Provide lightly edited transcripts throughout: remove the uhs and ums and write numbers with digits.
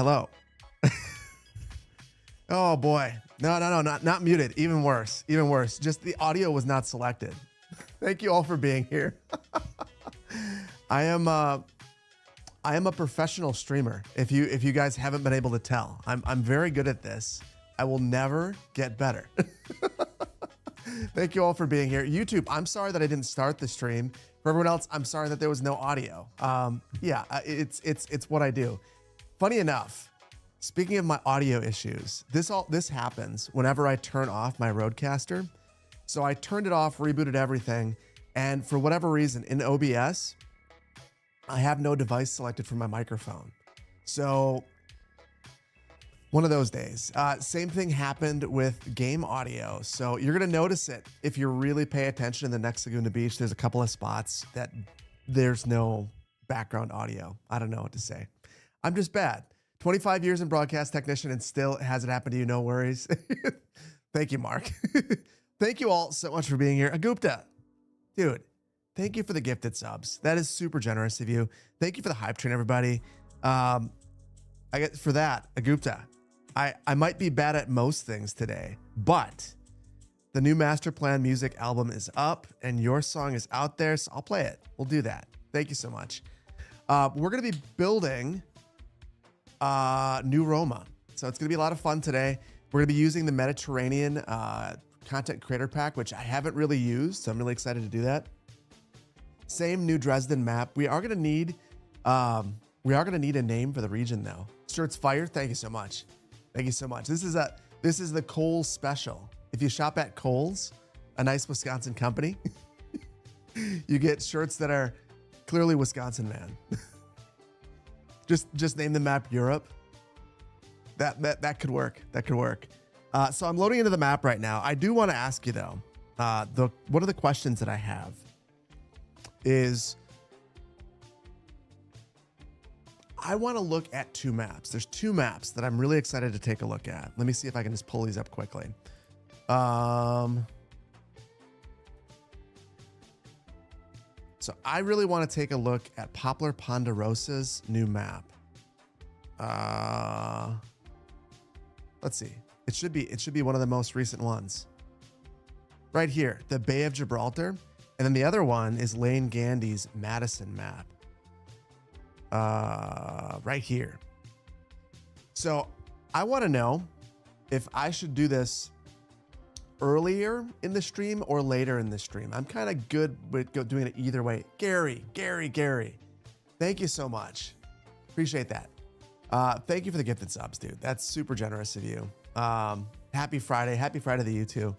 Hello. Oh boy. No, not muted. Even worse. Even worse. Just the audio was not selected. Thank you all for being here. I am a professional streamer. If you guys haven't been able to tell, I'm very good at this. I will never get better. Thank you all for being here. YouTube, I'm sorry that I didn't start the stream. For everyone else, I'm sorry that there was no audio. Yeah, it's what I do. Funny enough, speaking of my audio issues, this happens whenever I turn off my Rodecaster. So I turned it off, rebooted everything, and for whatever reason in OBS, I have no device selected for my microphone. So one of those days. Same thing happened with game audio. So you're going to notice it if you really pay attention in the next Laguna Beach. There's a couple of spots that there's no background audio. I don't know what to say. I'm just bad. 25 years in broadcast technician and still hasn't happened to you. No worries. Thank you, Mark. Thank you all so much for being here. Agupta, dude, thank you for the gifted subs. That is super generous of you. Thank you for the hype train, everybody. I get for that, Agupta. I might be bad at most things today, but the new Master Plan music album is up and your song is out there, so I'll play it. We'll do that. Thank you so much. We're going to be building New Roma. So it's going to be a lot of fun today. We're going to be using the Mediterranean content creator pack, which I haven't really used, so I'm really excited to do that. Same Neu Dresden map. We are going to need a name for the region though. Shirts Fire, thank you so much. Thank you so much. This is the Kohl's special. If you shop at Kohl's, a nice Wisconsin company, you get shirts that are clearly Wisconsin man. just name the map Europe. That could work. That could work. So I'm loading into the map right now. I do want to ask you though, one of the questions that I have is, I want to look at two maps. There's two maps that I'm really excited to take a look at. Let me see if I can just pull these up quickly. So I really want to take a look at Poplar Ponderosa's new map. Let's see. It should be one of the most recent ones. Right here, the Bay of Gibraltar. And then the other one is Lane Gandy's Madison map. Right here. So I want to know if I should do this earlier in the stream or later in the stream. I'm kind of good with doing it either way. Gary. Thank you so much. Appreciate that. Thank you for the gifted subs, dude. That's super generous of you. Happy Friday. Happy Friday to you too.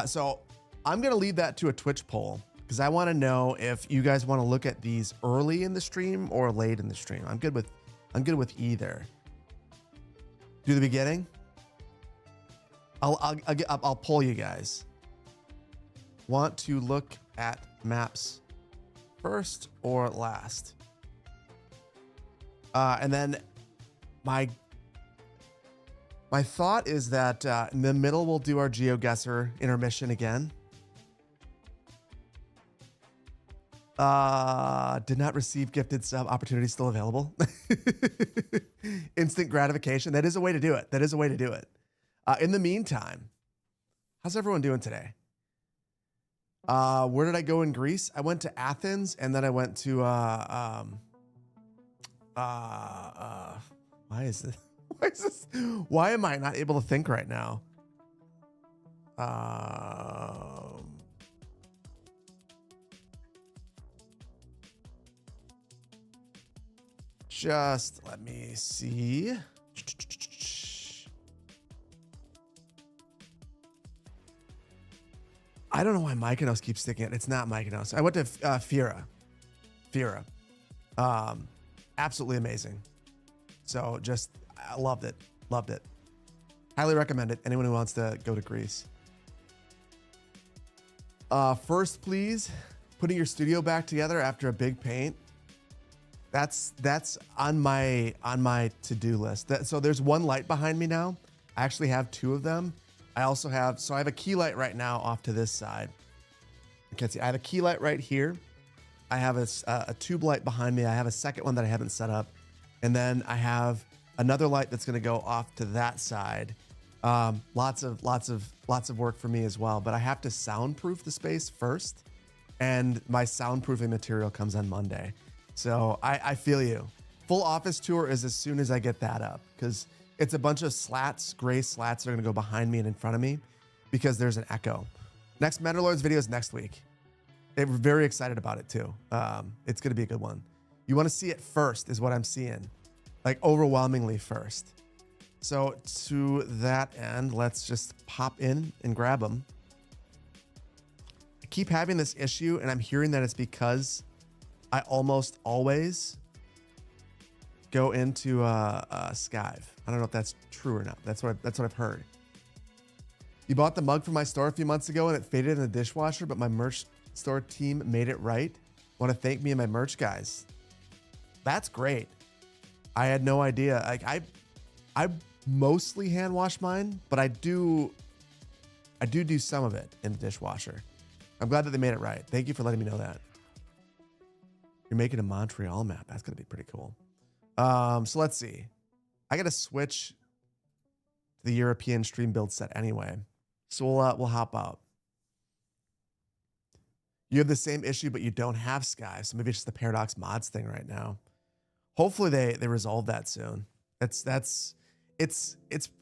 So I'm going to leave that to a Twitch poll, because I want to know if you guys want to look at these early in the stream or late in the stream. I'm good with either. Do the beginning. I'll poll you guys. Want to look at maps first or last? And then my thought is that in the middle we'll do our Geoguesser intermission again. Did not receive gifted sub. Opportunity still available. Instant gratification. That is a way to do it. In the meantime, how's everyone doing today? Where did I go in Greece? I went to Athens, and then I went to why is this? Why am I not able to think right now? Just let me see. I don't know why Mykonos keeps sticking it. It's not Mykonos. I went to Fira. Absolutely amazing. So just, I loved it. Highly recommend it. Anyone who wants to go to Greece. First, please, putting your studio back together after a big paint. That's on my to-do list. So there's one light behind me now. I actually have two of them. I also have, so I have a key light right now off to this side. You can't see. I have a key light right here. I have a tube light behind me. I have a second one that I haven't set up. And then I have Another light that's going to go off to that side. Lots of work for me as well, but I have to soundproof the space first, and my soundproofing material comes on Monday. So I feel you. Full office tour is as soon as I get that up, because it's a bunch of slats, gray slats that are going to go behind me and in front of me because there's an echo. Next Menderlords video is next week. We're very excited about it too. It's going to be a good one. You want to see it first is what I'm seeing, like overwhelmingly first. So to that end, let's just pop in and grab them. I keep having this issue, and I'm hearing that it's because I almost always go into Skive. I don't know if that's true or not. That's what I've heard. You bought the mug from my store a few months ago, and it faded in the dishwasher, but my merch store team made it right. Want to thank me and my merch guys. That's great. I had no idea. Like I mostly hand wash mine, but I do some of it in the dishwasher. I'm glad that they made it right. Thank you for letting me know that. You're making a Montreal map. That's going to be pretty cool. So let's see. I got to switch to the European stream build set anyway. So we'll hop out. You have the same issue, but you don't have Sky. So maybe it's just the Paradox mods thing right now. Hopefully they resolve that soon. It's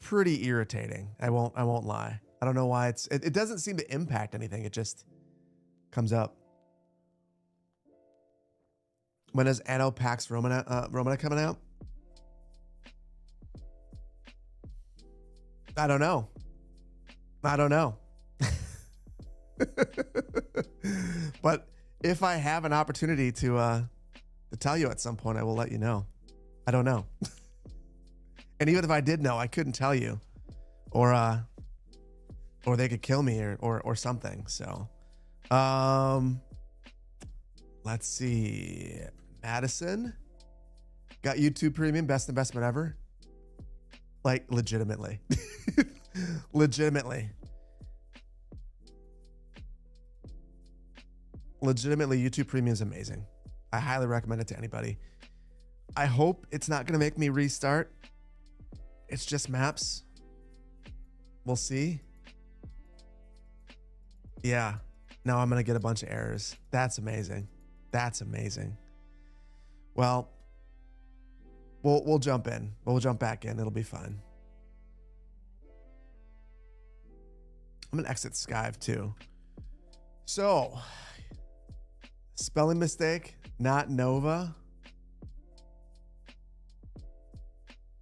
pretty irritating. I won't lie. I don't know why it doesn't seem to impact anything. It just comes up. When is Anno Pax Romana coming out? I don't know. But if I have an opportunity to tell you at some point, I will let you know. I don't know. And even if I did know, I couldn't tell you, or they could kill me or something. So, let's see. Madison got YouTube Premium, best investment ever. Like legitimately, legitimately, YouTube Premium is amazing. I highly recommend it to anybody. I hope it's not going to make me restart. It's just maps. We'll see. Yeah. Now I'm going to get a bunch of errors. That's amazing. That's amazing. Well, we'll jump in. We'll jump back in. It'll be fine. I'm going to exit Skive too. So, spelling mistake, not Nova.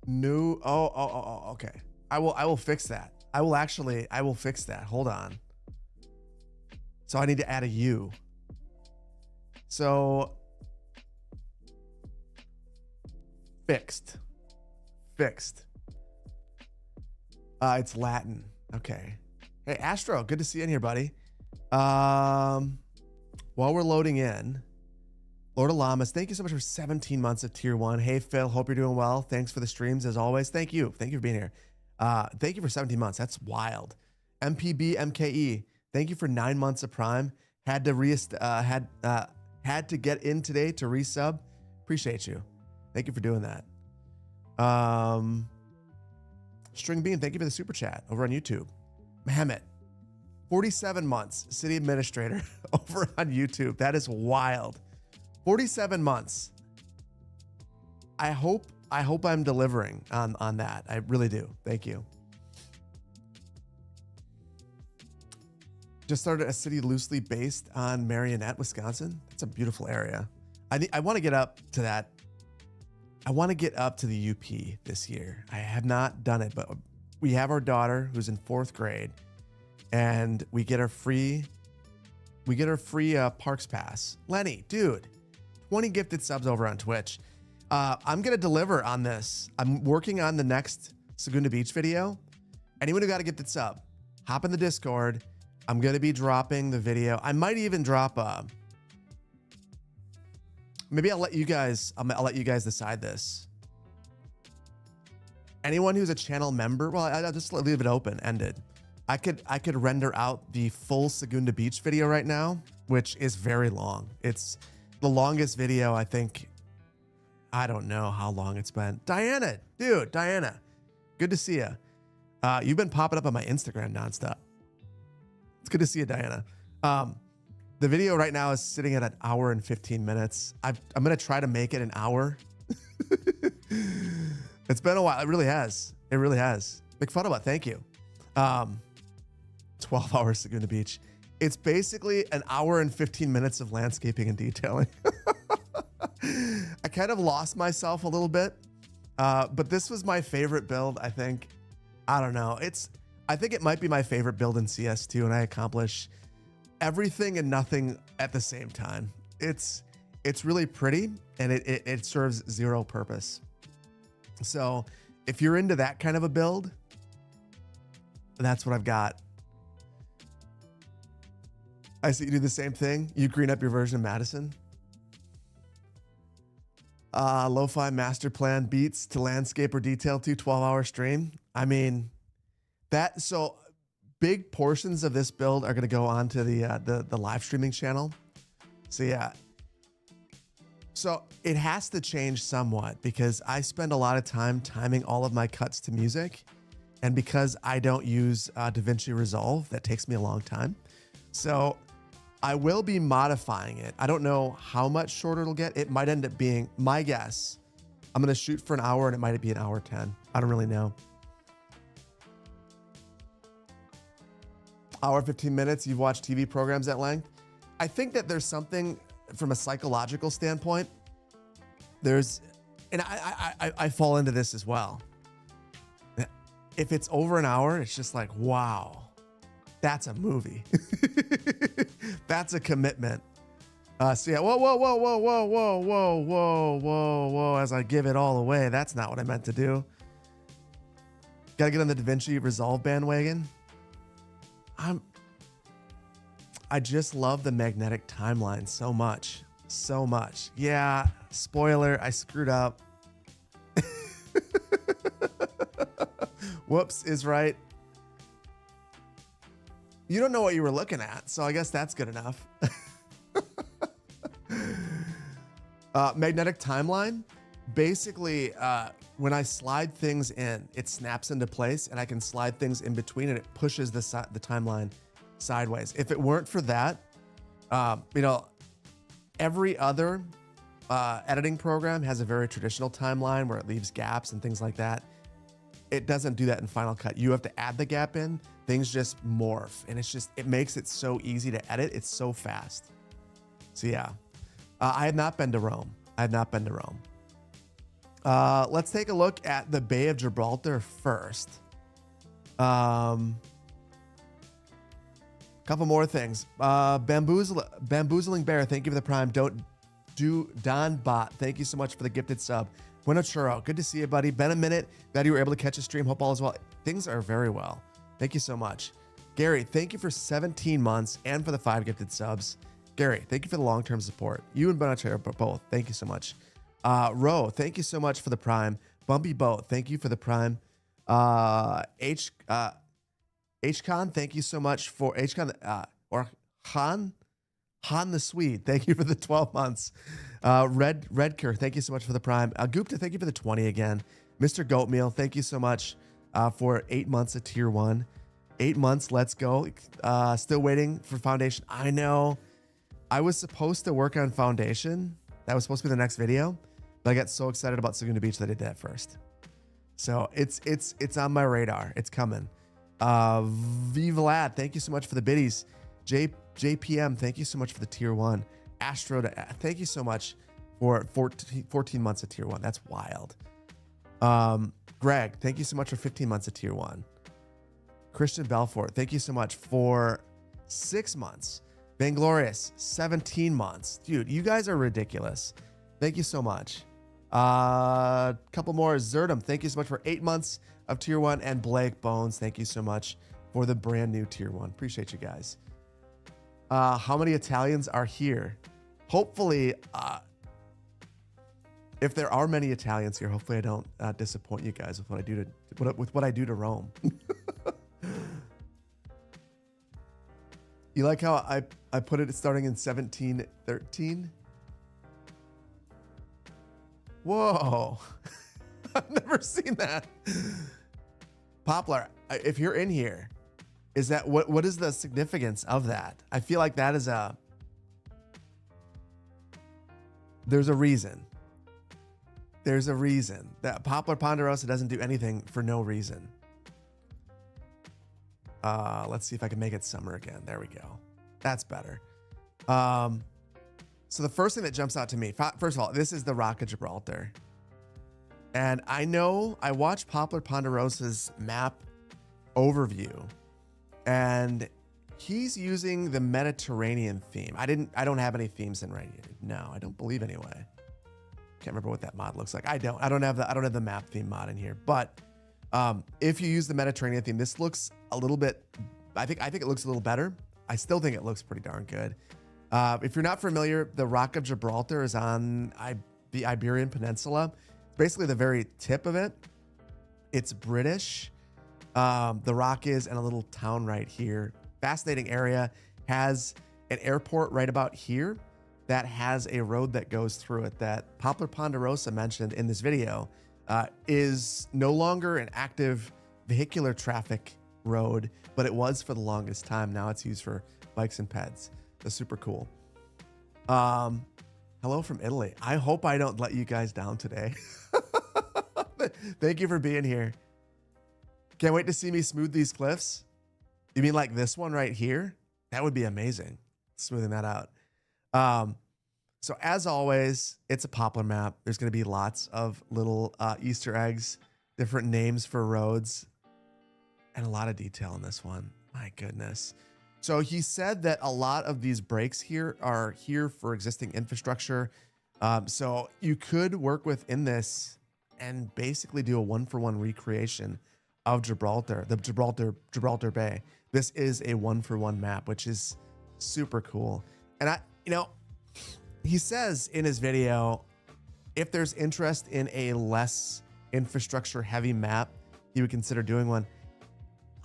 New. Oh, okay. I will fix that. I will fix that. Hold on. So I need to add a U. So fixed. It's Latin. Okay. Hey, Astro, good to see you in here, buddy. While we're loading in, Lord of Llamas, thank you so much for 17 months of tier 1. Hey, Phil, hope you're doing well. Thanks for the streams as always. Thank you. Thank you for being here. Thank you for 17 months. That's wild. MPB MKE, thank you for 9 months of Prime. Had to get in today to resub. Appreciate you. Thank you for doing that. String Bean, thank you for the super chat over on YouTube. Mehmet, 47 months, city administrator over on YouTube. That is wild. 47 months. I hope I'm delivering on that. I really do. Thank you. Just started a city loosely based on Marionette, Wisconsin. That's a beautiful area. I want to get up to that. I want to get up to the UP this year. I have not done it, but we have our daughter who's in 4th grade, and we get her free Parks Pass. Lenny, dude, 20 gifted subs over on Twitch. I'm gonna deliver on this. I'm working on the next Segunda Beach video. Anyone who got a gifted sub, hop in the Discord. I'm gonna be dropping the video. I might even drop maybe I'll let you guys decide this. Anyone who's a channel member, well, I'll just leave it open-ended. I could render out the full Segunda Beach video right now, which is very long. It's the longest video I think I don't know how long it's been. Diana, dude, Diana, good to see you. You've been popping up on my Instagram nonstop. It's good to see you, Diana. The video right now is sitting at 1 hour and 15 minutes. I'm going to try to make it an hour. It's been a while. It really has. It really has. Big fun about. Thank you. 12 hours to Laguna Beach. It's basically 1 hour and 15 minutes of landscaping and detailing. I kind of lost myself a little bit, but this was my favorite build, I think. I don't know. I think it might be my favorite build in CS2, and I accomplish everything and nothing at the same time. It's really pretty, and it serves zero purpose. So if you're into that kind of a build, that's what I've got. I see you do the same thing. You green up your version of Madison. Lo-fi master plan beats to landscape or detail to 12-hour stream. I mean, so big portions of this build are going to go onto the live streaming channel. So yeah. So it has to change somewhat because I spend a lot of time timing all of my cuts to music. And because I don't use DaVinci Resolve, that takes me a long time. So I will be modifying it. I don't know how much shorter it'll get. It might end up being, my guess, I'm going to shoot for 1 hour and it might be 1 hour 10. I don't really know. Hour 15 minutes, you've watched TV programs at length. I think that there's something from a psychological standpoint. And I fall into this as well. If it's over 1 hour, it's just like, wow, that's a movie. That's a commitment. So yeah, whoa, as I give it all away. That's not what I meant to do. Gotta get on the DaVinci Resolve bandwagon. I just love the magnetic timeline so much. So much. Yeah, spoiler, I screwed up. Whoops is right. You don't know what you were looking at, so I guess that's good enough. Magnetic timeline. Basically, when I slide things in, it snaps into place, and I can slide things in between, and it pushes the timeline sideways. If it weren't for that, every other editing program has a very traditional timeline where it leaves gaps and things like that. It doesn't do that in Final Cut. You have to add the gap in. Things just morph, and it makes it so easy to edit. It's so fast. So yeah, I had not been to Rome. Let's take a look at the Bay of Gibraltar first. Couple more things. Bamboozling Bear, thank you for the prime. Don't do Don Bot, thank you so much for the gifted sub. Bueno Churro, good to see you, buddy. Been a minute. Glad you were able to catch a stream. Hope all is well. Things are very well. Thank you so much. Gary, thank you for 17 months and for the 5 gifted subs. Gary, thank you for the long-term support. You and Bueno Churro both, thank you so much. Ro, thank you so much for the prime. Bumpy Boat, thank you for the prime. HCon, thank you so much for HCon, or Han the Swede, thank you for the 12 months. Redker, thank you so much for the prime. Gupta, thank you for the 20 again. Mr. Goatmeal, thank you so much for 8 months of tier 1. 8 months, let's go. Still waiting for Foundation. I know. I was supposed to work on Foundation. That was supposed to be the next video, but I got so excited about Laguna Beach that I did that first. So it's on my radar. It's coming. V Vlad, thank you so much for the biddies. JPM, thank you so much for the tier 1. Astro, thank you so much for 14 months of tier 1. That's wild. Greg, thank you so much for 15 months of tier 1. Christian Belfort, thank you so much for 6 months. Vainglorious, 17 months. Dude, you guys are ridiculous. Thank you so much. Couple more. Zerdum, thank you so much for 8 months of tier 1. And Blake Bones, thank you so much for the brand new tier 1. Appreciate you guys. How many Italians are here? Hopefully, if there are many Italians here, hopefully I don't disappoint you guys with what I do to Rome. You like how I put it starting in 1713? Whoa. I've never seen that. Poplar, if you're in here, is that what is the significance of that? I feel like that is there's a reason. There's a reason that Poplar Ponderosa doesn't do anything for no reason. Let's see if I can make it summer again. There we go. That's better. So the first thing that jumps out to me, first of all, this is the Rock of Gibraltar. And I know I watched Poplar Ponderosa's map overview, and he's using the Mediterranean theme. I don't have any themes in right here. No, I don't believe anyway. Can't remember what that mod looks like. I don't have the map theme mod in here. But if you use the Mediterranean theme, this looks a little bit. I think it looks a little better. I still think it looks pretty darn good. If you're not familiar, the Rock of Gibraltar is on the Iberian Peninsula. Basically the very tip of it. It's British. The rock is in a little town right here. Fascinating area. Has an airport right about here that has a road that goes through it that Poplar Ponderosa mentioned in this video is no longer an active vehicular traffic road, but it was for the longest time. Now it's used for bikes and peds. That's super cool. Hello from Italy. I hope I don't let you guys down today. Thank you for being here. Can't wait to see me smooth these cliffs. You mean like this one right here? That would be amazing. Smoothing that out. So as always, it's a Poplar map. There's going to be lots of little Easter eggs, different names for roads, and a lot of detail in this one. My goodness. So he said that a lot of these breaks here are here for existing infrastructure. So you could work within this and basically do a one-for-one recreation of Gibraltar, the Gibraltar Bay. This is a one-for-one map, which is super cool. And he says in his video, if there's interest in a less infrastructure heavy map, he would consider doing one.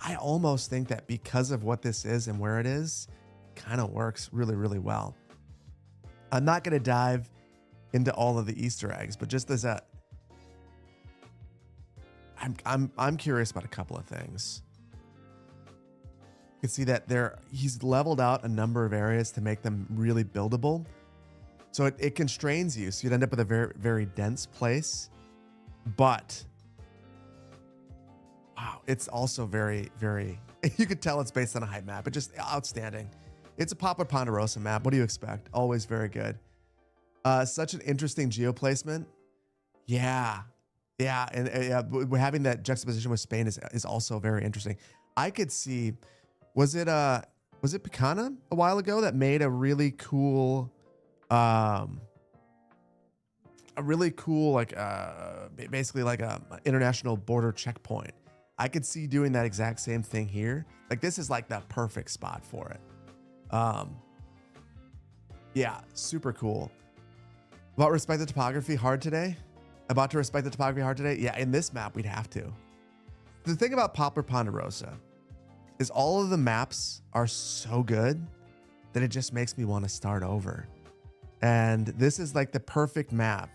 I almost think that because of what this is and where it is, kind of works really, really well. I'm not going to dive into all of the Easter eggs, but just as I'm curious about a couple of things. You can see that he's leveled out a number of areas to make them really buildable. So it constrains you. So you'd end up with a very, very dense place, but wow, it's also very, very, you could tell it's based on a height map. It's just outstanding. It's a Poplar Ponderosa map. What do you expect? Always very good. Such an interesting geo placement. Yeah. And having that juxtaposition with Spain is also very interesting. I could see, was it Picana a while ago that made a really cool, basically like a international border checkpoint. I could see doing that exact same thing here. Like this is like the perfect spot for it. Yeah, super cool. About respect the topography hard today? About to respect the topography hard today? Yeah, in this map, we'd have to. The thing about Poplar Ponderosa is all of the maps are so good that it just makes me want to start over. And this is like the perfect map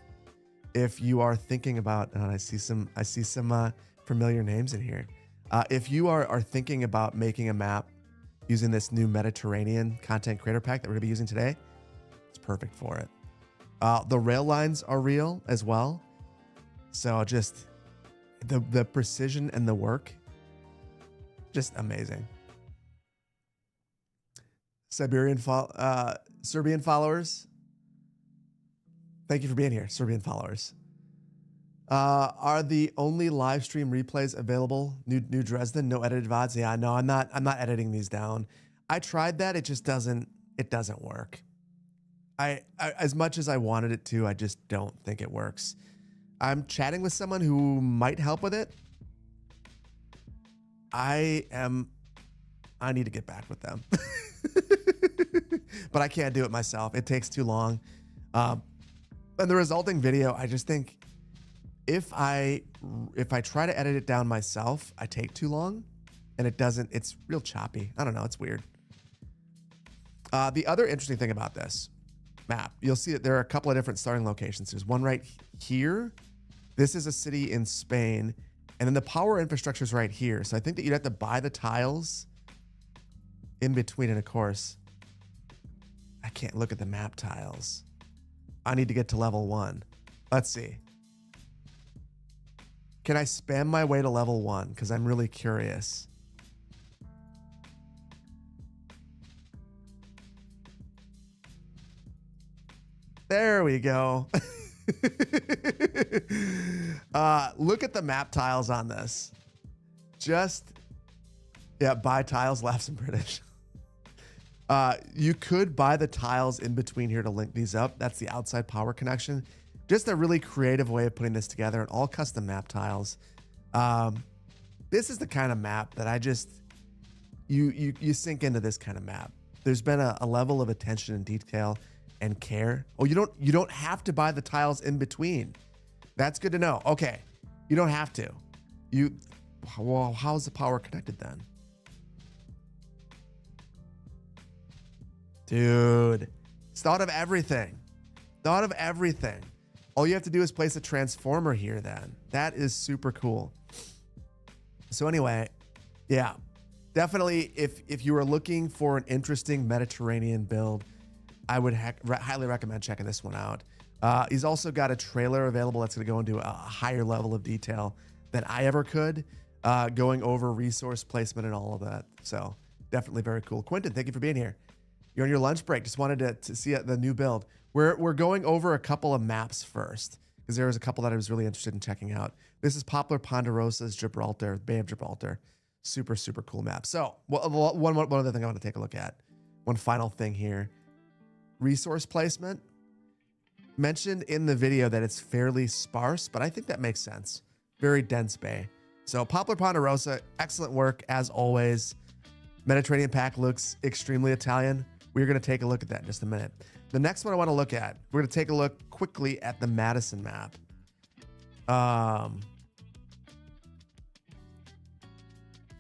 if you are thinking about, and I see some familiar names in here. If you are thinking about making a map using this new Mediterranean content creator pack that we're gonna be using today, it's perfect for it. The rail lines are real as well. So just the precision and the work, just amazing. Serbian followers, thank you for being here, Serbian followers. Are the only live stream replays available? Neu Dresden, no edited VODs. Yeah, no, I'm not editing these down. I tried that. It just doesn't work. I as much as I wanted it to, I just don't think it works. I'm chatting with someone who might help with it. I need to get back with them, but I can't do it myself. It takes too long. And the resulting video, I just think if I try to edit it down myself, I take too long and it's real choppy. I don't know. It's weird. The other interesting thing about this map, you'll see that there are a couple of different starting locations. There's one right here. This is a city in Spain. And then the power infrastructure is right here. So I think that you'd have to buy the tiles in between. And of course, I can't look at the map tiles. I need to get to level 1. Let's see. Can I spam my way to level 1? Because I'm really curious. There we go. Look at the map tiles on this. Buy tiles, laughs in British. You could buy the tiles in between here to link these up. That's the outside power connection. Just a really creative way of putting this together, and all custom map tiles. This is the kind of map that I just, you sink into this kind of map. There's been a level of attention and detail and care. Oh, you don't have to buy the tiles in between. That's good to know. Okay, you don't have to. Well, how's the power connected then? Dude, it's thought of everything. Thought of everything. All you have to do is place a transformer here then. That is super cool. So anyway, yeah, definitely if you are looking for an interesting Mediterranean build, I would highly recommend checking this one out. He's also got a trailer available that's going to go into a higher level of detail than I ever could, going over resource placement and all of that. So definitely very cool. Quentin, thank you for being here. You're on your lunch break. Just wanted to see the new build. We're going over a couple of maps first, because there was a couple that I was really interested in checking out. This is Poplar Ponderosa's Gibraltar, Bay of Gibraltar. Super, super cool map. So one other thing I want to take a look at. One final thing here. Resource placement. Mentioned in the video that it's fairly sparse, but I think that makes sense. Very dense bay. So Poplar Ponderosa, excellent work as always. Mediterranean pack looks extremely Italian. We're going to take a look at that in just a minute. The next one I want to look at, we're going to take a look quickly at the Madison map.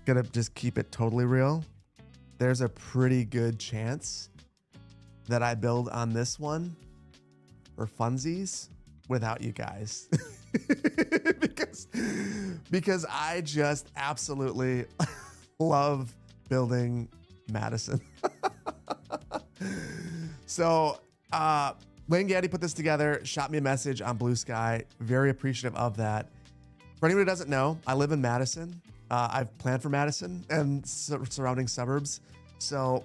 Gonna just keep it totally real. There's a pretty good chance that I build on this one for funsies without you guys. because I just absolutely love building Madison. So Lane Gaddy put this together, shot me a message on Blue Sky. Very appreciative of that. For anyone who doesn't know, I live in Madison. I've planned for Madison and surrounding suburbs. So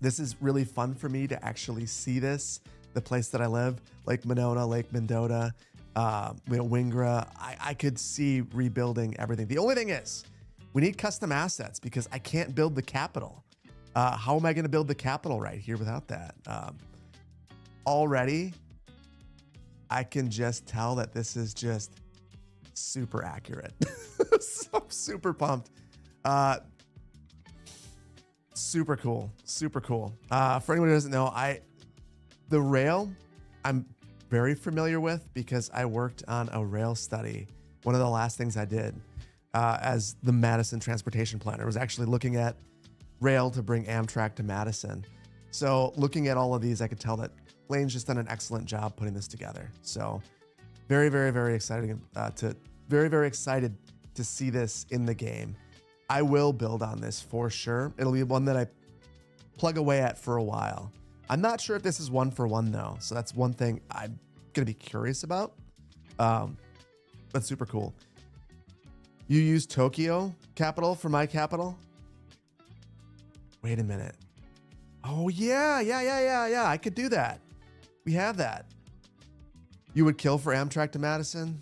this is really fun for me to actually see this, the place that I live, Lake Monona, Lake Mendota, Wingra. I could see rebuilding everything. The only thing is, we need custom assets because I can't build the capital. How am I going to build the capital right here without that? Already, I can just tell that this is just super accurate. So I'm super pumped. Super cool. Super cool. For anyone who doesn't know, the rail I'm very familiar with because I worked on a rail study. One of the last things I did as the Madison transportation planner was actually looking at rail to bring Amtrak to Madison. So looking at all of these, I could tell that Lane's just done an excellent job putting this together. So very, very, very exciting very excited to see this in the game. I will build on this for sure. It'll be one that I plug away at for a while. I'm not sure if this is one for one though. So that's one thing I'm going to be curious about. But super cool. You use Tokyo capital for my capital? Wait a minute. Oh yeah. I could do that. We have that. You would kill for Amtrak to Madison?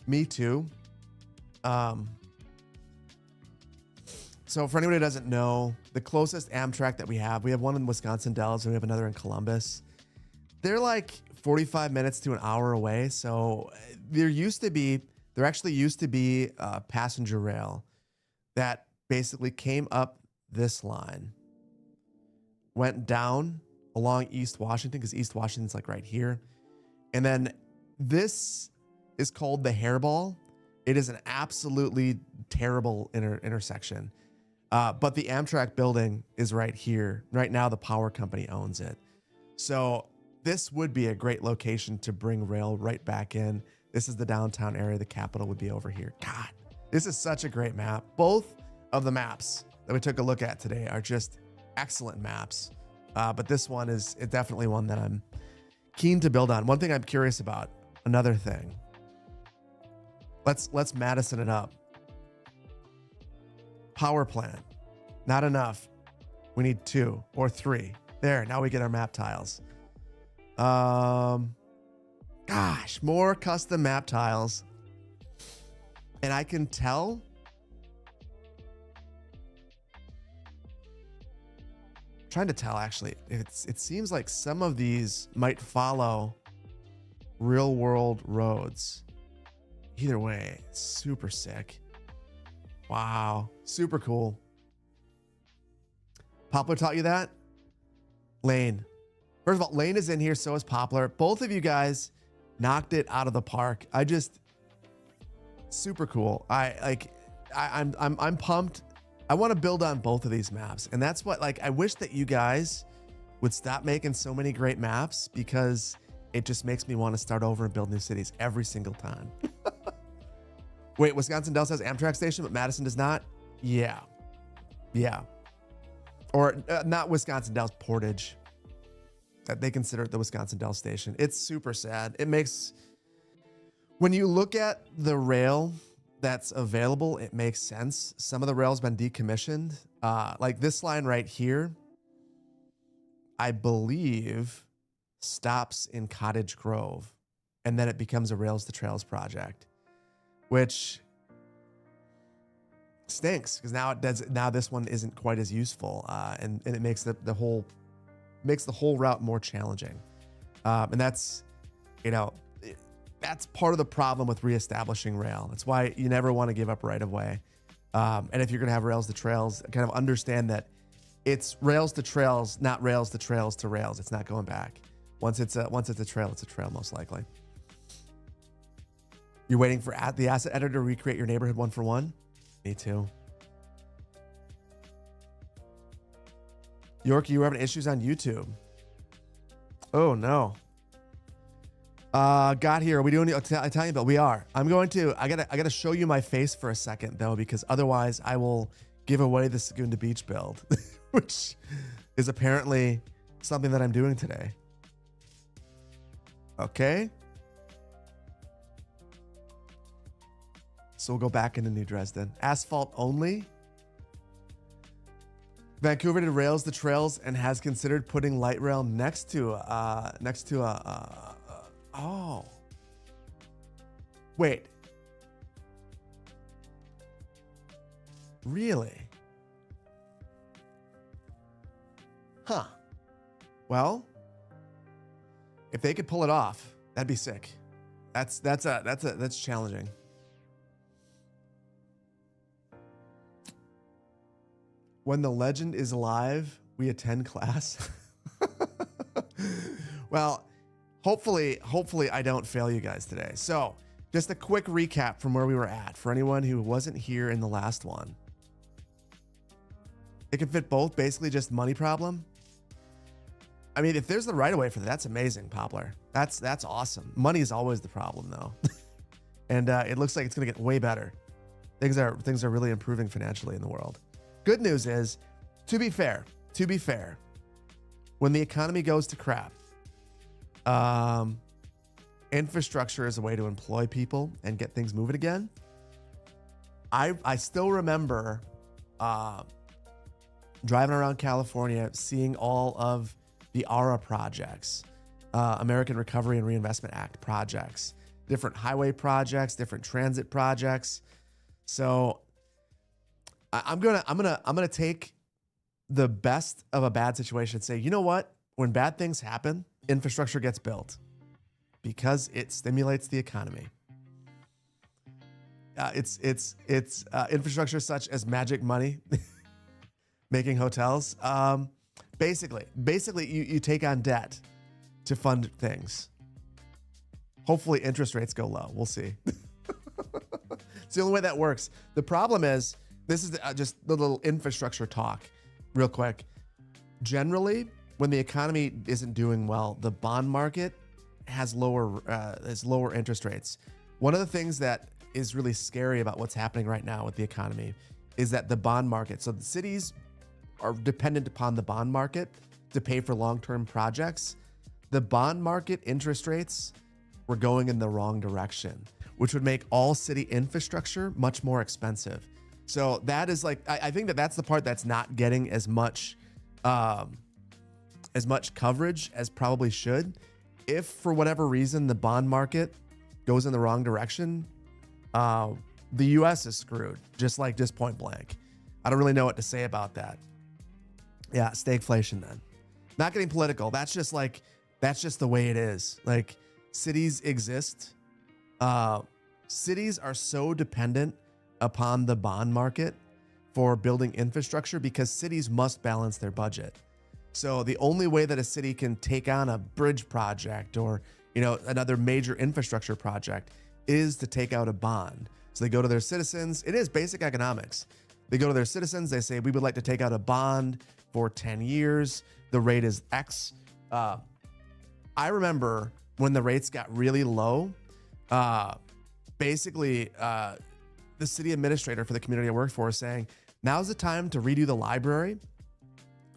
Me too. So for anyone who doesn't know, the closest Amtrak that we have one in Wisconsin Dells and we have another in Columbus. They're like 45 minutes to an hour away. So there actually used to be a passenger rail that basically came up this line, went down along East Washington, because East Washington's like right here. And then this is called the Hairball. It is an absolutely terrible intersection. But the Amtrak building is right here. Right now, the power company owns it. So this would be a great location to bring rail right back in. This is the downtown area. The capital would be over here. God, this is such a great map. Both of the maps that we took a look at today are just excellent maps. But this one is definitely one that I'm keen to build on. One thing I'm curious about, another thing. Let's Madison it up. Power plant, not enough. We need 2 or 3. There, now we get our map tiles. Gosh, more custom map tiles. And I can tell. I'm trying to tell actually. It seems like some of these might follow real world roads. Either way, super sick. Wow, super cool. Poplar taught you that? Lane. First of all, Lane is in here, so is Poplar. Both of you guys knocked it out of the park. Super cool. I'm pumped. I want to build on both of these maps. And that's what, I wish that you guys would stop making so many great maps, because it just makes me want to start over and build new cities every single time. Wait, Wisconsin Dells has Amtrak station, but Madison does not? Yeah. Or not Wisconsin Dells, Portage. That they consider it the Wisconsin Dells station. It's super sad. It makes, when you look at the rail that's available, it makes sense. Some of the rail's been decommissioned. Like this line right here, I believe stops in Cottage Grove, and then it becomes a Rails to Trails project, which stinks, because now this one isn't quite as useful, and it makes the whole route more challenging. And that's, that's part of the problem with reestablishing rail. That's why you never want to give up right of way. And if you're going to have Rails to Trails, kind of understand that it's Rails to Trails, not Rails to Trails to Rails. It's not going back. Once it's a trail, it's a trail most likely. You're waiting for the asset editor to recreate your neighborhood one for one? Me too. York, you were having issues on YouTube. Oh no. Got here. Are we doing the Italian build? We are. I gotta show you my face for a second though, because otherwise I will give away the Segunda Beach build, which is apparently something that I'm doing today. Okay. So we'll go back into New Dresden. Asphalt only. Vancouver did Rails to Trails and has considered putting light rail next to oh. Wait. Really? Huh. Well, if they could pull it off, that'd be sick. That's challenging. When the legend is alive, we attend class. Well, hopefully I don't fail you guys today. So just a quick recap from where we were at for anyone who wasn't here in the last one. It can fit both, basically just money problem. I mean, if there's the right of way for that, that's amazing, Poplar. That's awesome. Money is always the problem though. And it looks like it's gonna get way better. Things are really improving financially in the world. Good news is, to be fair, when the economy goes to crap, infrastructure is a way to employ people and get things moving again. I still remember driving around California, seeing all of the ARA projects, American Recovery and Reinvestment Act projects, different highway projects, different transit projects. So I'm gonna take the best of a bad situation and say, you know what? When bad things happen, infrastructure gets built because it stimulates the economy. It's infrastructure such as magic money, making hotels. Basically, you take on debt to fund things. Hopefully, interest rates go low. We'll see. It's the only way that works. The problem is, this is just the little infrastructure talk, real quick. Generally, when the economy isn't doing well, the bond market has lower interest rates. One of the things that is really scary about what's happening right now with the economy is that the bond market, so the cities are dependent upon the bond market to pay for long-term projects. The bond market interest rates were going in the wrong direction, which would make all city infrastructure much more expensive. So that is like, I think that that's the part that's not getting as much coverage as probably should. If for whatever reason the bond market goes in the wrong direction, the US is screwed, just point blank. I don't really know what to say about that. Yeah, stagflation then. Not getting political. That's just the way it is. Like, cities exist. Cities are so dependent upon the bond market for building infrastructure because cities must balance their budget. So the only way that a city can take on a bridge project or, another major infrastructure project is to take out a bond. So they go to their citizens. It is basic economics. They go to their citizens. They say, we would like to take out a bond for 10 years. The rate is X. I remember when the rates got really low, basically the city administrator for the community I worked for was saying, now's the time to redo the library.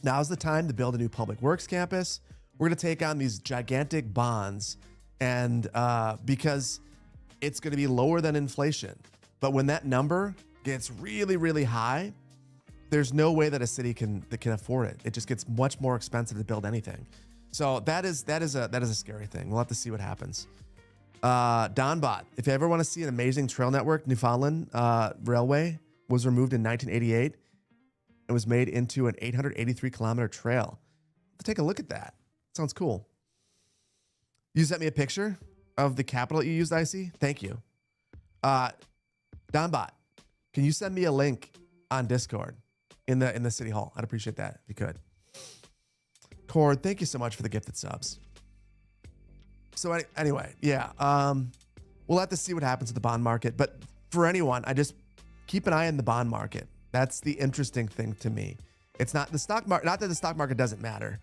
Now's the time to build a new public works campus. We're going to take on these gigantic bonds, and because it's going to be lower than inflation. But when that number gets really, really high, there's no way that a city can afford it. It just gets much more expensive to build anything. So that is a scary thing. We'll have to see what happens. Donbot, if you ever want to see an amazing trail network, Newfoundland Railway was removed in 1988. It was made into an 883 kilometer trail. Take a look at that. Sounds cool. You sent me a picture of the capital you used, Icy. Thank you. Donbot, can you send me a link on Discord in the city hall? I'd appreciate that if you could. Cord, thank you so much for the gifted subs. So anyway, yeah, we'll have to see what happens with the bond market. But for anyone, I just keep an eye on the bond market. That's the interesting thing to me. It's not the stock market. Not that the stock market doesn't matter,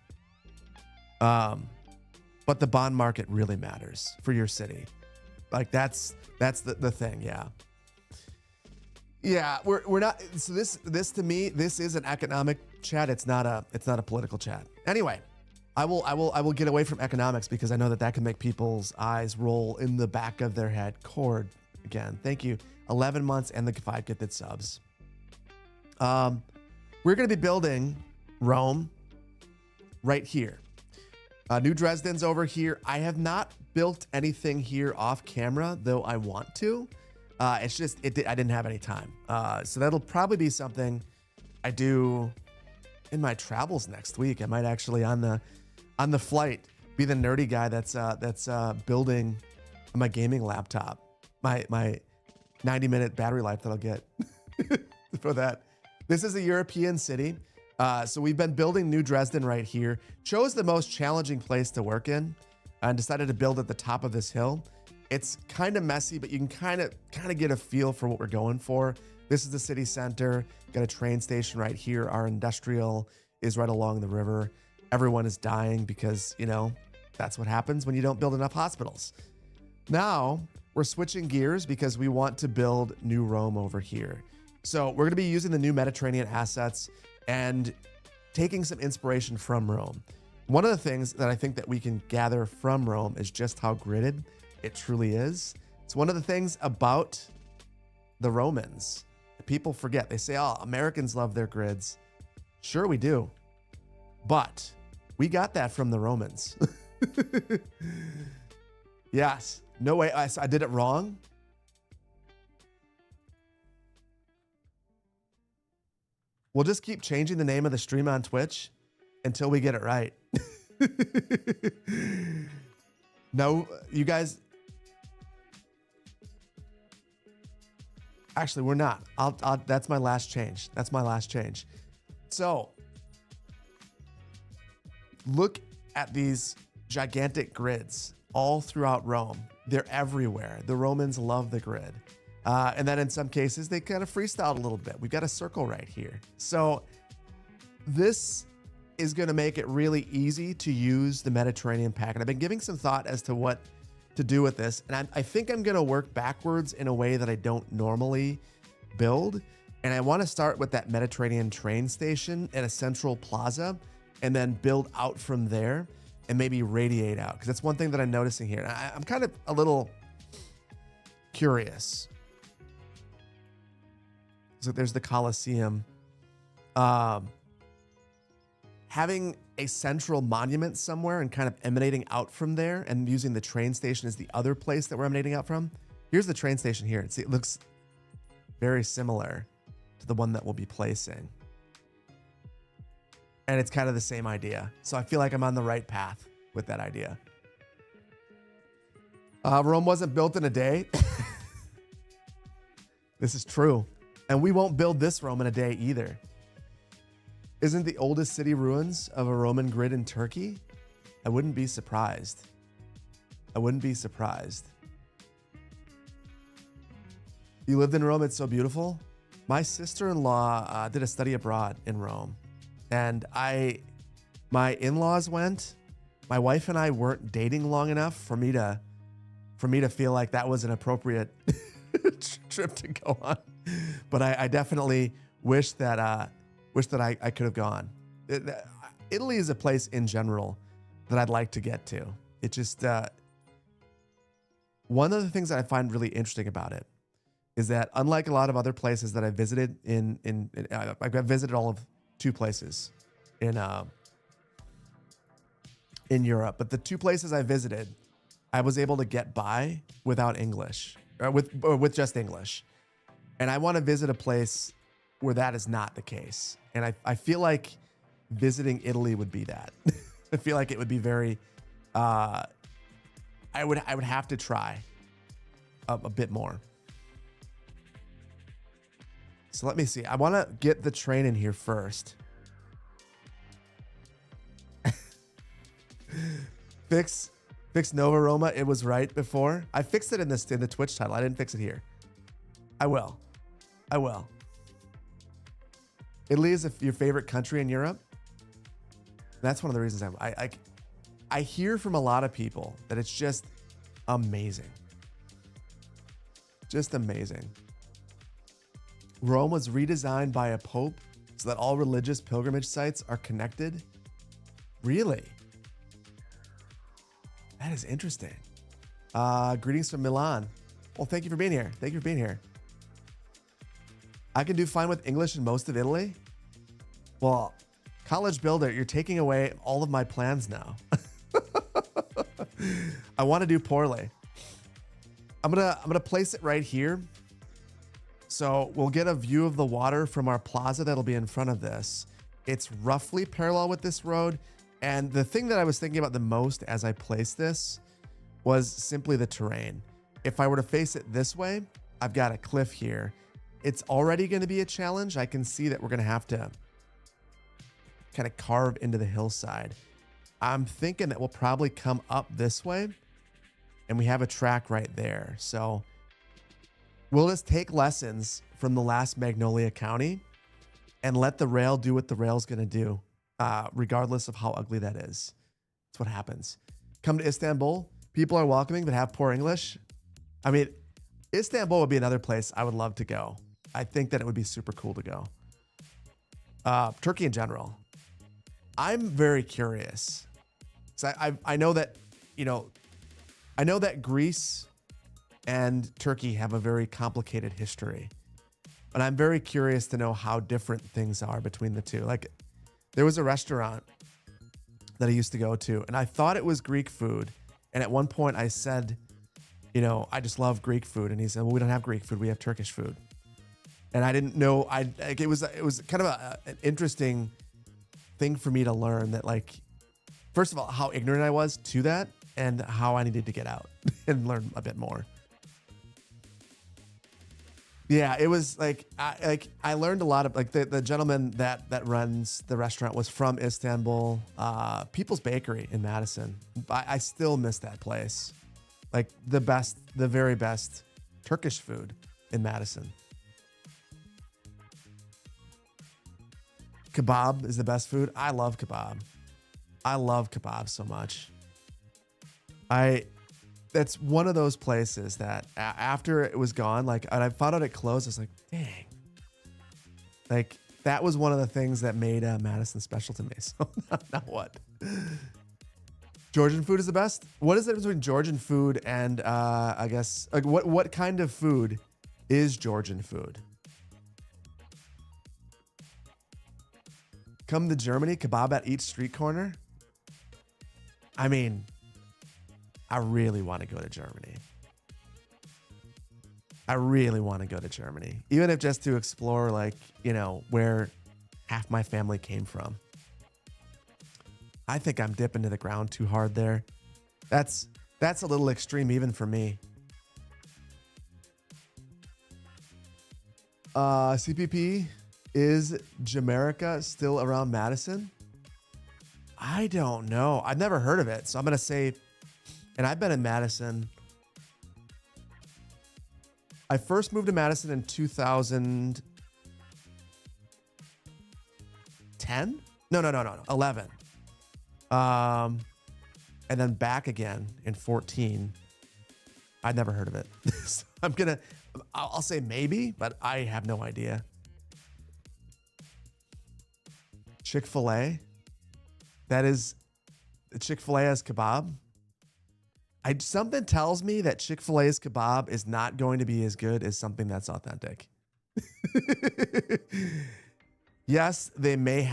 but the bond market really matters for your city. Like that's the thing. Yeah. Yeah, we're not. So this to me, this is an economic chat. It's not a political chat. Anyway, I will get away from economics because I know that can make people's eyes roll in the back of their head. Cord, again, thank you. 11 months and the 5 gifted subs. We're going to be building Rome right here. New Dresden's over here. I have not built anything here off camera, though I want to. It's just I didn't have any time. So that'll probably be something I do in my travels next week. I might actually on the flight be the nerdy guy that's building my gaming laptop. My 90-minute battery life that I'll get for that. This is a European city. So we've been building New Dresden right here. Chose the most challenging place to work in and decided to build at the top of this hill. It's kind of messy, but you can kind of get a feel for what we're going for. This is the city center. Got a train station right here. Our industrial is right along the river. Everyone is dying because, that's what happens when you don't build enough hospitals. Now we're switching gears because we want to build New Rome over here. So we're going to be using the new Mediterranean assets and taking some inspiration from Rome. One of the things that I think that we can gather from Rome is just how gridded it truly is. It's one of the things about the Romans. People forget. They say, oh, Americans love their grids. Sure, we do. But we got that from the Romans. Yes. No way. I did it wrong. We'll just keep changing the name of the stream on Twitch until we get it right. No, you guys. Actually, we're not. That's my last change. That's my last change. So, look at these gigantic grids all throughout Rome. They're everywhere. The Romans love the grid. And then in some cases, they kind of freestyled a little bit. We've got a circle right here. So this is going to make it really easy to use the Mediterranean pack. And I've been giving some thought as to what to do with this. And I think I'm going to work backwards in a way that I don't normally build. And I want to start with that Mediterranean train station at a central plaza and then build out from there and maybe radiate out. Because that's one thing that I'm noticing here. And I'm kind of a little curious. So there's the Colosseum. Having a central monument somewhere and kind of emanating out from there and using the train station as the other place that we're emanating out from. Here's the train station here. See, it looks very similar to the one that we'll be placing. And it's kind of the same idea. So I feel like I'm on the right path with that idea. Rome wasn't built in a day. This is true. And we won't build this Rome in a day either. Isn't the oldest city ruins of a Roman grid in Turkey? I wouldn't be surprised. I wouldn't be surprised. You lived in Rome, it's so beautiful. My sister-in-law did a study abroad in Rome. And my in-laws went. My wife and I weren't dating long enough for me to feel like that was an appropriate trip to go on. But I definitely wish that I could have gone. Italy is a place in general that I'd like to get to. It just, one of the things that I find really interesting about it is that unlike a lot of other places that I've visited I've visited all of 2 places in Europe, but the 2 places I visited, I was able to get by without English, or with just English. And I want to visit a place where that is not the case. And I feel like visiting Italy would be that. I feel like it would be very, I would have to try a bit more. So let me see. I want to get the train in here first. Fix Nova Roma. It was right before. I fixed it in the Twitch title. I didn't fix it here. I will. Italy is your favorite country in Europe. That's one of the reasons I hear from a lot of people that it's just amazing. Just amazing. Rome was redesigned by a pope so that all religious pilgrimage sites are connected. Really? That is interesting. Greetings from Milan. Well, thank you for being here. Thank you for being here. I can do fine with English in most of Italy. Well, College Builder, you're taking away all of my plans now. I want to do poorly. I'm gonna place it right here. So we'll get a view of the water from our plaza that'll be in front of this. It's roughly parallel with this road. And the thing that I was thinking about the most as I placed this was simply the terrain. If I were to face it this way, I've got a cliff here. It's already going to be a challenge. I can see that we're going to have to kind of carve into the hillside. I'm thinking that we'll probably come up this way and we have a track right there. So we'll just take lessons from the last Magnolia County and let the rail do what the rail's going to do, regardless of how ugly that is. That's what happens. Come to Istanbul. People are welcoming but have poor English. I mean, Istanbul would be another place I would love to go. I think that it would be super cool to go. Turkey in general. I'm very curious. So I know that, I know that Greece and Turkey have a very complicated history. But I'm very curious to know how different things are between the two. Like, there was a restaurant that I used to go to, and I thought it was Greek food. And at one point I said, I just love Greek food. And he said, well, we don't have Greek food. We have Turkish food. And I didn't know. It was kind of an interesting thing for me to learn that, like, first of all, how ignorant I was to that and how I needed to get out and learn a bit more. Yeah, it was like I learned a lot of, like, the gentleman that runs the restaurant was from Istanbul, People's Bakery in Madison. I still miss that place. Like, the very best Turkish food in Madison. Kebab is the best food. I love kebab. I love kebab so much. That's one of those places that after it was gone, like, and I found out it closed. I was like, dang. Like, that was one of the things that made Madison special to me. So now what? Georgian food is the best. What is the difference between Georgian food and I guess like what kind of food is Georgian food? Come to Germany, kebab at each street corner. I mean, I really want to go to Germany. I really want to go to Germany, even if just to explore, like, you know, where half my family came from. I think I'm dipping to the ground too hard there. That's a little extreme even for me. CPP, is Jamaica still around Madison? I don't know. I've never heard of it, so I'm gonna say. And I've been in Madison. I first moved to Madison in 2010. No, 11. And then back again in 14. I'd never heard of it. So I'll say maybe, but I have no idea. Chick-fil-A. That is, Chick-fil-A has kebab. Something tells me that Chick-fil-A's kebab is not going to be as good as something that's authentic. Yes, they may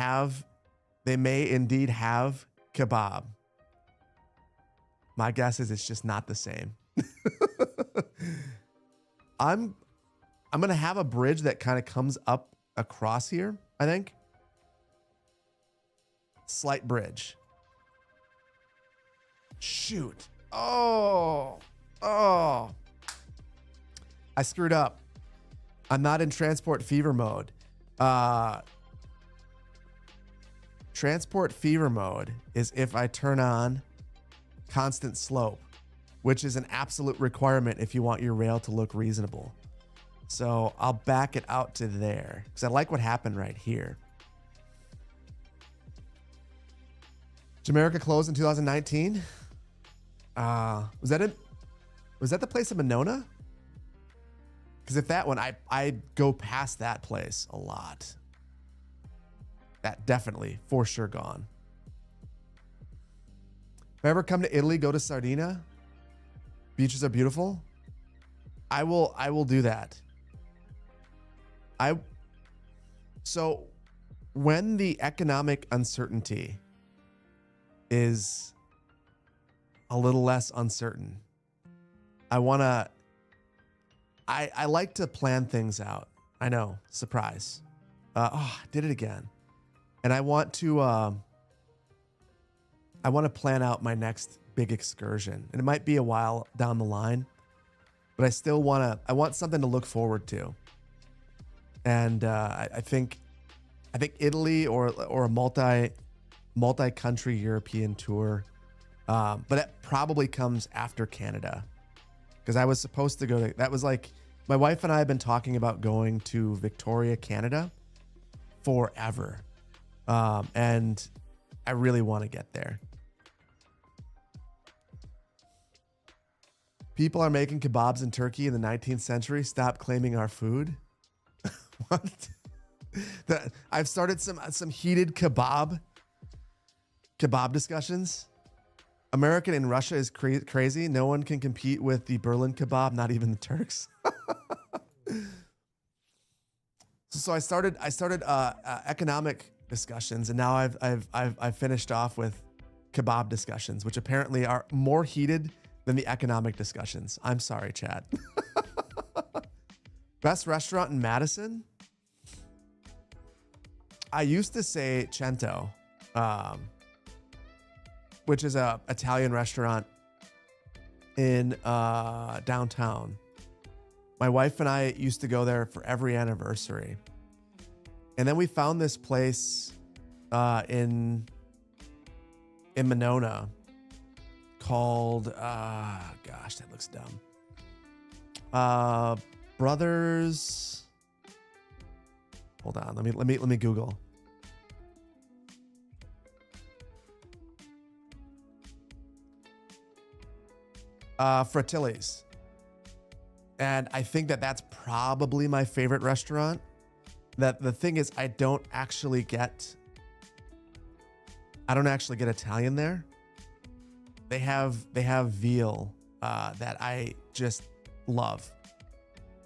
indeed have kebab. My guess is it's just not the same. I'm gonna have a bridge that kind of comes up across here, I think. Slight bridge. Shoot. Oh. I screwed up. I'm not in transport fever mode. Transport fever mode is if I turn on constant slope, which is an absolute requirement if you want your rail to look reasonable. So I'll back it out to there because I like what happened right here. Jamaica closed in 2019. Was that it? Was that the place in Monona? Because if that one, I go past that place a lot. That definitely, for sure, gone. If I ever come to Italy, go to Sardinia. Beaches are beautiful. I will do that. So when the economic uncertainty is a little less uncertain, I like to plan things out. I know, surprise. I did it again. And I want to plan out my next big excursion. And it might be a while down the line, but I want something to look forward to. And I think Italy or a multi-country European tour. But it probably comes after Canada, because I was supposed to go to, that was like, my wife and I have been talking about going to Victoria, Canada forever. And I really want to get there. People are making kebabs in Turkey in the 19th century. Stop claiming our food. What? I've started some heated kebab discussions. American in Russia is crazy. No one can compete with the Berlin kebab, not even the Turks. So I started economic discussions, and now I've finished off with kebab discussions, which apparently are more heated than the economic discussions. I'm sorry, chat. Best restaurant in Madison? I used to say Cento, which is a Italian restaurant in downtown. My wife and I used to go there for every anniversary. And then we found this place in Monona called gosh, that looks dumb. Brothers. Hold on, let me Google. Fratelli's. And I think that that's probably my favorite restaurant. That the thing is, I don't actually get Italian there. They have veal that I just love.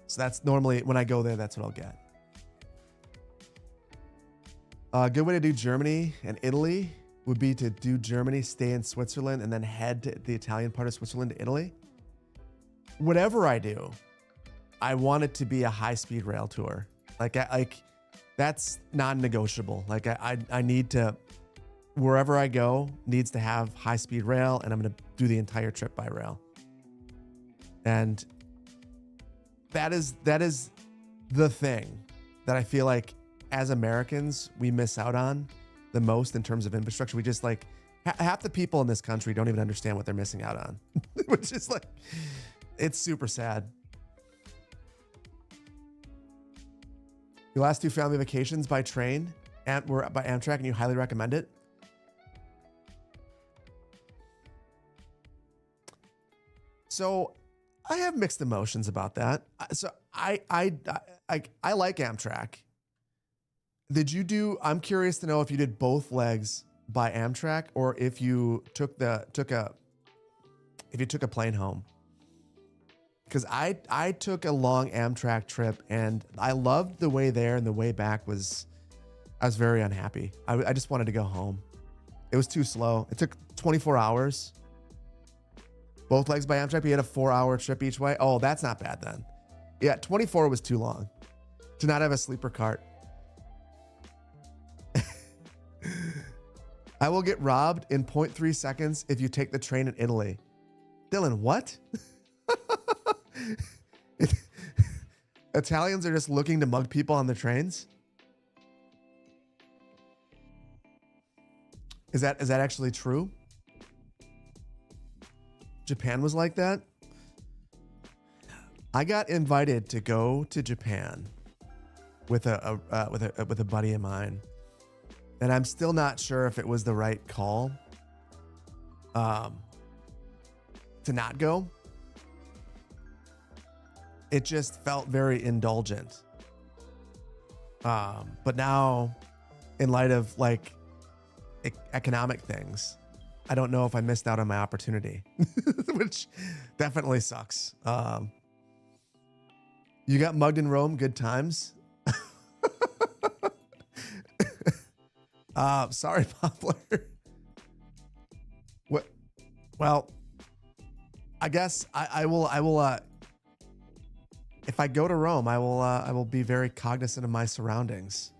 So that's normally when I go there, that's what I'll get. A good way to do Germany and Italy would be to do Germany, stay in Switzerland, and then head to the Italian part of Switzerland to Italy. Whatever I do, I want it to be a high-speed rail tour. Like that's non-negotiable. Like I need to, wherever I go needs to have high-speed rail, and I'm going to do the entire trip by rail. And that is the thing that I feel like as Americans, we miss out on the most in terms of infrastructure. We just like half the people in this country don't even understand what they're missing out on, which is like, it's super sad. Your last 2 family vacations by train were by Amtrak, and you highly recommend it. So I have mixed emotions about that. So I like Amtrak. Did you do? I'm curious to know if you did both legs by Amtrak or if you took a plane home. Because I took a long Amtrak trip and I loved the way there, and the way back I was very unhappy. I just wanted to go home. It was too slow. It took 24 hours. Both legs by Amtrak, but you had a 4-hour trip each way. Oh, that's not bad then. Yeah, 24 was too long to not have a sleeper cart. I will get robbed in 0.3 seconds if you take the train in Italy. Dylan, what? Italians are just looking to mug people on the trains? Is that actually true? Japan was like that? I got invited to go to Japan with a buddy of mine, and I'm still not sure if it was the right call to not go. It just felt very indulgent. But now, in light of like economic things, I don't know if I missed out on my opportunity, which definitely sucks. You got mugged in Rome, good times. Sorry, Poplar. What? Well, I guess I will. If I go to Rome, I will be very cognizant of my surroundings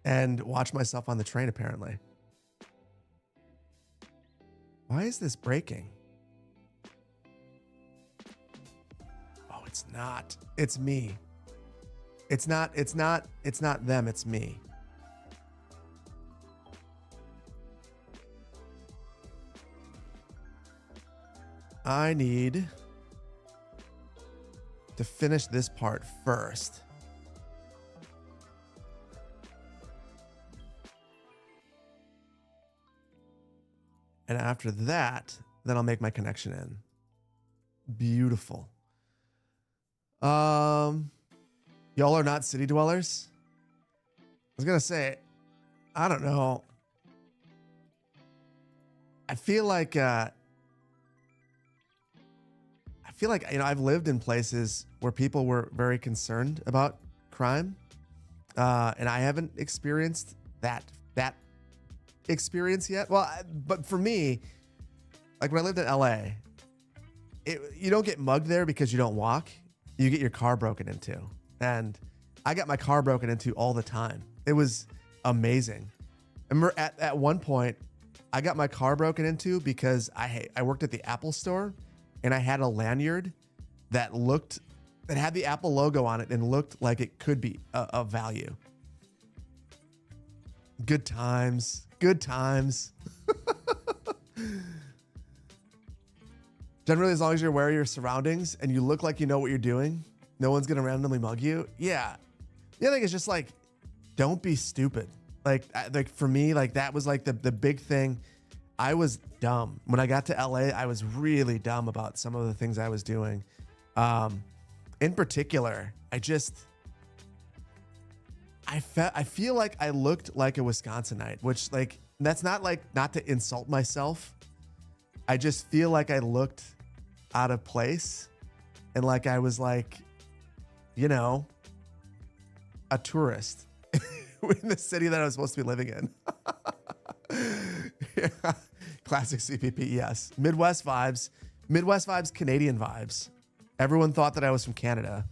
and watch myself on the train, apparently. Why is this breaking? Oh, it's not. It's me. It's not them, it's me. I need to finish this part first. And after that, then I'll make my connection in. Beautiful. Y'all are not city dwellers? I was gonna say, I don't know. I feel like, I've lived in places where people were very concerned about crime. And I haven't experienced that experience yet. Well, but for me, like when I lived in LA, you don't get mugged there because you don't walk. You get your car broken into. And I got my car broken into all the time. It was amazing. I remember at one point, I got my car broken into because I worked at the Apple store and I had a lanyard that had the Apple logo on it and looked like it could be of value. Good times. Good times. Generally, as long as you're aware of your surroundings and you look like you know what you're doing, no one's going to randomly mug you. Yeah. The other thing is just like, don't be stupid. Like for me, like that was like the big thing. I was dumb. When I got to LA, I was really dumb about some of the things I was doing. In particular, I feel like I looked like a Wisconsinite, which like, that's not like, not to insult myself. I just feel like I looked out of place and like I was like, you know, a tourist in the city that I was supposed to be living in. Yeah. Classic CPP, yes. Midwest vibes, Canadian vibes. Everyone thought that I was from Canada.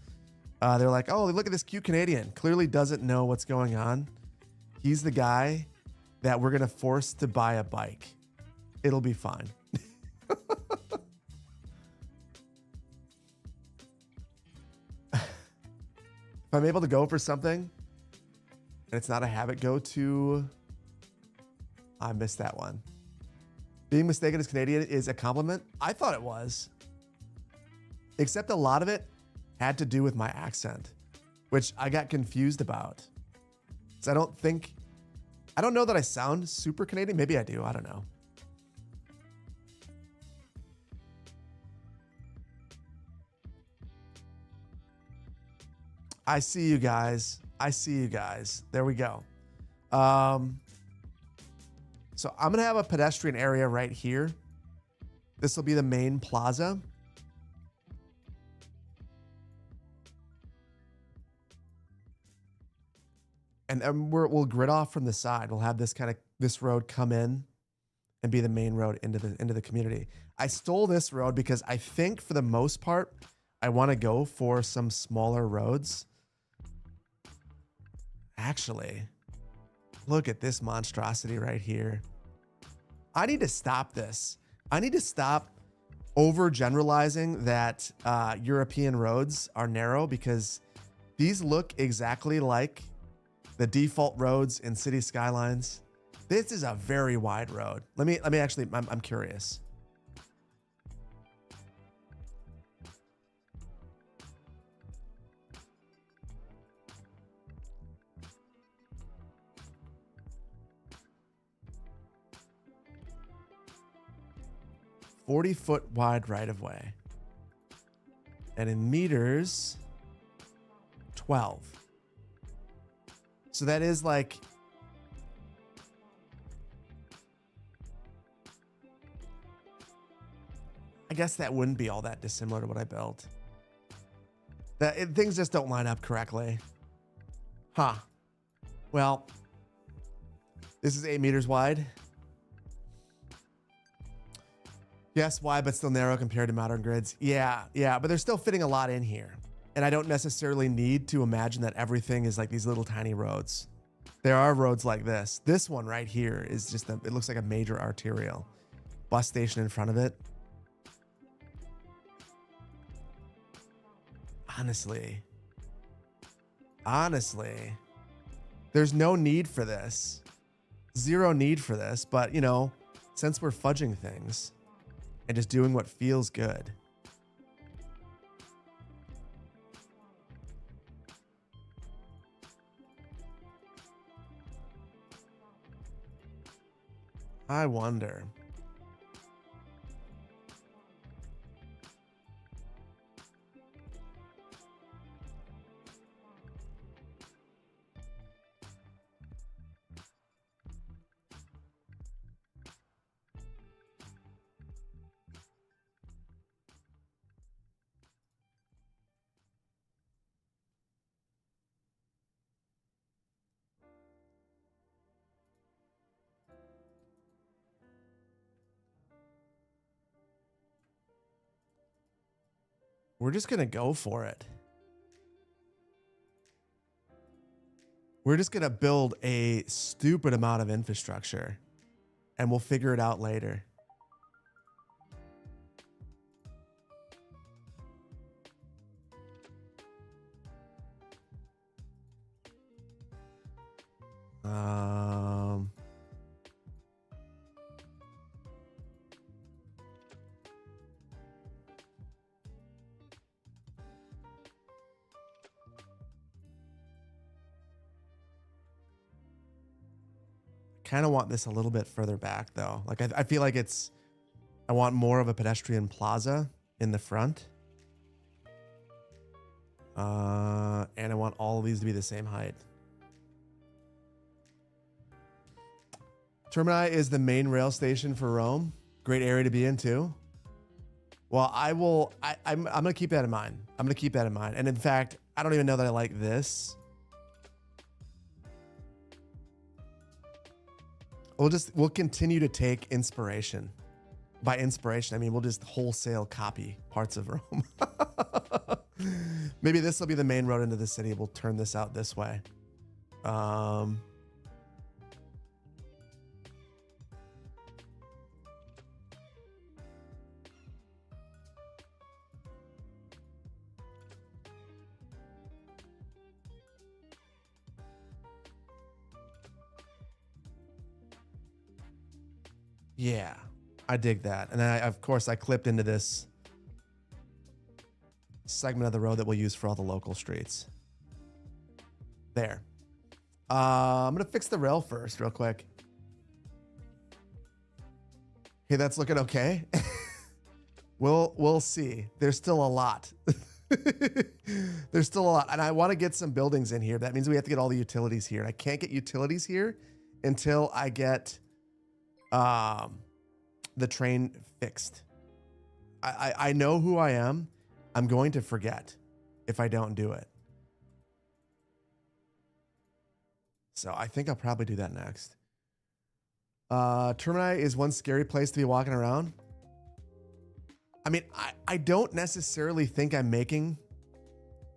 They're like, oh, look at this cute Canadian. Clearly doesn't know what's going on. He's the guy that we're going to force to buy a bike. It'll be fine. If I'm able to go for something and it's not a habit go to, I missed that one. Being mistaken as Canadian is a compliment. I thought it was, except a lot of it had to do with my accent, which I got confused about. So I don't know that I sound super Canadian. Maybe I do. I don't know. I see you guys. There we go. So I'm going to have a pedestrian area right here. This will be the main plaza. And then we'll grid off from the side. We'll have this road come in and be the main road into the community. I stole this road because I think for the most part, I want to go for some smaller roads. Actually, look at this monstrosity right here. I need to stop this. I need to stop overgeneralizing that European roads are narrow, because these look exactly like the default roads in city skylines. This is a very wide road. Let me actually, I'm curious. "40-foot wide right of way. And in meters, 12. So that is like, I guess that wouldn't be all that dissimilar to what I built. Things just don't line up correctly. Huh. Well, this is 8 meters wide. Yes, wide, but still narrow compared to modern grids. Yeah, but they're still fitting a lot in here. And I don't necessarily need to imagine that everything is like these little tiny roads. There are roads like this. This one right here is just, it looks like a major arterial. Bus station in front of it. Honestly, there's no need for this. Zero need for this, but you know, since we're fudging things and just doing what feels good. I wonder. We're just going to go for it. We're just going to build a stupid amount of infrastructure and we'll figure it out later. kind of want this a little bit further back though. Like I feel like I want more of a pedestrian plaza in the front. And I want all of these to be the same height. Termini is the main rail station for Rome. Great area to be in too. Well, I'm going to keep that in mind. I'm going to keep that in mind. And in fact, I don't even know that I like this. We'll continue to take inspiration. By inspiration, I mean, we'll just wholesale copy parts of Rome. Maybe this will be the main road into the city. We'll turn this out this way. Yeah, I dig that. And then of course, I clipped into this segment of the road that we'll use for all the local streets. There. I'm going to fix the rail first real quick. Hey, that's looking okay. We'll see. There's still a lot. There's still a lot. And I want to get some buildings in here. That means we have to get all the utilities here. And I can't get utilities here until I get the train fixed. I know who I am. I'm going to forget if I don't do it. So I think I'll probably do that next. Termini is one scary place to be walking around. I mean, I don't necessarily think I'm making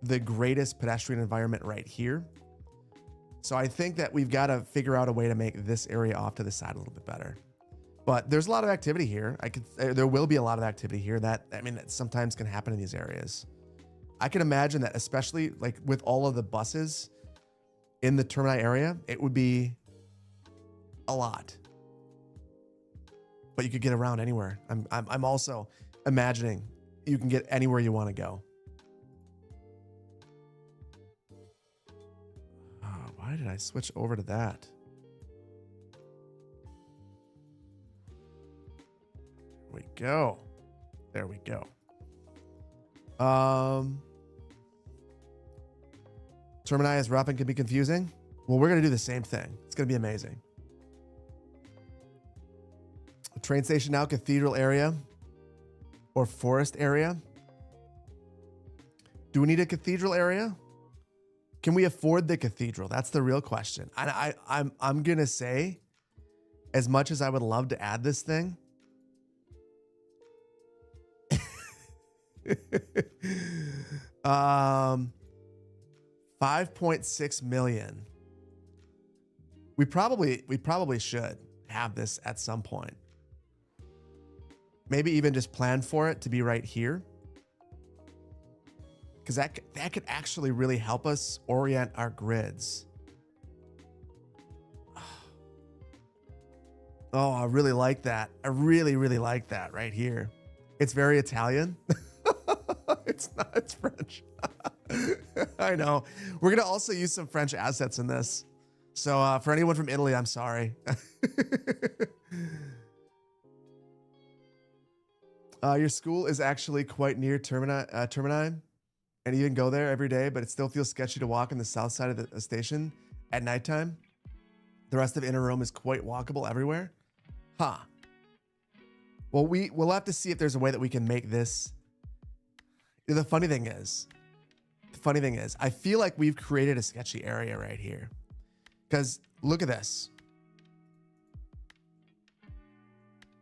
the greatest pedestrian environment right here. So I think that we've got to figure out a way to make this area off to the side a little bit better. But there's a lot of activity here. There will be a lot of activity here that sometimes can happen in these areas. I can imagine that, especially like with all of the buses in the Termini area, it would be a lot. But you could get around anywhere. I'm also imagining you can get anywhere you want to go. Oh, why did I switch over to that? There we go. There we go. Termini is rough and can be confusing. Well, we're going to do the same thing. It's going to be amazing. A train station now, cathedral area or forest area. Do we need a cathedral area? Can we afford the cathedral? That's the real question. And I'm going to say, as much as I would love to add this thing, 5.6 million. We probably should have this at some point. Maybe even just plan for it to be right here. Because that could actually really help us orient our grids. Oh, I really like that. I really, really like that right here. It's very Italian. It's not, it's French. I know. We're going to also use some French assets in this. So for anyone from Italy, I'm sorry. Your school is actually quite near Termini, and you can go there every day, but it still feels sketchy to walk on the south side of the station at nighttime. The rest of Inner Rome is quite walkable everywhere. Huh. Well, we'll have to see if there's a way that we can make this. The funny thing is, I feel like we've created a sketchy area right here. Because look at this.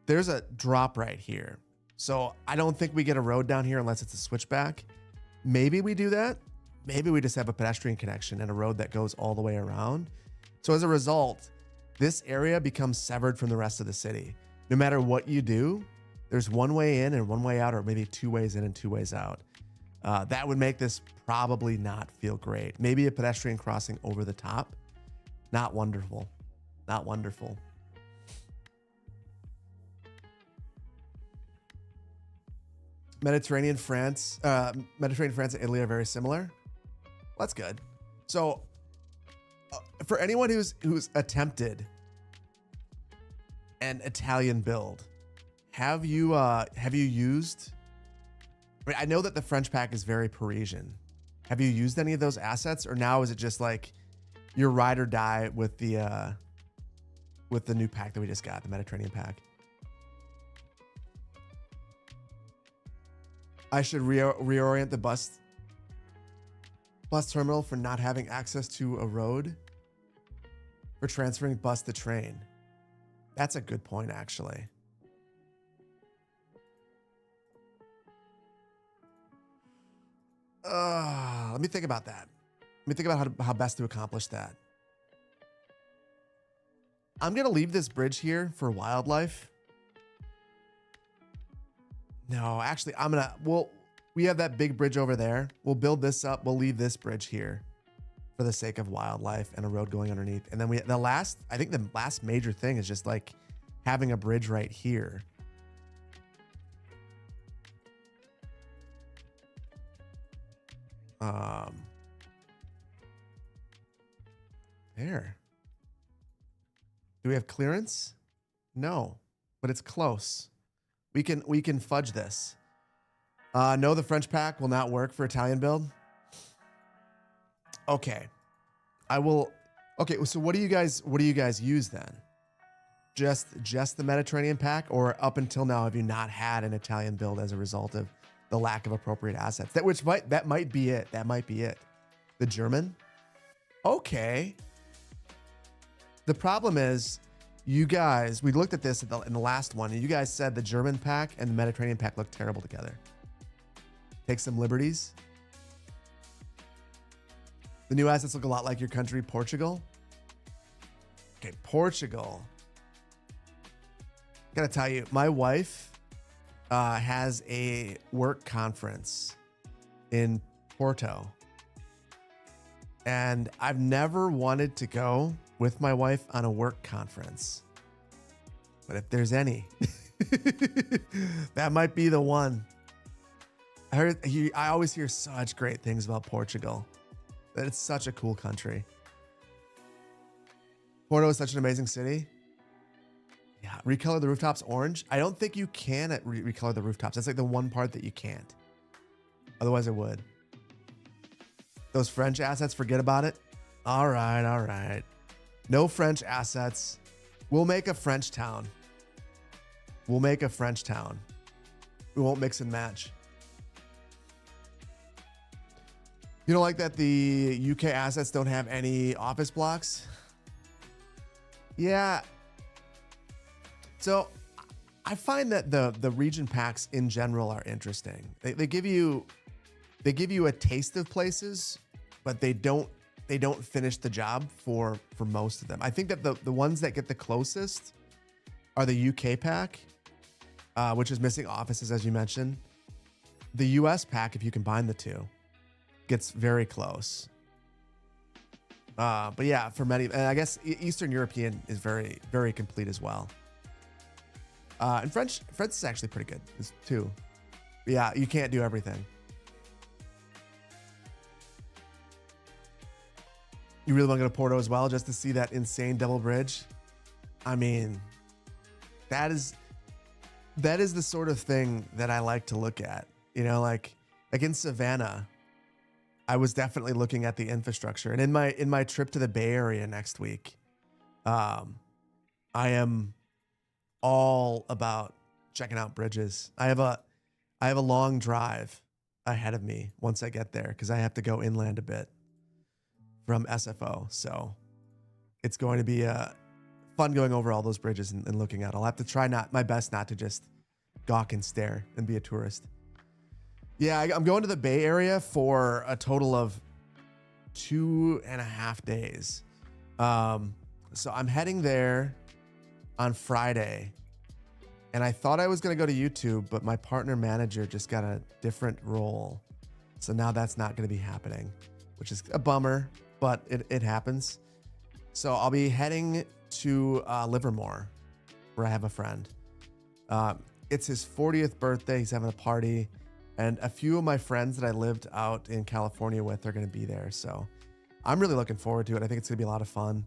There's a drop right here. So I don't think we get a road down here unless it's a switchback. Maybe we do that. Maybe we just have a pedestrian connection and a road that goes all the way around. So as a result, this area becomes severed from the rest of the city. No matter what you do, there's one way in and one way out, or maybe two ways in and two ways out. That would make this probably not feel great. Maybe a pedestrian crossing over the top. Not wonderful. Not wonderful. Mediterranean France and Italy are very similar. Well, that's good. So for anyone who's attempted and Italian build. Have you used? I know that the French pack is very Parisian. Have you used any of those assets, or now is it just like your ride or die with the new pack that we just got, the Mediterranean pack? I should reorient the bus terminal for not having access to a road for transferring bus to train. That's a good point, actually. Let me think about that. Let me think about how best to accomplish that. I'm going to leave this bridge here for wildlife. No, actually, we have that big bridge over there. We'll build this up. We'll leave this bridge here for the sake of wildlife and a road going underneath. And then the last major thing is just like having a bridge right here. There. Do we have clearance? No, but it's close. We can fudge this. No, the French pack will not work for Italian build. Okay. Okay, so what do you guys use then? Just the Mediterranean pack, or up until now have you not had an Italian build as a result of the lack of appropriate assets? That might be it. That might be it. The German? Okay. The problem is, you guys, we looked at this in the last one, and you guys said the German pack and the Mediterranean pack look terrible together. Take some liberties. The new assets look a lot like your country, Portugal. Okay, Portugal. Gotta tell you, my wife has a work conference in Porto. And I've never wanted to go with my wife on a work conference. But if there's any, that might be the one. I always hear such great things about Portugal. That it's such a cool country. Porto is such an amazing city. Yeah, recolor the rooftops orange. I don't think you can recolor the rooftops. That's like the one part that you can't. Otherwise, I would. Those French assets, forget about it. All right, all right. No French assets. We'll make a French town. We'll make a French town. We won't mix and match. You don't like that the UK assets don't have any office blocks? Yeah. So I find that the region packs in general are interesting. They give you a taste of places, but they don't finish the job for most of them. I think that the ones that get the closest are the UK pack, which is missing offices, as you mentioned. The US pack, if you combine the two, gets very close. But yeah, for many, and I guess Eastern European is very, very complete as well. And French is actually pretty good too. But yeah, you can't do everything. You really want to go to Porto as well, just to see that insane double bridge? I mean, that is the sort of thing that I like to look at. You know, like in Savannah, I was definitely looking at the infrastructure. And in my trip to the Bay Area next week, I am all about checking out bridges. I have a long drive ahead of me once I get there, because I have to go inland a bit from SFO. So it's going to be fun going over all those bridges and looking at. I'll have to try my best not to just gawk and stare and be a tourist. Yeah, I'm going to the Bay Area for a total of 2.5 days. So I'm heading there on Friday, and I thought I was going to go to YouTube, but my partner manager just got a different role. So now that's not going to be happening, which is a bummer, but it happens. So I'll be heading to Livermore, where I have a friend. It's his 40th birthday. He's having a party. And a few of my friends that I lived out in California with are going to be there. So I'm really looking forward to it. I think it's going to be a lot of fun.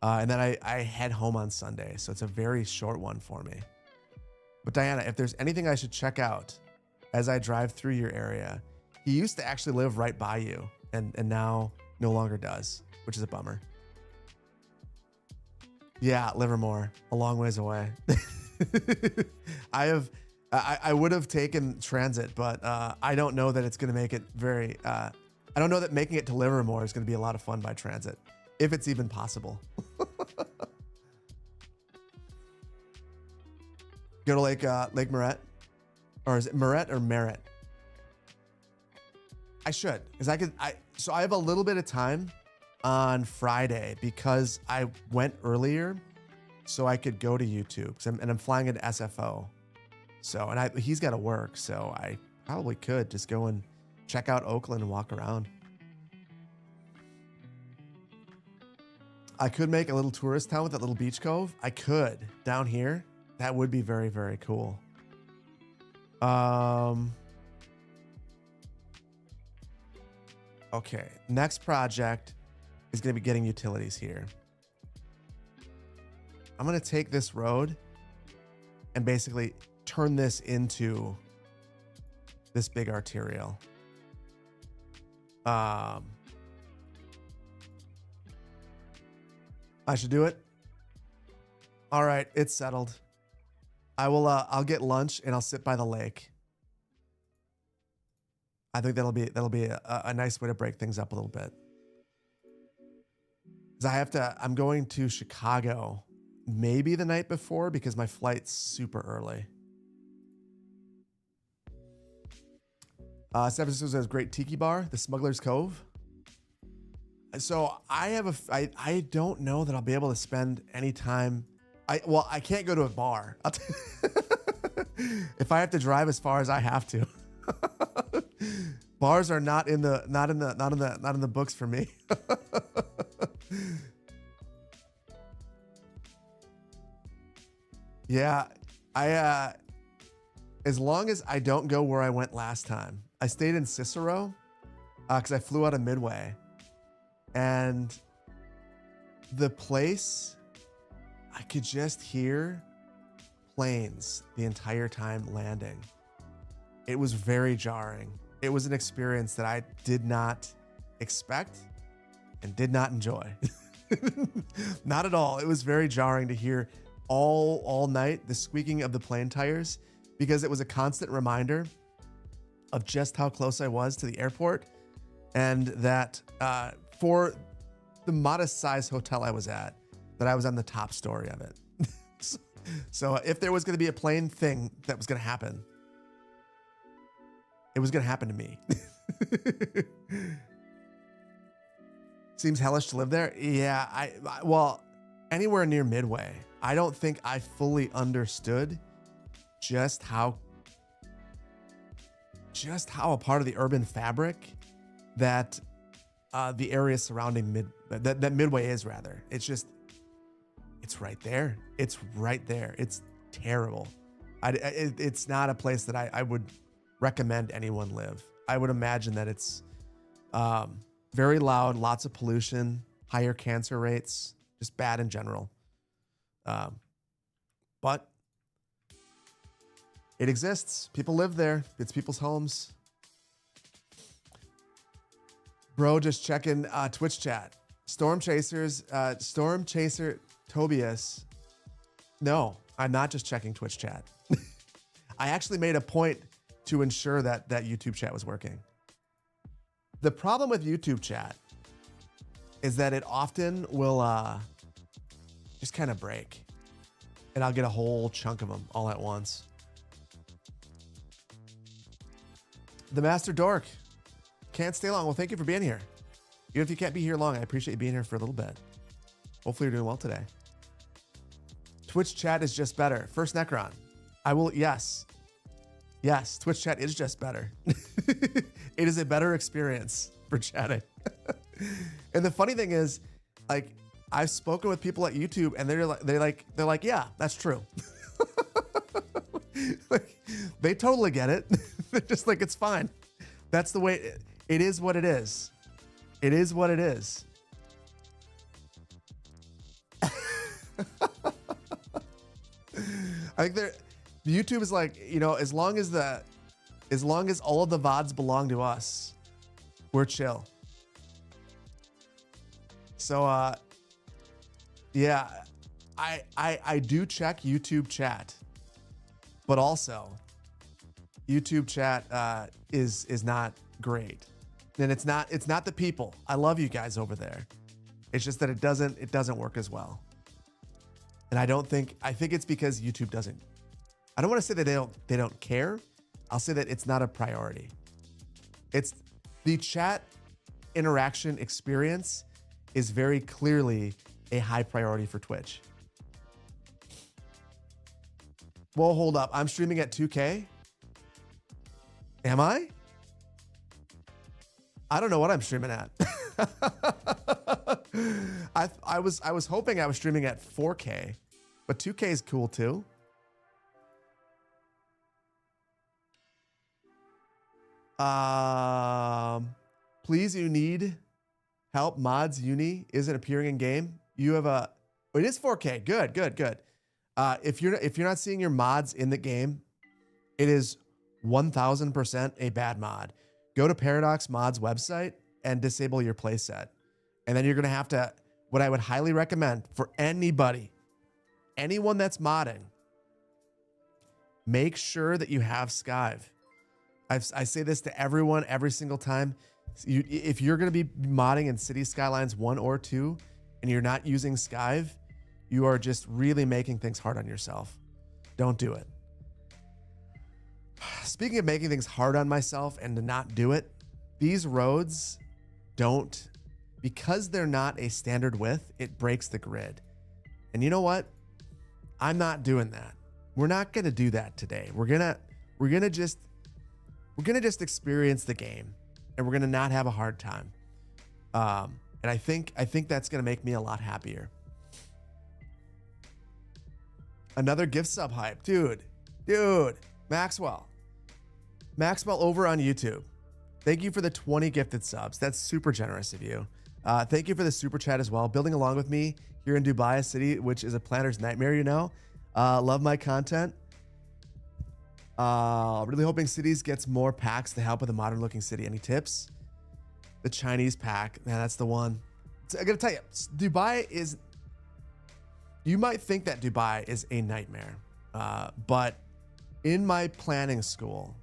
And then I head home on Sunday. So it's a very short one for me. But Diana, if there's anything I should check out as I drive through your area, he used to actually live right by you and now no longer does, which is a bummer. Yeah, Livermore, a long ways away. I would have taken transit, but I don't know that it's going to make it very, I don't know that making it to Livermore is going to be a lot of fun by transit, if it's even possible. Go to Lake Merritt, or is it Merritt or Merritt? I should, because so I have a little bit of time on Friday because I went earlier so I could go to YouTube and I'm flying into SFO. So, and he's got to work. So I probably could just go and check out Oakland and walk around. I could make a little tourist town with that little beach cove. I could down here. That would be very, very cool. Okay. Next project is going to be getting utilities here. I'm going to take this road and basically turn this into this big arterial. I should do it. All right, it's settled. I'll get lunch and I'll sit by the lake. I think that'll be a nice way to break things up a little bit. Because I'm going to Chicago maybe the night before because my flight's super early. San Francisco has a great tiki bar, the Smuggler's Cove. So I don't know that I'll be able to spend any time. I can't go to a bar. If I have to drive as far as I have to. Bars are not in the books for me. Yeah, as long as I don't go where I went last time. I stayed in Cicero because I flew out of Midway, and the place, I could just hear planes the entire time landing. It was very jarring. It was an experience that I did not expect and did not enjoy. Not at all. It was very jarring to hear all night the squeaking of the plane tires, because it was a constant reminder of just how close I was to the airport, and that for the modest size hotel I was at, that I was on the top story of it. So if there was going to be a plane thing that was going to happen, it was going to happen to me. Seems hellish to live there. Yeah, well, anywhere near Midway. I don't think I fully understood just how a part of the urban fabric that the area surrounding that Midway is, rather. It's right there. It's right there. It's terrible. It's not a place that I would recommend anyone live. I would imagine that it's very loud, lots of pollution, higher cancer rates, just bad in general. But it exists. People live there. It's people's homes. Bro, just checking Twitch chat. Storm Chaser Tobias. No, I'm not just checking Twitch chat. I actually made a point to ensure that YouTube chat was working. The problem with YouTube chat is that it often will just kind of break, and I'll get a whole chunk of them all at once. The Master Dork can't stay long. Well, thank you for being here. Even if you can't be here long, I appreciate you being here for a little bit. Hopefully you're doing well today. Twitch chat is just better. First Necron. Yes, Twitch chat is just better. It is a better experience for chatting. And the funny thing is, like, I've spoken with people at YouTube, and they're like, yeah, that's true. Like, they totally get it. They're just like, it's fine. That's the way it is. What it is. It is what it is. I think YouTube is like, you know, as long as all of the VODs belong to us, we're chill. So yeah, I do check YouTube chat, but also YouTube chat is not great. And it's not the people. I love you guys over there. It's just that it doesn't work as well. And I think it's because YouTube doesn't. I don't want to say that they don't care. I'll say that it's not a priority. It's the chat interaction experience is very clearly a high priority for Twitch. Well, hold up. I'm streaming at 2K. Am I? I don't know what I'm streaming at. I was hoping I was streaming at 4K, but 2K is cool too. Please, you need help. Mods Uni isn't appearing in game. You have a. It is 4K. Good. If you're not seeing your mods in the game, it is 1000% a bad mod. Go to Paradox Mods website and disable your playset. And then you're going to have to, what I would highly recommend for anybody, anyone that's modding, make sure that you have Skive. I say this to everyone every single time. If you're going to be modding in City Skylines 1 or 2 and you're not using Skive, you are just really making things hard on yourself. Don't do it. Speaking of making things hard on myself and to not do it, these roads don't, because they're not a standard width, it breaks the grid. And you know what? I'm not doing that. We're not going to do that today. We're going to just experience the game, and we're going to not have a hard time. And I think that's going to make me a lot happier. Another gift sub hype. Dude, Maxwell over on YouTube. Thank you for the 20 gifted subs. That's super generous of you. Thank you for the super chat as well. Building along with me here in Dubai, a city which is a planner's nightmare, you know. Love my content. Really hoping Cities gets more packs to help with a modern looking city. Any tips? The Chinese pack. Man, that's the one. I gotta tell you, Dubai is, you might think that Dubai is a nightmare. But in my planning school,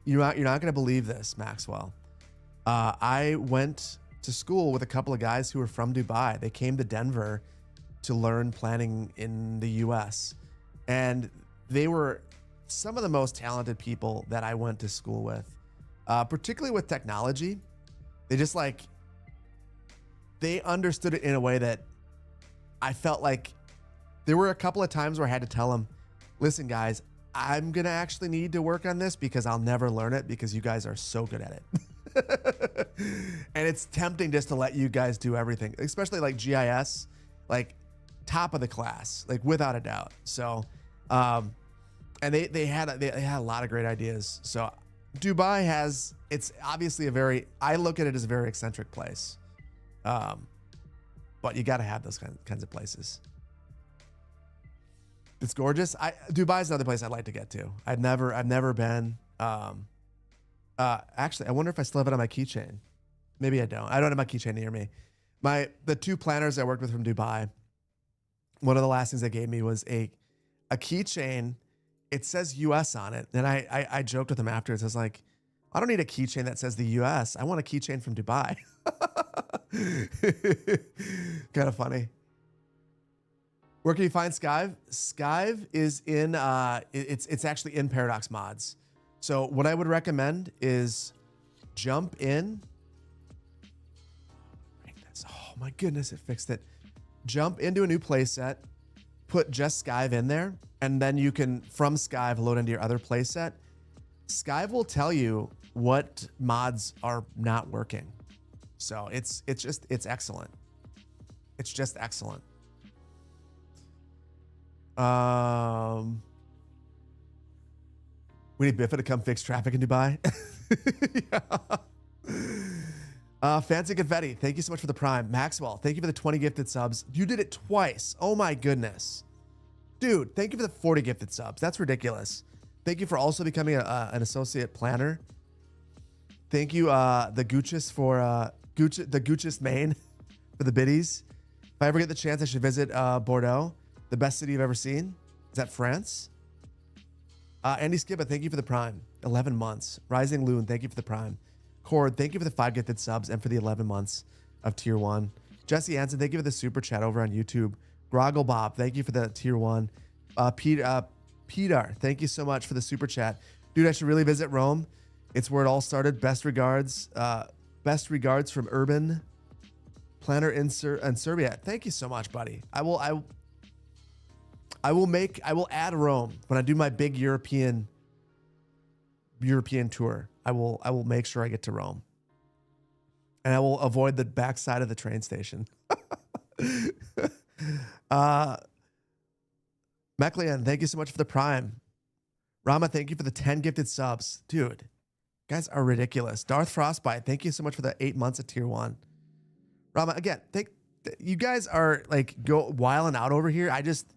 you're not going to believe this, Maxwell. I went to school with a couple of guys who were from Dubai. They came to Denver to learn planning in the US. And they were some of the most talented people that I went to school with, particularly with technology. They understood it in a way that I felt like there were a couple of times where I had to tell them, listen, guys, I'm going to actually need to work on this because I'll never learn it because you guys are so good at it. And it's tempting just to let you guys do everything, especially like GIS, like top of the class, like without a doubt. So, and they had a lot of great ideas. So Dubai it's obviously I look at it as a very eccentric place. But you got to have those kinds of places. It's gorgeous. Dubai is another place I'd like to get to. I've never been. Actually, I wonder if I still have it on my keychain. Maybe I don't. I don't have my keychain near me. The two planners I worked with from Dubai, one of the last things they gave me was a keychain. It says US on it. And I joked with them afterwards. I was like, I don't need a keychain that says the US. I want a keychain from Dubai. Kind of funny. Where can you find Skive? Skive is in, it's actually in Paradox Mods. So what I would recommend is jump in. Oh my goodness, it fixed it. Jump into a new playset, put just Skive in there, and then you can, from Skive, load into your other playset. Skive will tell you what mods are not working. So it's excellent. It's just excellent. We need Biffa to come fix traffic in Dubai. Yeah. Fancy Confetti, thank you so much for the Prime. Maxwell, thank you for the 20 gifted subs. You did it twice. Oh my goodness. Dude, thank you for the 40 gifted subs. That's ridiculous. Thank you for also becoming an associate planner. Thank you, the Guccis for the Guccis main for the biddies. If I ever get the chance, I should visit Bordeaux, the best city you've ever seen. Is that France? Andy Skibba, thank you for the Prime. 11 months. Rising Loon, thank you for the Prime. Cord, thank you for the 5 gifted subs and for the 11 months of tier 1. Jesse Anson, thank you for the super chat over on YouTube. Groggle Bob, thank you for the tier 1. Peter, thank you so much for the super chat. Dude, I should really visit Rome. It's where it all started. Best regards from Urban Planner in Serbia. Thank you so much, buddy. I will add Rome when I do my big European tour. I will make sure I get to Rome. And I will avoid the backside of the train station. Meclean, thank you so much for the Prime. Rama, thank you for the 10 gifted subs. Dude, guys are ridiculous. Darth Frostbite, thank you so much for the 8 months of tier 1. Rama, again, you guys are like wilding out over here. I just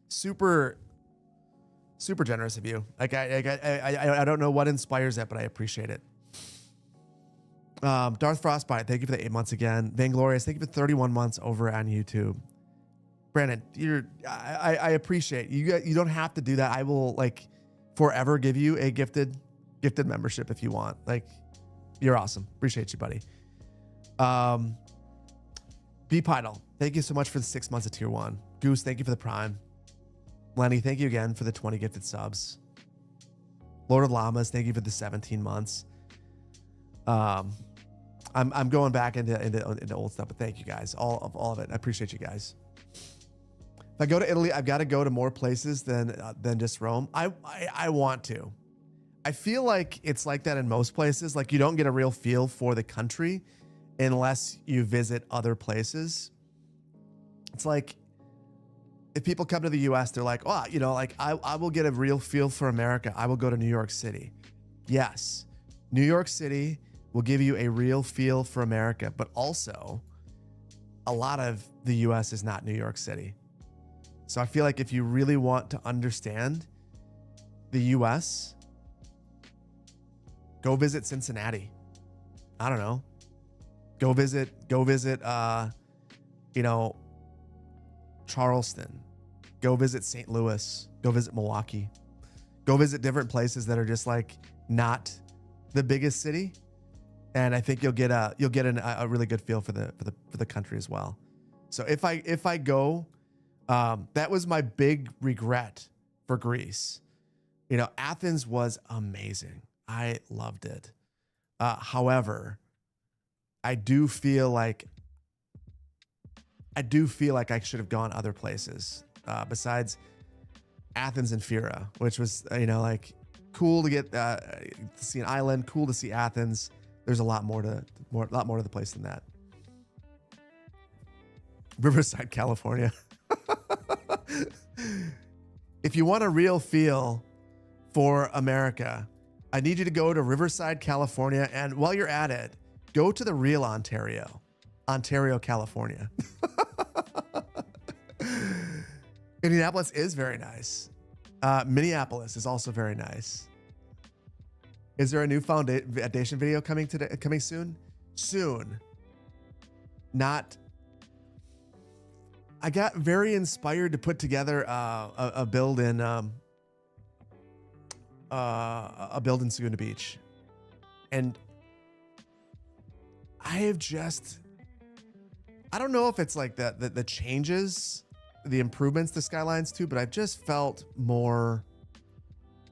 super generous of you. Like I don't know what inspires that, but I appreciate it. Darth Frostbite, thank you for the 8 months again. Vainglorious, thank you for 31 months over on YouTube. Brandon, I appreciate you. You don't have to do that. I will like forever give you a gifted membership if you want. Like, you're awesome. Appreciate you, buddy. B Pidal, thank you so much for the 6 months of tier 1. Goose, thank you for the Prime. Lenny, thank you again for the 20 gifted subs. Lord of Llamas, thank you for the 17 months. I'm going back into old stuff, but thank you guys, all of it. I appreciate you guys. If I go to Italy, I've got to go to more places than just Rome. I want to. I feel like it's like that in most places. Like, you don't get a real feel for the country unless you visit other places. It's like, if people come to the US, they're like, oh, like I will get a real feel for America. I will go to New York City. Yes, New York City will give you a real feel for America, but also a lot of the US is not New York City. So I feel like if you really want to understand the US, go visit Cincinnati. I don't know. Go visit, Charleston. Go visit St. Louis. Go visit Milwaukee. Go visit different places that are just like not the biggest city, and I think you'll get a really good feel for the country as well. So if I go, that was my big regret for Greece. Athens was amazing. I loved it. However, I do feel like I should have gone other places besides Athens and Fira, which was like cool to get to see an island, cool to see Athens. There's a lot more to the place than that. Riverside, California. If you want a real feel for America, I need you to go to Riverside, California, and while you're at it, go to the real Ontario, California. Indianapolis is very nice. Minneapolis is also very nice. Is there a new foundation video coming soon? Soon. Not. I got very inspired to put together a build in Saguna Beach, and I don't know if it's like the changes, the improvements to Skylines 2, but I've just felt more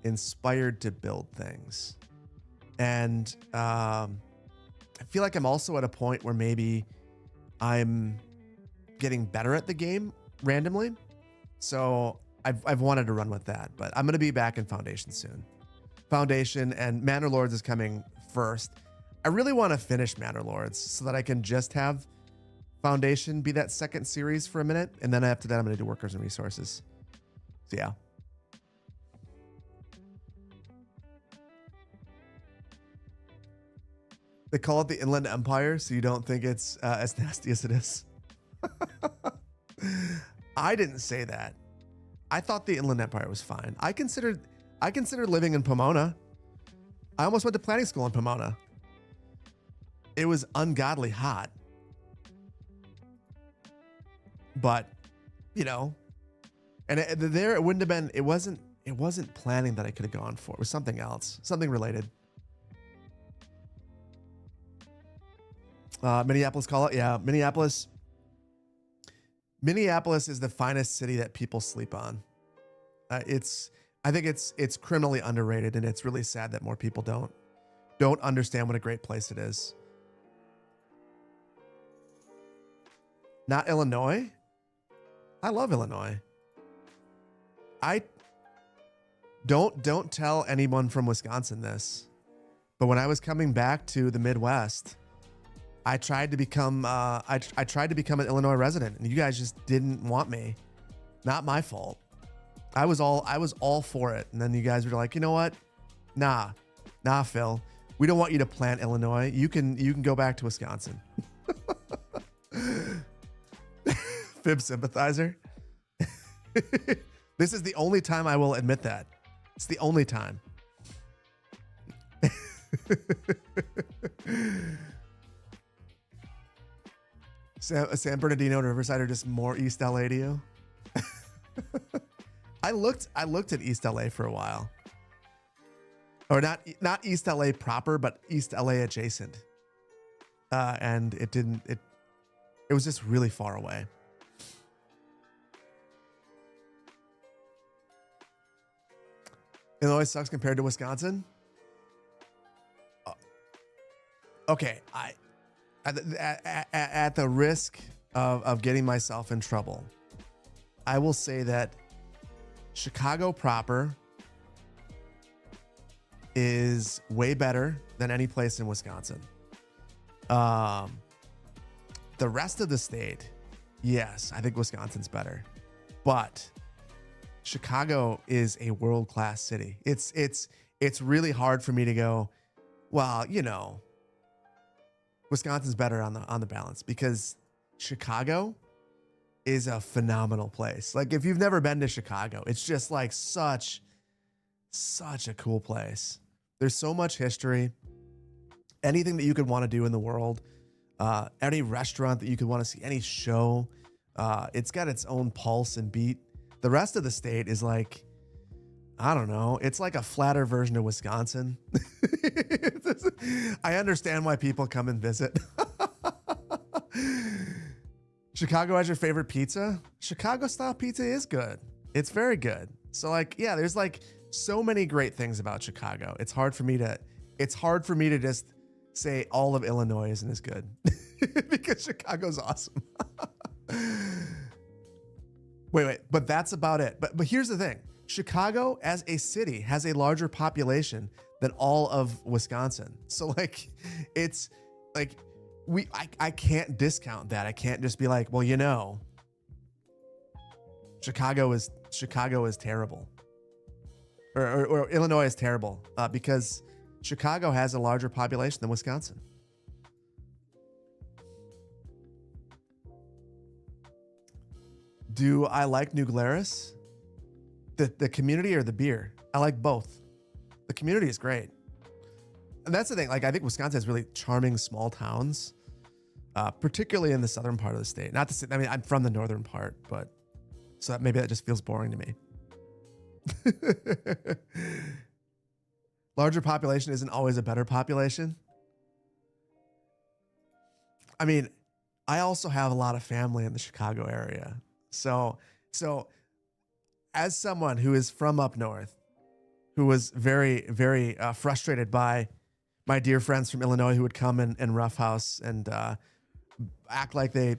inspired to build things. And I feel like I'm also at a point where maybe I'm getting better at the game randomly. So I've wanted to run with that, but I'm going to be back in Foundation soon. Foundation and Manor Lords is coming first. I really want to finish Manor Lords so that I can just have Foundation be that second series for a minute. And then after that, I'm going to do Workers and Resources. So yeah. They call it the Inland Empire, so you don't think it's as nasty as it is. I didn't say that. I thought the Inland Empire was fine. I considered living in Pomona. I almost went to planning school in Pomona. It was ungodly hot. But, you know, and there it wouldn't have been, it wasn't planning that I could have gone for. It was something else, something related. Minneapolis call it. Yeah, Minneapolis. Minneapolis is the finest city that people sleep on. I think it's criminally underrated, and it's really sad that more people don't understand what a great place it is. Not Illinois. I love Illinois. I don't tell anyone from Wisconsin this, but when I was coming back to the Midwest, I tried to become I tried to become an Illinois resident, and you guys just didn't want me. Not my fault. I was all for it, and then you guys were like, you know what? Nah, Phil. We don't want you to plant Illinois. You can go back to Wisconsin. Fib sympathizer. This is the only time I will admit that. It's the only time. San Bernardino and Riverside are just more East LA to you. I looked at East LA for a while, or not East LA proper, but East LA adjacent, and it was just really far away. Illinois sucks compared to Wisconsin. Okay, at the risk of getting myself in trouble, I will say that Chicago proper is way better than any place in Wisconsin. The rest of the state, yes, I think Wisconsin's better, but Chicago is a world-class city. It's really hard for me to go, well, you know, Wisconsin's better on the balance, because Chicago is a phenomenal place. Like, if you've never been to Chicago, it's just like such a cool place. There's so much history. Anything that you could want to do in the world, any restaurant that you could want to see, any show, it's got its own pulse and beat. The rest of the state is like, I don't know. It's like a flatter version of Wisconsin. I understand why people come and visit. Chicago has your favorite pizza? Chicago style pizza is good. It's very good. So like, yeah, there's like so many great things about Chicago. It's hard for me to just say all of Illinois isn't as good because Chicago's awesome. Wait, but that's about it. But here's the thing. Chicago as a city has a larger population than all of Wisconsin. So like, it's like, I can't discount that. I can't just be like, well, you know, Chicago is terrible, or Illinois is terrible, because Chicago has a larger population than Wisconsin. Do I like New Glarus? The community or the beer? I like both. The community is great. And that's the thing. Like, I think Wisconsin has really charming small towns, particularly in the southern part of the state. Not to say, I mean, I'm from the northern part, but so maybe that just feels boring to me. Larger population isn't always a better population. I mean, I also have a lot of family in the Chicago area. So as someone who is from up north, who was very, very frustrated by my dear friends from Illinois who would come and roughhouse and act like they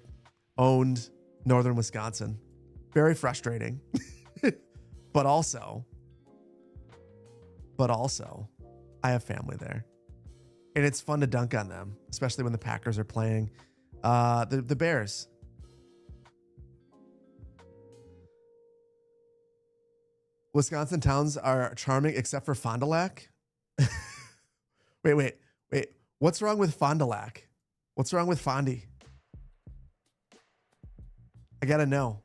owned northern Wisconsin. Very frustrating. But also, I have family there. And it's fun to dunk on them, especially when the Packers are playing the Bears. Wisconsin towns are charming except for Fond du Lac. Wait. What's wrong with Fond du Lac? What's wrong with Fondy? I gotta know.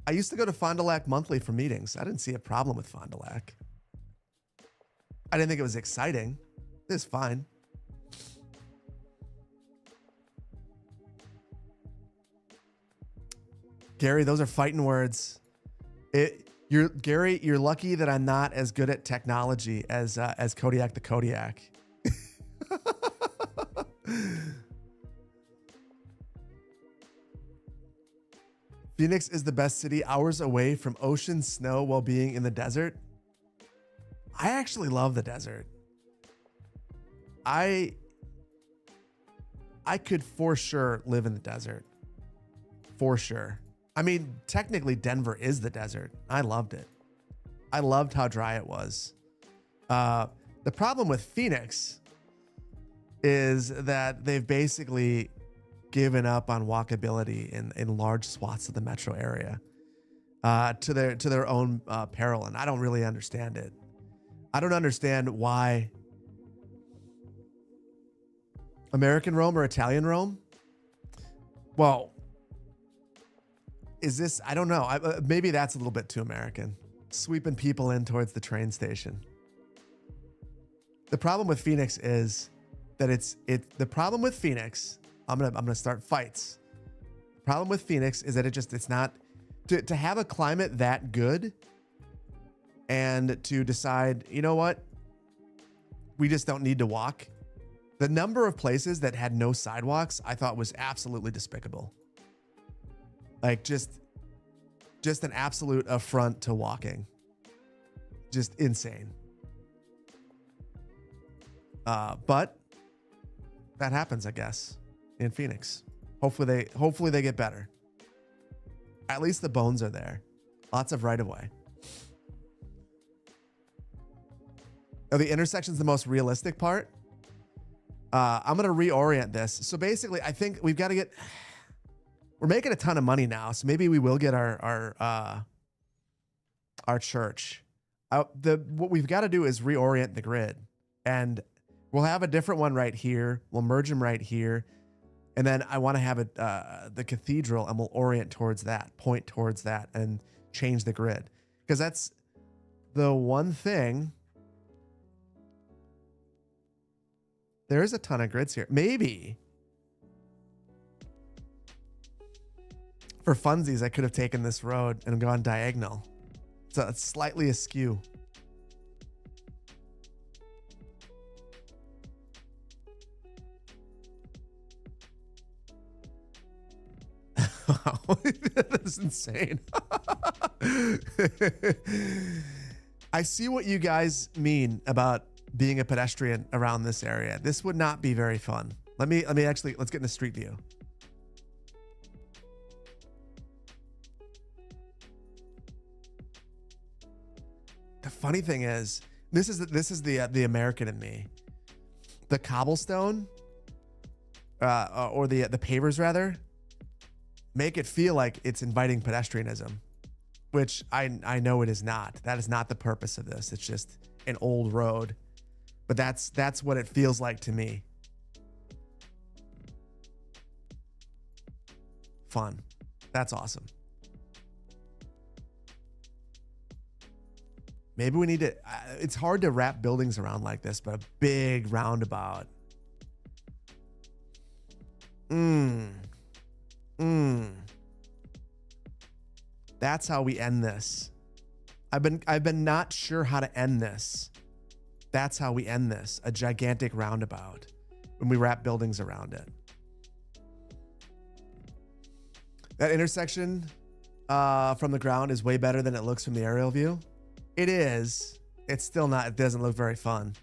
I used to go to Fond du Lac monthly for meetings. I didn't see a problem with Fond du Lac. I didn't think it was exciting. It was fine. Gary, those are fighting words. Gary, you're lucky that I'm not as good at technology as Kodiak the Kodiak. Phoenix is the best city, hours away from ocean, snow, while being in the desert. I actually love the desert. I could for sure live in the desert. For sure. I mean, technically Denver is the desert. I loved it. I loved how dry it was. The problem with Phoenix is that they've basically given up on walkability in large swaths of the metro area to their own peril, and I don't really understand it. I don't understand why American Rome or Italian Rome. Well, is this? I don't know. Maybe that's a little bit too American. Sweeping people in towards the train station. The problem with Phoenix is that the problem with Phoenix. I'm gonna start fights. The problem with Phoenix is that it's not to have a climate that good and to decide, you know what? We just don't need to walk. The number of places that had no sidewalks, I thought was absolutely despicable. Like just an absolute affront to walking. Just insane. But that happens, I guess, in Phoenix. Hopefully they get better. At least the bones are there. Lots of right of way. Oh, the intersection's the most realistic part. I'm gonna reorient this. So basically, I think we've got to get. We're making a ton of money now, so maybe we will get our church. What we've got to do is reorient the grid, and we'll have a different one right here. We'll merge them right here, and then I want to have the cathedral, and we'll orient towards that, point towards that, and change the grid, because that's the one thing. There is a ton of grids here. Maybe for funsies, I could have taken this road and gone diagonal. So it's slightly askew. Wow, that's insane. I see what you guys mean about being a pedestrian around this area. This would not be very fun. Let me actually, let's get in the street view. The funny thing is, this is the American in me. The cobblestone, or the pavers rather, make it feel like it's inviting pedestrianism, which I know it is not. That is not the purpose of this. It's just an old road, but that's what it feels like to me. Fun. That's awesome. Maybe we need to, it's hard to wrap buildings around like this, but a big roundabout. That's how we end this. I've been not sure how to end this. That's how we end this. A gigantic roundabout when we wrap buildings around it. That intersection from the ground is way better than it looks from the aerial view. It is. It's still not. It doesn't look very fun.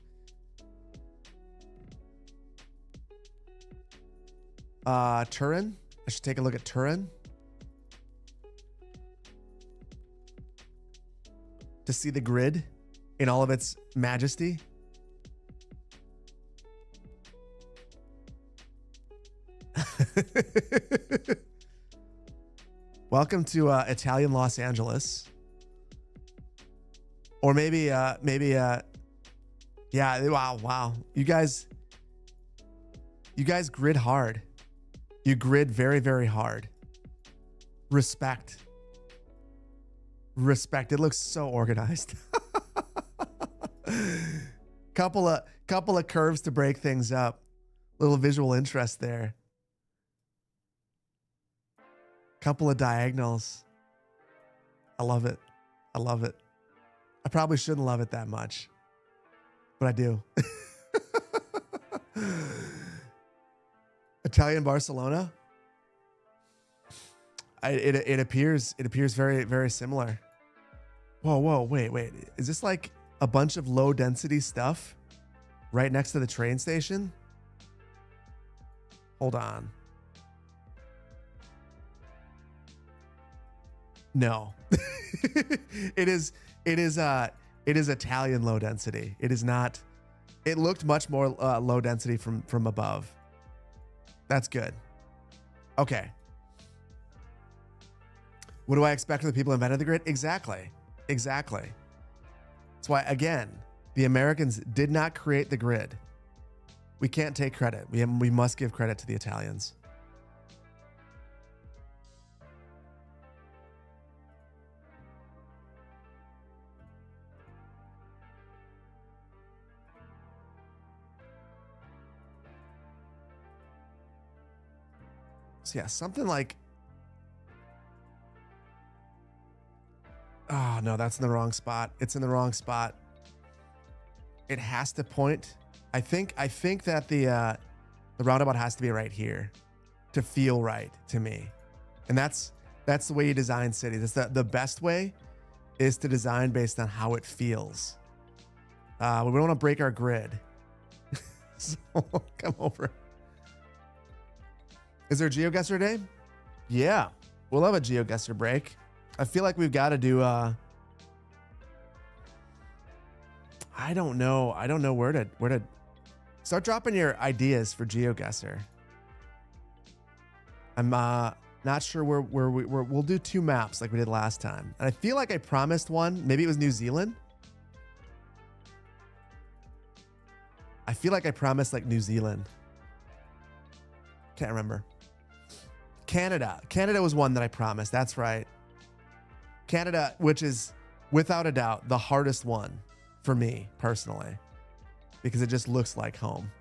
Turin. I should take a look at Turin to see the grid in all of its majesty. Welcome to Italian Los Angeles. Or maybe, yeah, wow. You guys, You guys grid hard. You grid very, very hard. Respect. Respect. It looks so organized. Couple of curves to break things up. Little visual interest there. Couple of diagonals. I love it. I love it. I probably shouldn't love it that much, but I do. Italian Barcelona. It appears very, very similar. Whoa, wait. Is this like a bunch of low density stuff right next to the train station? Hold on. No. It is Italian low density. It is not. It looked much more low density from above. That's good. Okay. What do I expect from the people who invented the grid? Exactly. That's why, again, the Americans did not create the grid. We can't take credit. We must give credit to the Italians. So yeah, something like, oh no, that's in the wrong spot. It's in the wrong spot. It has to point. I think that the roundabout has to be right here to feel right to me. And that's the way you design cities. That's the best way is to design based on how it feels. We don't want to break our grid. So come over. Is there a Geoguesser day? Yeah, we'll have a Geoguesser break. I feel like we've got to do I don't know where to start dropping your ideas for Geoguesser. I'm not sure where we'll do 2 maps like we did last time. And I feel like I promised one. Maybe it was New Zealand. I feel like I promised like New Zealand. Can't remember. Canada was one that I promised. That's right. Canada, which is without a doubt the hardest one for me personally, because it just looks like home.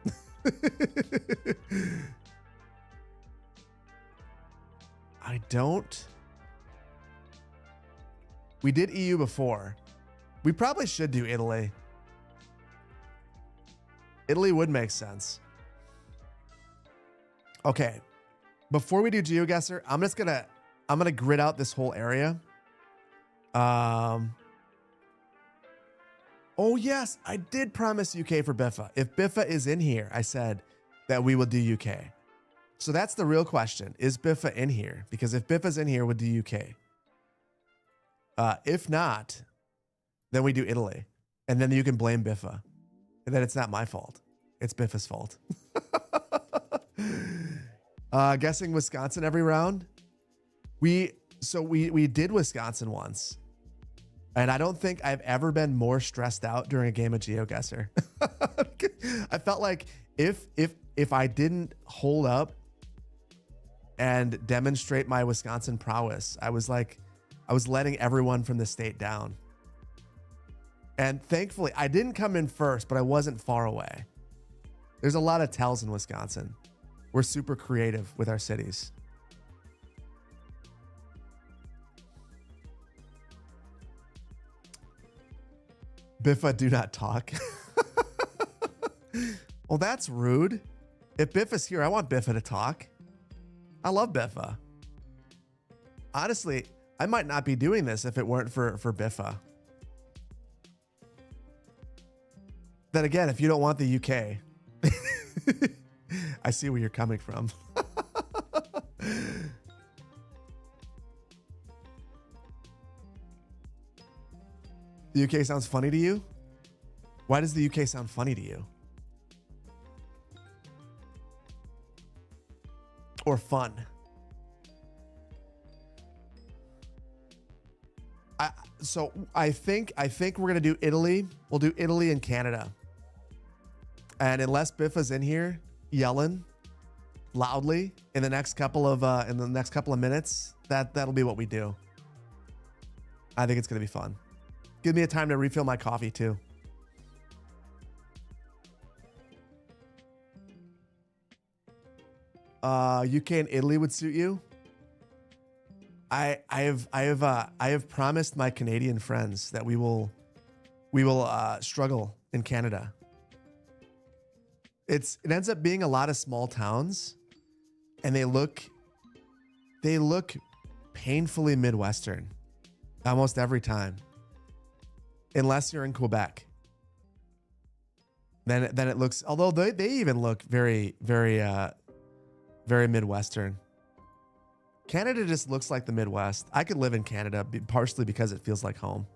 We did EU before. We probably should do Italy. Italy would make sense. Okay. Before we do Geoguesser, I'm gonna grid out this whole area. Oh yes, I did promise UK for Biffa. If Biffa is in here, I said that we will do UK. So that's the real question. Is Biffa in here? Because if Biffa's in here, we'll do UK. If not, then we do Italy. And then you can blame Biffa. And then it's not my fault. It's Biffa's fault. Guessing Wisconsin every round. We did Wisconsin once. And I don't think I've ever been more stressed out during a game of Geoguesser. I felt like if I didn't hold up and demonstrate my Wisconsin prowess, I was letting everyone from the state down. And thankfully, I didn't come in first, but I wasn't far away. There's a lot of tells in Wisconsin. We're super creative with our cities. Biffa, do not talk. Well, that's rude. If Biffa's here, I want Biffa to talk. I love Biffa. Honestly, I might not be doing this if it weren't for Biffa. Then again, if you don't want the UK, I see where you're coming from. The UK sounds funny to you? Why does the UK sound funny to you? Or fun? I think we're gonna do Italy. We'll do Italy and Canada. And unless Biffa's in here yelling, loudly in the next couple of minutes, that'll be what we do. I think it's gonna be fun. Give me a time to refill my coffee too. UK and Italy would suit you. I have promised my Canadian friends that we will struggle in Canada. It ends up being a lot of small towns, and they look painfully Midwestern almost every time, unless you're in Quebec. Then it looks, although they even look very Midwestern. Canada just looks like the Midwest. I could live in Canada partially because it feels like home.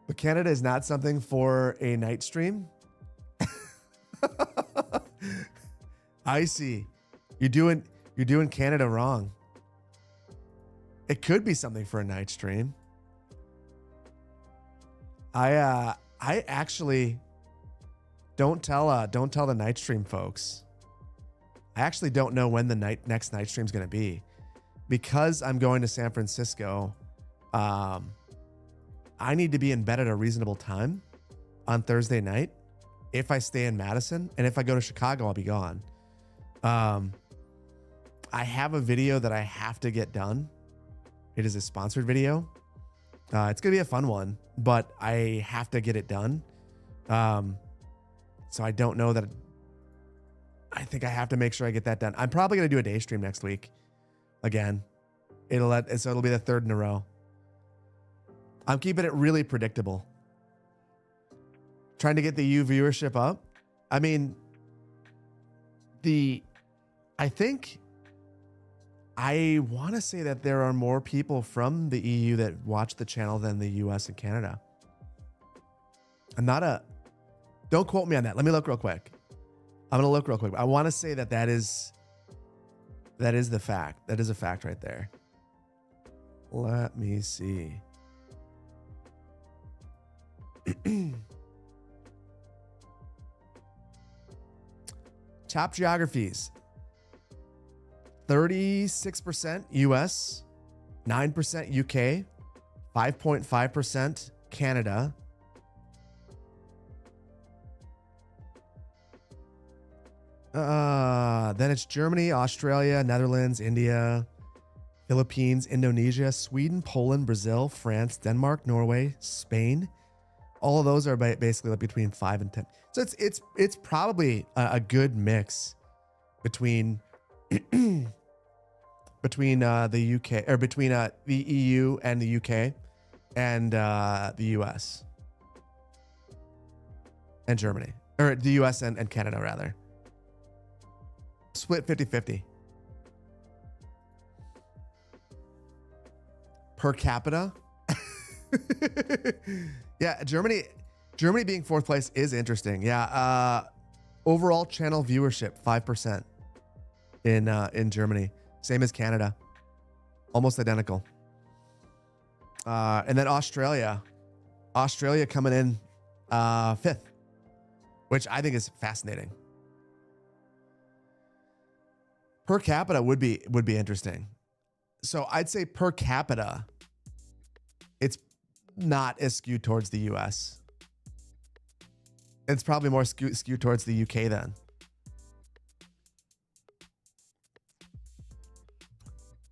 But Canada is not something for a night stream. I see. You're doing Canada wrong. It could be something for a night stream. I actually don't tell the night stream folks. I actually don't know when the next night stream is going to be, because I'm going to San Francisco. I need to be in bed at a reasonable time on Thursday night if I stay in Madison, and if I go to Chicago, I'll be gone. I have a video that I have to get done. It is a sponsored video. It's going to be a fun one, but I have to get it done. So I don't know that. I think I have to make sure I get that done. I'm probably going to do a day stream next week. Again, so it'll be the third in a row. I'm keeping it really predictable. Trying to get the EU viewership up. I mean, I want to say that there are more people from the EU that watch the channel than the US and Canada. Don't quote me on that. Let me look real quick. I'm going to look real quick. I want to say that is the fact. That is a fact right there. Let me see. Top geographies. 36% US, 9% UK, 5.5% Canada, then it's Germany, Australia, Netherlands, India, Philippines, Indonesia, Sweden, Poland, Brazil, France, Denmark, Norway, Spain. All of those are basically like between 5 and 10. So it's probably a good mix between the UK, or between the EU and the UK and the US and Germany, or the US and Canada rather. Split 50-50. Per capita. Yeah, Germany being fourth place is interesting. Yeah, overall channel viewership 5% in Germany, same as Canada, almost identical. And then Australia coming in fifth, which I think is fascinating. Per capita would be interesting. So I'd say per capita, it's not as skewed towards the US. It's probably more skewed towards the UK then.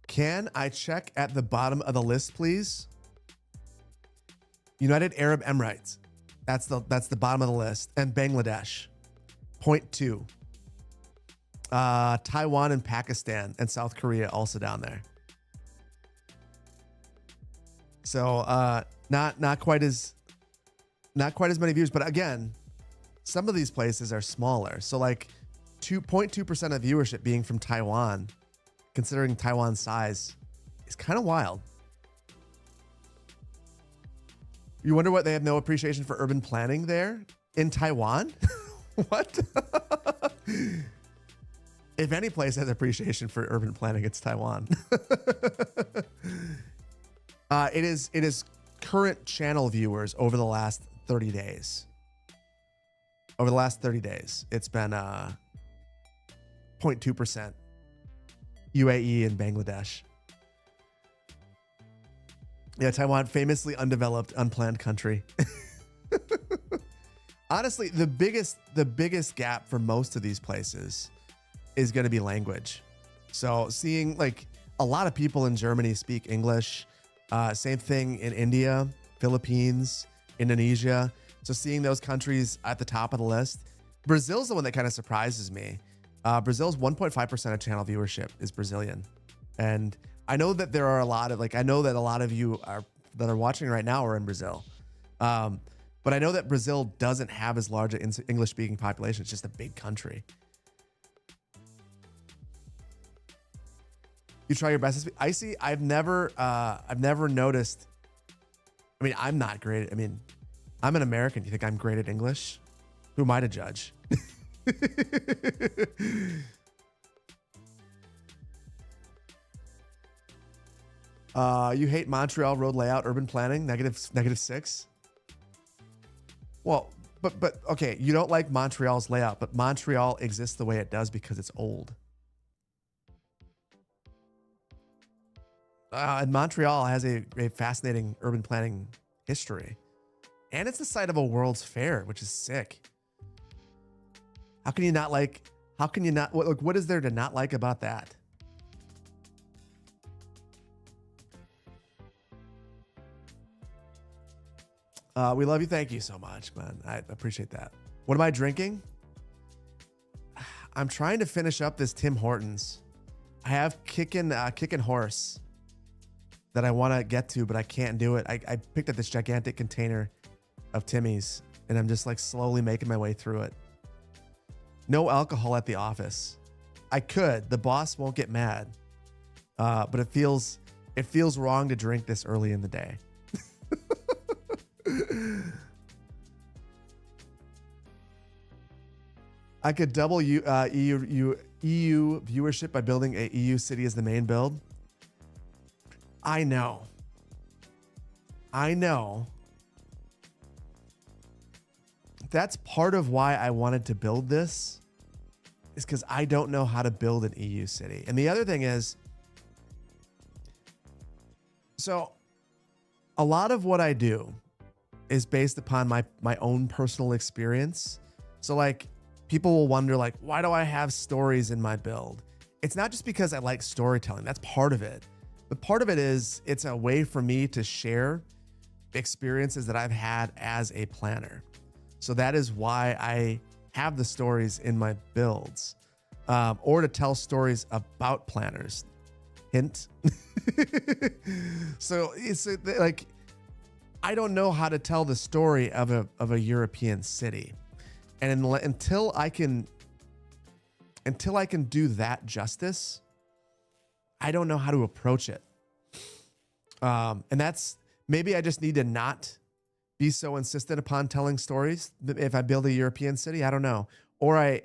Can I check at the bottom of the list, please? United Arab Emirates. That's the bottom of the list. And Bangladesh. 0.2. Taiwan and Pakistan and South Korea also down there. So not quite as many views, but again, some of these places are smaller. So like 2.2% of viewership being from Taiwan, considering Taiwan's size, is kind of wild. You wonder what they have no appreciation for urban planning there in Taiwan? What? If any place has appreciation for urban planning, it's Taiwan. It is current channel viewers over the last 30 days. over the last 30 days. It's been 0.2% UAE and Bangladesh. Yeah, Taiwan, famously undeveloped, unplanned country. Honestly, the biggest gap for most of these places is going to be language. So seeing like a lot of people in Germany speak English, same thing in India, Philippines, Indonesia. So seeing those countries at the top of the list. Brazil's the one that kind of surprises me. Brazil's 1.5% of channel viewership is Brazilian. And I know that there are a lot of, like, I know that a lot of you that are watching right now are in Brazil. But I know that Brazil doesn't have as large an English speaking population. It's just a big country. You try your best to speak. Icy, I've never noticed. I mean, I'm not great. I mean, I'm an American. You think I'm great at English? Who am I to judge? You hate Montreal road layout, urban planning, -6. Well, but okay, you don't like Montreal's layout, but Montreal exists the way it does because it's old. And Montreal has a fascinating urban planning history. And it's the site of a World's Fair, which is sick. How can you not, what is there to not like about that? We love you. Thank you so much, man. I appreciate that. What am I drinking? I'm trying to finish up this Tim Hortons. I have Kickin' Horse that I want to get to, but I can't do it. I picked up this gigantic container of Timmy's, and I'm just like slowly making my way through it. No alcohol at the office. I could. The boss won't get mad, but it feels wrong to drink this early in the day. I could double EU viewership by building a EU city as the main build. I know. That's part of why I wanted to build this, is because I don't know how to build an EU city. And the other thing is, so a lot of what I do is based upon my own personal experience. So like, people will wonder, like, why do I have stories in my build? It's not just because I like storytelling. That's part of it. But part of it is it's a way for me to share experiences that I've had as a planner. So that is why I have the stories in my builds, or to tell stories about planners. Hint. So it's like, I don't know how to tell the story of a European city. And until I can do that justice, I don't know how to approach it. And that's, maybe I just need to not be so insistent upon telling stories if I build a European city. I don't know. Or I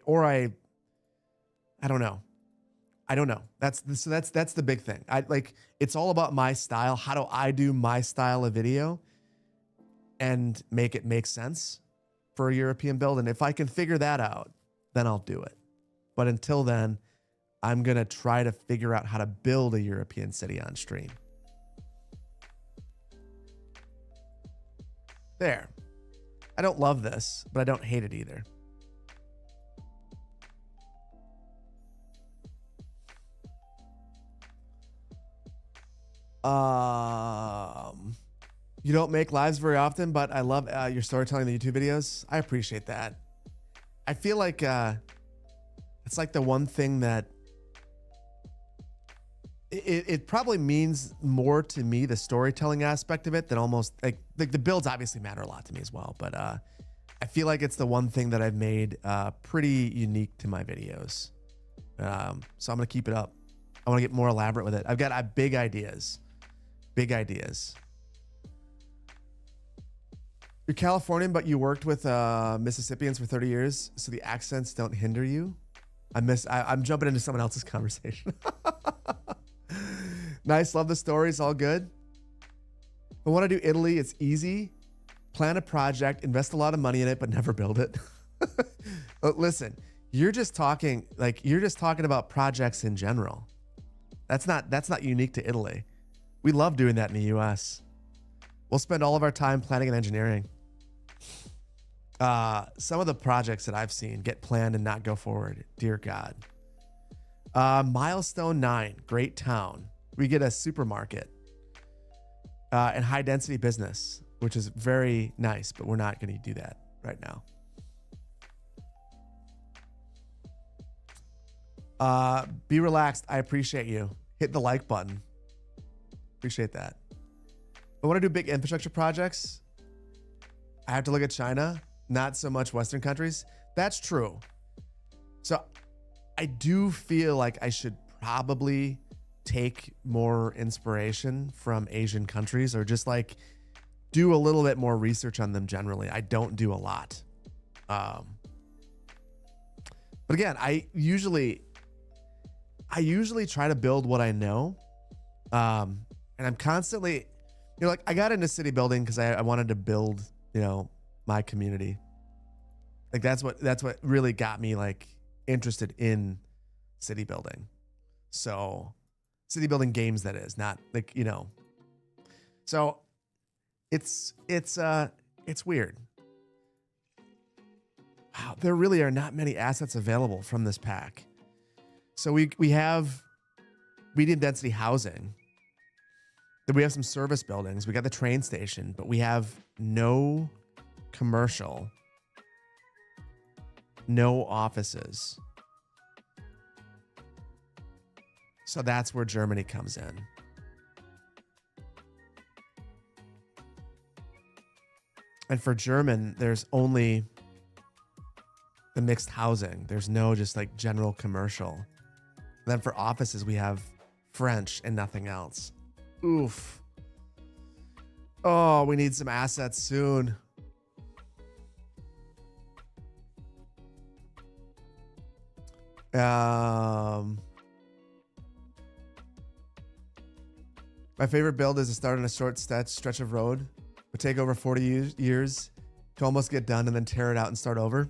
don't know. I don't know. That's the big thing. It's all about my style. How do I do my style of video and make it make sense for a European build? And if I can figure that out, then I'll do it. But until then, I'm going to try to figure out how to build a European city on stream. There. I don't love this, but I don't hate it either. You don't make lives very often, but I love your storytelling in the YouTube videos. I appreciate that. I feel like it's like the one thing that it probably means more to me, the storytelling aspect of it, than almost like the builds obviously matter a lot to me as well. But I feel like it's the one thing that I've made pretty unique to my videos. So I'm going to keep it up. I want to get more elaborate with it. I've got big ideas. Big ideas. You're Californian, but you worked with Mississippians for 30 years, so the accents don't hinder you. I'm jumping into someone else's conversation. Nice, love the stories, all good. I want to do Italy. It's easy. Plan a project, invest a lot of money in it, but never build it. Listen, you're just talking about projects in general. That's not unique to Italy. We love doing that in the US. We'll spend all of our time planning and engineering. Some of the projects that I've seen get planned and not go forward. Dear God. Milestone 9, great town. We get a supermarket and high density business, which is very nice, but we're not going to do that right now. Be relaxed. I appreciate you. Hit the like button. Appreciate that. I want to do big infrastructure projects. I have to look at China, not so much Western countries. That's true. So I do feel like I should probably take more inspiration from Asian countries, or just like do a little bit more research on them generally. I don't do a lot. But again, I usually try to build what I know. And I'm constantly, like I got into city building because I wanted to build, my community. Like that's what really got me like interested in city building. So city building games, that is, not like, so it's weird. Wow, there really are not many assets available from this pack. So we have medium density housing. Then we have some service buildings. We got the train station, but we have no commercial, no offices. So that's where Germany comes in. And for German, there's only the mixed housing. There's no just like general commercial. And then for offices, we have French and nothing else. Oof. Oh, we need some assets soon. My favorite build is to start on a short stretch of road, but take over 40 years to almost get done and then tear it out and start over.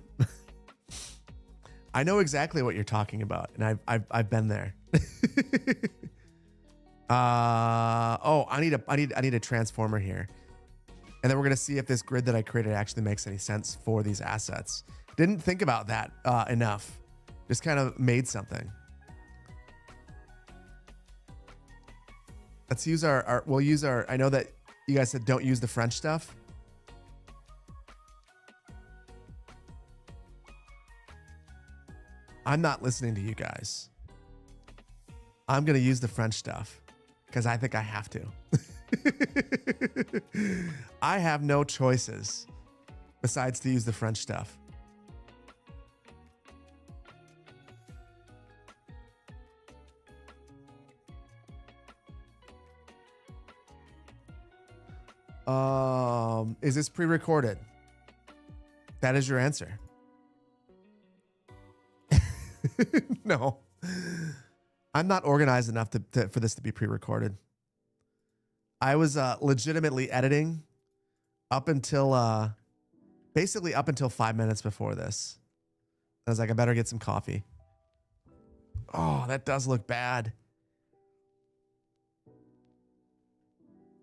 I know exactly what you're talking about, and I've been there. I need a transformer here, and then we're gonna see if this grid that I created actually makes any sense for these assets. Didn't think about that enough. Just kind of made something. Let's use we'll use our, I know that you guys said don't use the French stuff. I'm not listening to you guys. I'm going to use the French stuff because I think I have to. I have no choices besides to use the French stuff. Is this pre-recorded? That is your answer. No, I'm not organized enough for this to be pre-recorded. I was legitimately editing up until basically up until 5 minutes before this. I was like, I better get some coffee. Oh, that does look bad.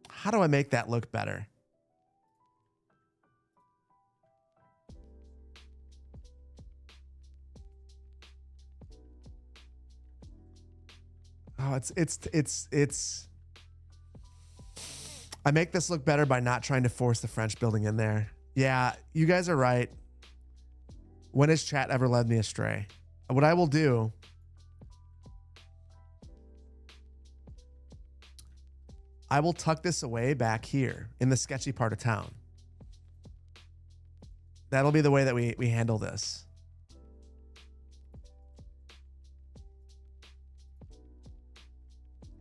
How do I make that look better? Oh, it's I make this look better by not trying to force the French building in there. Yeah, you guys are right. When has chat ever led me astray? What I will do, I will tuck this away back here in the sketchy part of town. That'll be the way that we handle this.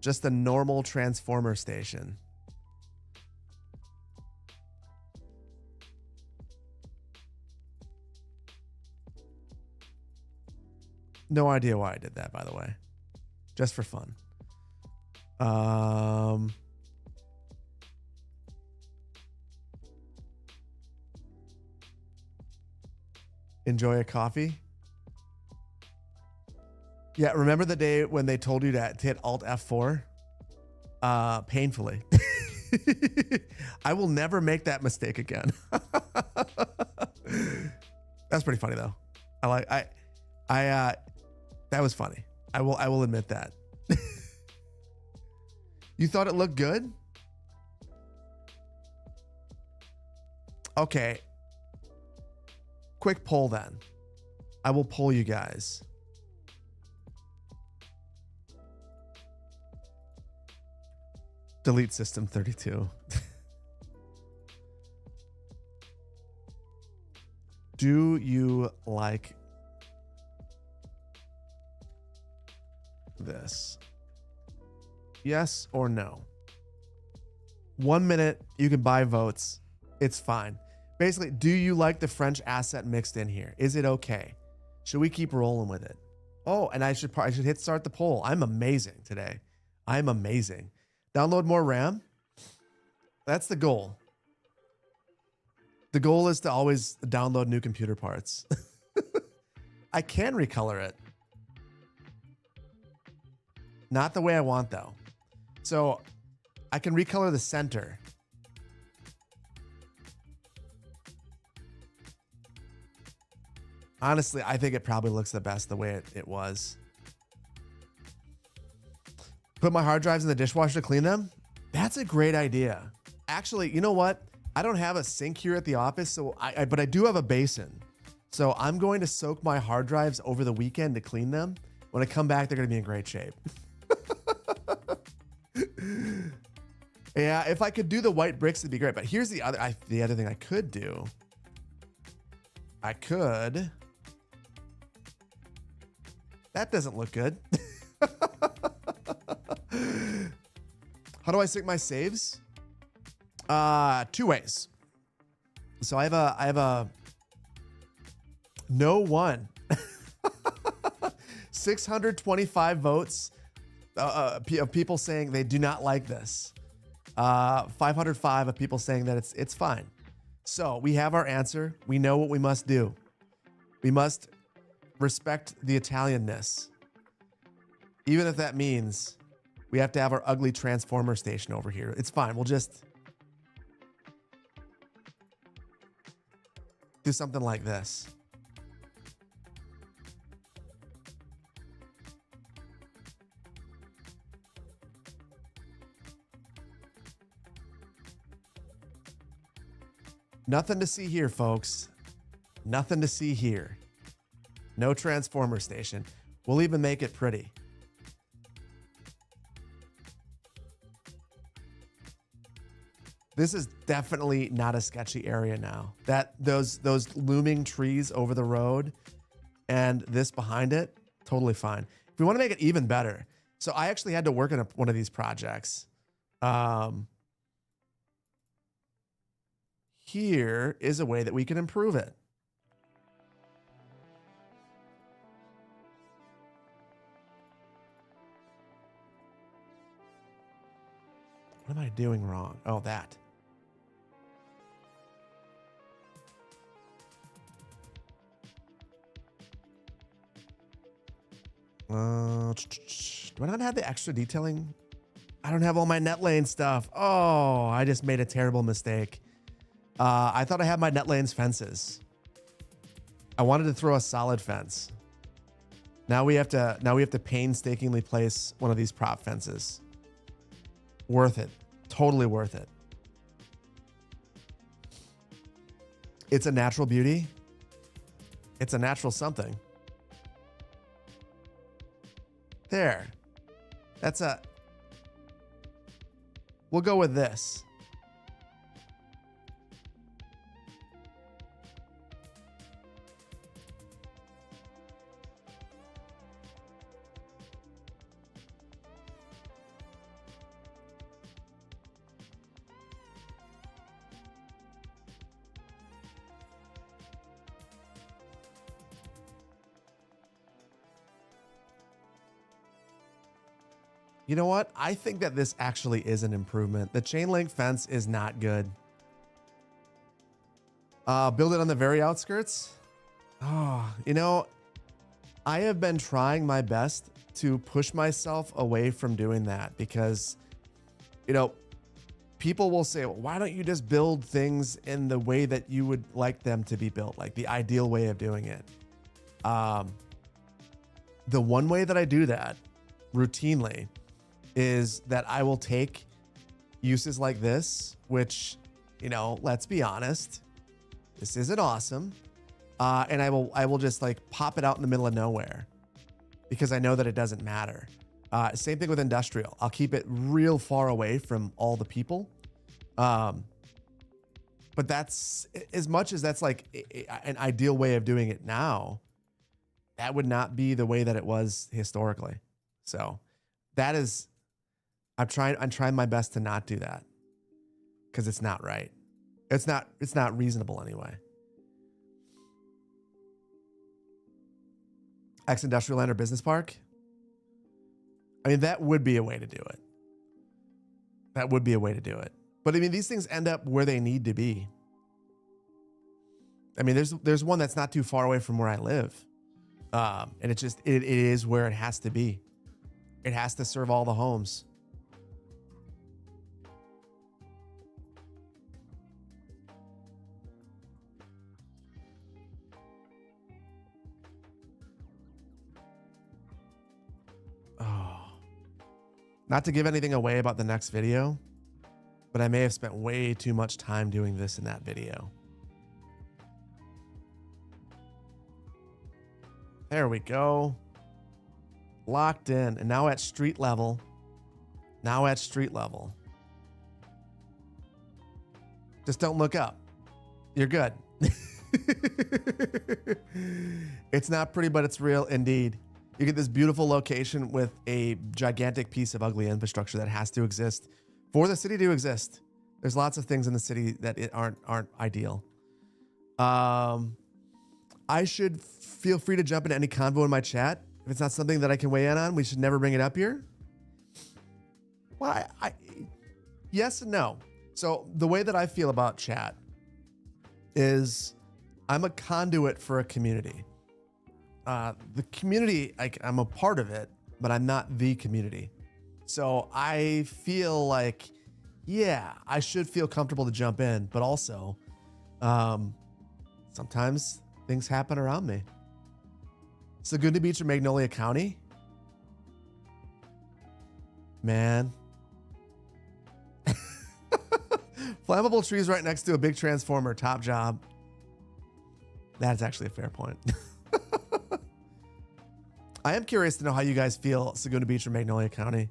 Just a normal transformer station. No idea why I did that, by the way. Just for fun. enjoy a coffee. Yeah, remember the day when they told you to hit Alt F4? Painfully. I will never make that mistake again. That's pretty funny though. That was funny. I will admit that. You thought it looked good? Okay. Quick poll then. I will poll you guys. Delete system 32. Do you like this? Yes or no? 1 minute, you can buy votes. It's fine. Basically, do you like the French asset mixed in here? Is it okay? Should we keep rolling with it? Oh, and I should hit start the poll. I'm amazing today. I'm amazing. Download more RAM. That's the goal. The goal is to always download new computer parts. I can recolor it. Not the way I want though. So I can recolor the center. Honestly, I think it probably looks the best the way it was. Put my hard drives in the dishwasher to clean them? That's a great idea. Actually, you know what? I don't have a sink here at the office, so but I do have a basin. So I'm going to soak my hard drives over the weekend to clean them. When I come back, they're going to be in great shape. Yeah, if I could do the white bricks, it'd be great. But here's the other thing I could do. I could. That doesn't look good. How do I sync my saves? 2 ways. So I have a no one. 625 votes of people saying they do not like this. 505 of people saying that it's fine. So we have our answer. We know what we must do. We must respect the Italianness. Even if that means we have to have our ugly transformer station over here. It's fine. We'll just do something like this. Nothing to see here, folks. Nothing to see here. No transformer station. We'll even make it pretty. This is definitely not a sketchy area now. Those looming trees over the road and this behind it, totally fine. If we want to make it even better. So I actually had to work on one of these projects. Here is a way that we can improve it. What am I doing wrong? Oh, that. Do I not have the extra detailing? I don't have all my net lane stuff. Oh, I just made a terrible mistake. I thought I had my net lanes fences. I wanted to throw a solid fence. Now we have to painstakingly place one of these prop fences. Worth it. Totally worth it. It's a natural beauty. It's a natural something. There. We'll go with this. You know what? I think that this actually is an improvement. The chain link fence is not good. Build it on the very outskirts. Oh, you know, I have been trying my best to push myself away from doing that because, you know, people will say, well, why don't you just build things in the way that you would like them to be built, like the ideal way of doing it. The one way that I do that routinely is that I will take uses like this, which, you know, let's be honest, this isn't awesome. And I will just like pop it out in the middle of nowhere because I know that it doesn't matter. Same thing with industrial. I'll keep it real far away from all the people. But that's, as much as that's like an ideal way of doing it now, that would not be the way that it was historically. So that is, I'm trying my best to not do that because it's not right. It's not reasonable anyway. Ex-industrial land or business park. I mean, that would be a way to do it. That would be a way to do it. But I mean, these things end up where they need to be. I mean, there's one that's not too far away from where I live. And it is where it has to be. It has to serve all the homes. Not to give anything away about the next video, but I may have spent way too much time doing this in that video. There we go. Locked in. And now at street level. Now at street level. Just don't look up. You're good. It's not pretty, but it's real indeed. You get this beautiful location with a gigantic piece of ugly infrastructure that has to exist for the city to exist. There's lots of things in the city that aren't ideal. I should feel free to jump into any convo in my chat. If it's not something that I can weigh in on, we should never bring it up here. Well, yes and no. So the way that I feel about chat is I'm a conduit for a community. The community, I'm a part of it, but I'm not the community. So I feel like, yeah, I should feel comfortable to jump in, but also, sometimes things happen around me. Segundo Beach or Magnolia County? Man. Flammable trees right next to a big transformer. Top job. That's actually a fair point. I am curious to know how you guys feel, Segundo Beach or Magnolia County.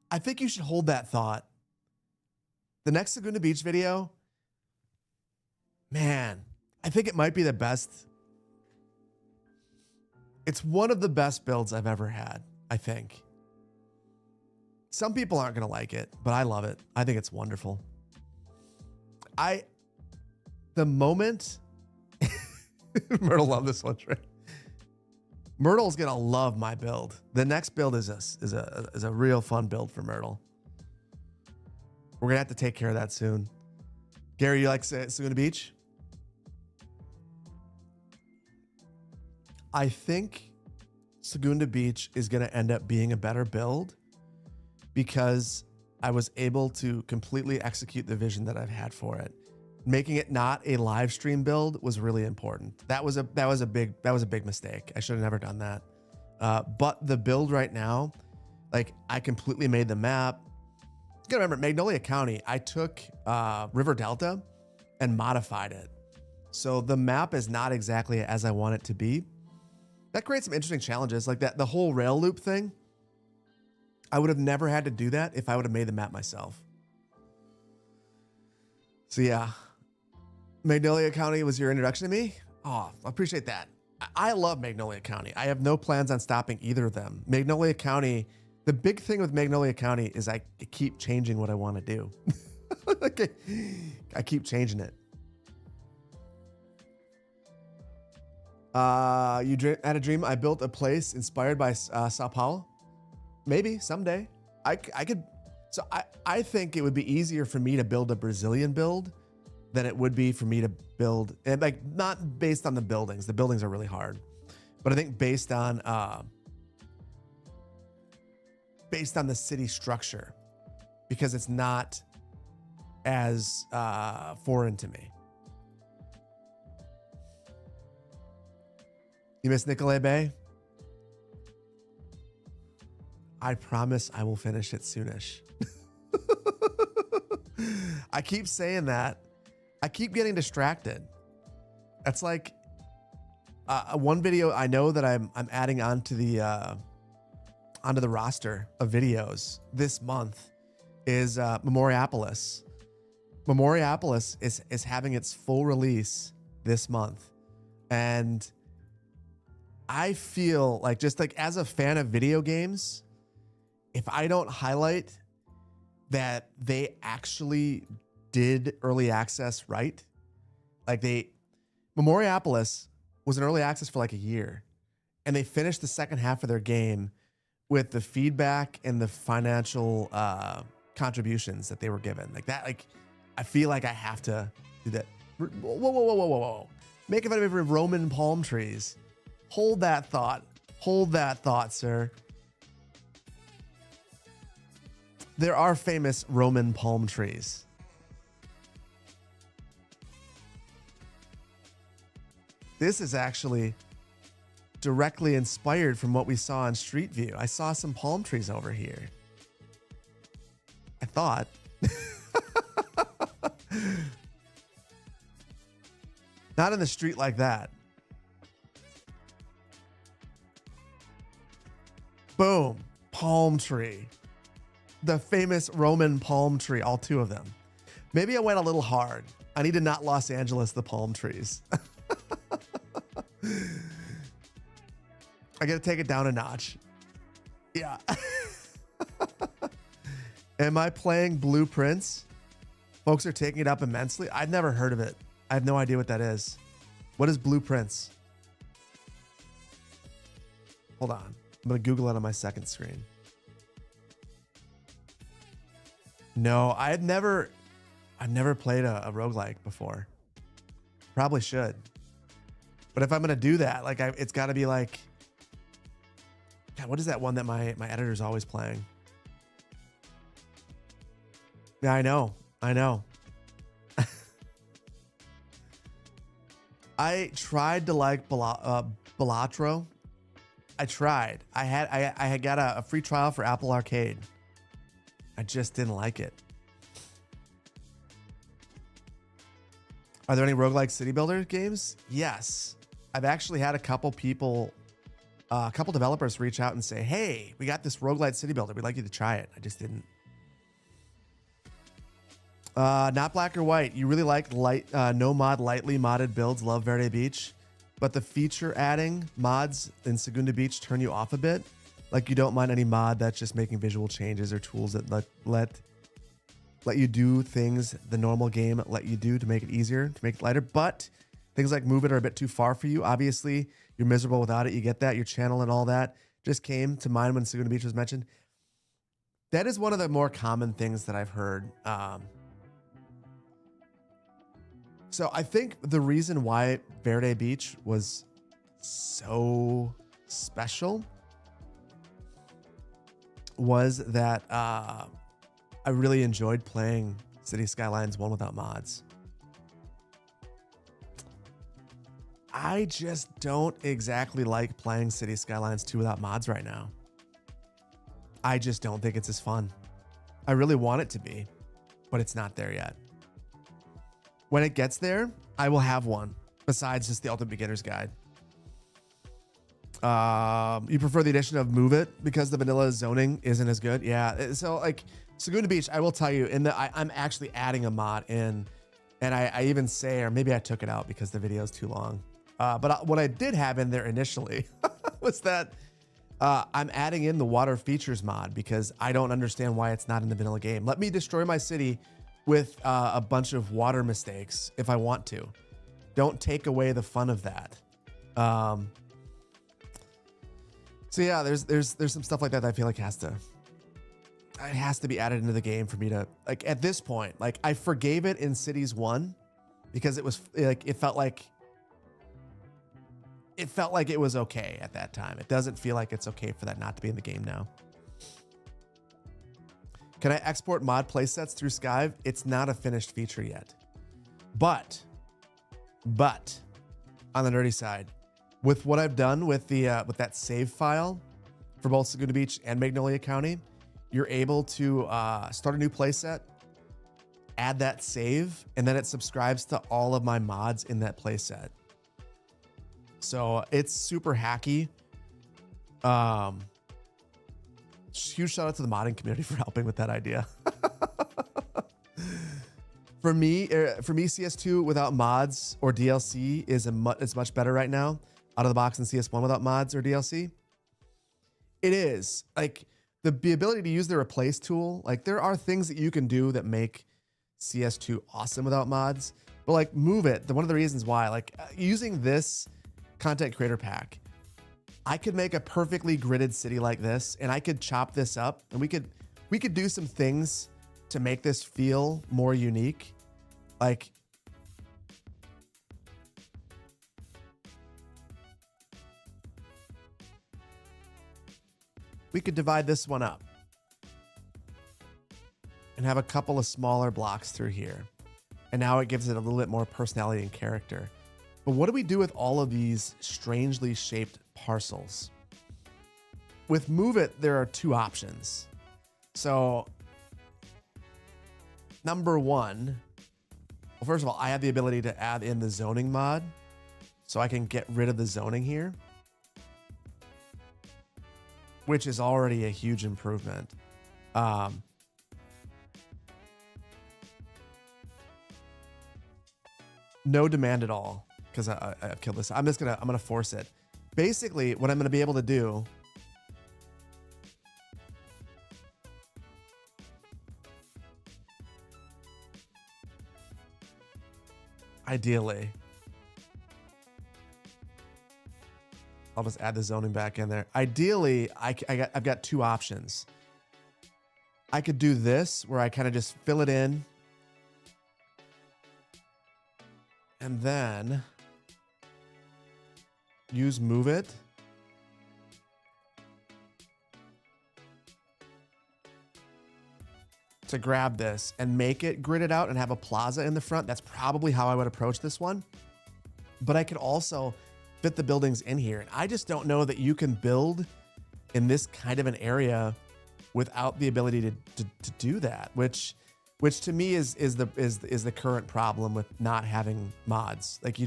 I think you should hold that thought. The next Segundo Beach video, man, I think it might be the best. It's one of the best builds I've ever had, I think. Some people aren't going to like it, but I love it. I think it's wonderful. The moment, Myrtle loved this one, Trey. Myrtle's gonna love my build. The next build is a real fun build for Myrtle. We're gonna have to take care of that soon. Gary, you like Segundo Beach? I think Segundo Beach is gonna end up being a better build because I was able to completely execute the vision that I've had for it. Making it not a live stream build was really important. That was a big mistake. I should have never done that. But the build right now, like I completely made the map. You gotta remember Magnolia County, I took River Delta and modified it. So the map is not exactly as I want it to be. That creates some interesting challenges like that. The whole rail loop thing. I would have never had to do that if I would have made the map myself. So yeah. Magnolia County was your introduction to me? Oh, I appreciate that. I love Magnolia County. I have no plans on stopping either of them. Magnolia County, the big thing with Magnolia County is I keep changing what I want to do. Okay. I keep changing it. You had a dream I built a place inspired by Sao Paulo? Maybe someday. I could. So I think it would be easier for me to build a Brazilian build than it would be for me to build, and like not based on the buildings. The buildings are really hard, but I think based on the city structure, because it's not as foreign to me. You miss Nicolay Bay? I promise I will finish it soonish. I keep saying that. I keep getting distracted. That's like one video I know that I'm adding onto the roster of videos this month is Memoriapolis. Memoriapolis is having its full release this month, and I feel like, just like as a fan of video games, if I don't highlight that they actually did early access right, like Memoriapolis was an early access for like a year, and they finished the second half of their game with the feedback and the financial contributions that they were given. Like that, like I feel like I have to do that. Whoa. Make it of Roman palm trees. Hold that thought. Hold that thought, sir. There are famous Roman palm trees. This is actually directly inspired from what we saw on Street View. I saw some palm trees over here. I thought. Not in the street like that. Boom. Palm tree. The famous Roman palm tree. All two of them. Maybe I went a little hard. I need to not Los Angeles the palm trees. I got to take it down a notch. Yeah. Am I playing Blueprints? Folks are taking it up immensely. I've never heard of it. I have no idea what that is. What is Blueprints? Hold on. I'm going to Google it on my second screen. No, I've never played a roguelike before. Probably should. But if I'm going to do that, like it's got to be like, God, what is that one that my editor's always playing? Yeah, I know. I tried to like Balatro. I tried. I had got a free trial for Apple Arcade. I just didn't like it. Are there any roguelike city builder games? Yes. I've actually had a couple developers reach out and say, hey, we got this roguelike city builder. We'd like you to try it. I just didn't. Not black or white. You really like no mod, lightly modded builds. Love Verde Beach. But the feature adding mods in Segunda Beach turn you off a bit. Like you don't mind any mod that's just making visual changes or tools that let you do things the normal game let you do to make it easier, to make it lighter. But things like Move It are a bit too far for you. Obviously, you're miserable without it. You get that. Your channel and all that just came to mind when Segunda Beach was mentioned. That is one of the more common things that I've heard. So I think the reason why Verde Beach was so special was that I really enjoyed playing City Skylines 1 without mods. I just don't exactly like playing City Skylines 2 without mods right now. I just don't think it's as fun. I really want it to be, but it's not there yet. When it gets there, I will have one besides just the Ultimate Beginner's Guide. You prefer the addition of Move It because the vanilla zoning isn't as good? Yeah. So like Segunda Beach, I will tell you, I'm actually adding a mod in, and I even say, or maybe I took it out because the video is too long. But what I did have in there initially was that I'm adding in the water features mod because I don't understand why it's not in the vanilla game. Let me destroy my city with a bunch of water mistakes if I want to. Don't take away the fun of that. So yeah, there's some stuff like that I feel like has to be added into the game for me to, like, at this point, like I forgave it in Cities 1 because it was like, it felt like it was okay at that time. It doesn't feel like it's okay for that not to be in the game now. Can I export mod playsets through Skive? It's not a finished feature yet. But on the nerdy side, with what I've done with the with that save file for both Laguna Beach and Magnolia County, you're able to start a new playset, add that save, and then it subscribes to all of my mods in that playset. So it's super hacky. Huge shout out to the modding community for helping with that idea. For me, CS2 without mods or DLC is much better right now. Out of the box in CS1 without mods or DLC. It is like the ability to use the replace tool. Like there are things that you can do that make CS2 awesome without mods, but like move it. One of the reasons why, like using this content creator pack, I could make a perfectly gridded city like this, and I could chop this up, and we could do some things to make this feel more unique. Like we could divide this one up and have a couple of smaller blocks through here. And now it gives it a little bit more personality and character. But what do we do with all of these strangely shaped parcels? With Move It, there are two options. So number one, well, first of all, I have the ability to add in the zoning mod, so I can get rid of the zoning here, which is already a huge improvement. No demand at all, because I've killed this. I'm gonna force it. Basically, what I'm gonna be able to do ideally, I'll just add the zoning back in there. Ideally, I've got two options. I could do this where I kind of just fill it in and then use Move It. To grab this and make it gridded out and have a plaza in the front. That's probably how I would approach this one. But I could also fit the buildings in here. And I just don't know that you can build in this kind of an area without the ability to do that, which to me is the current problem with not having mods. Like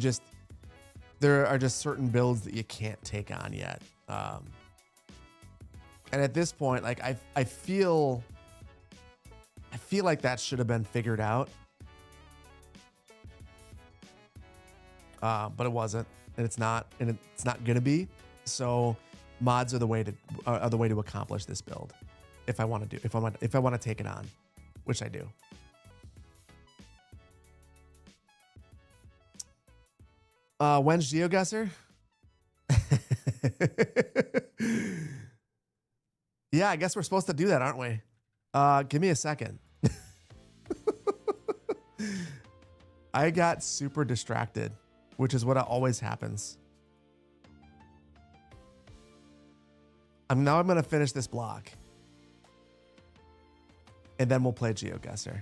there are just certain builds that you can't take on yet. And at this point, like I feel like that should have been figured out. But it wasn't, and it's not gonna be. So mods are the way to accomplish this build. If I want to take it on, which I do. When's Geoguesser? Yeah, I guess we're supposed to do that, aren't we? Give me a second. I got super distracted, which is what always happens. I'm going to finish this block. And then we'll play Geoguesser.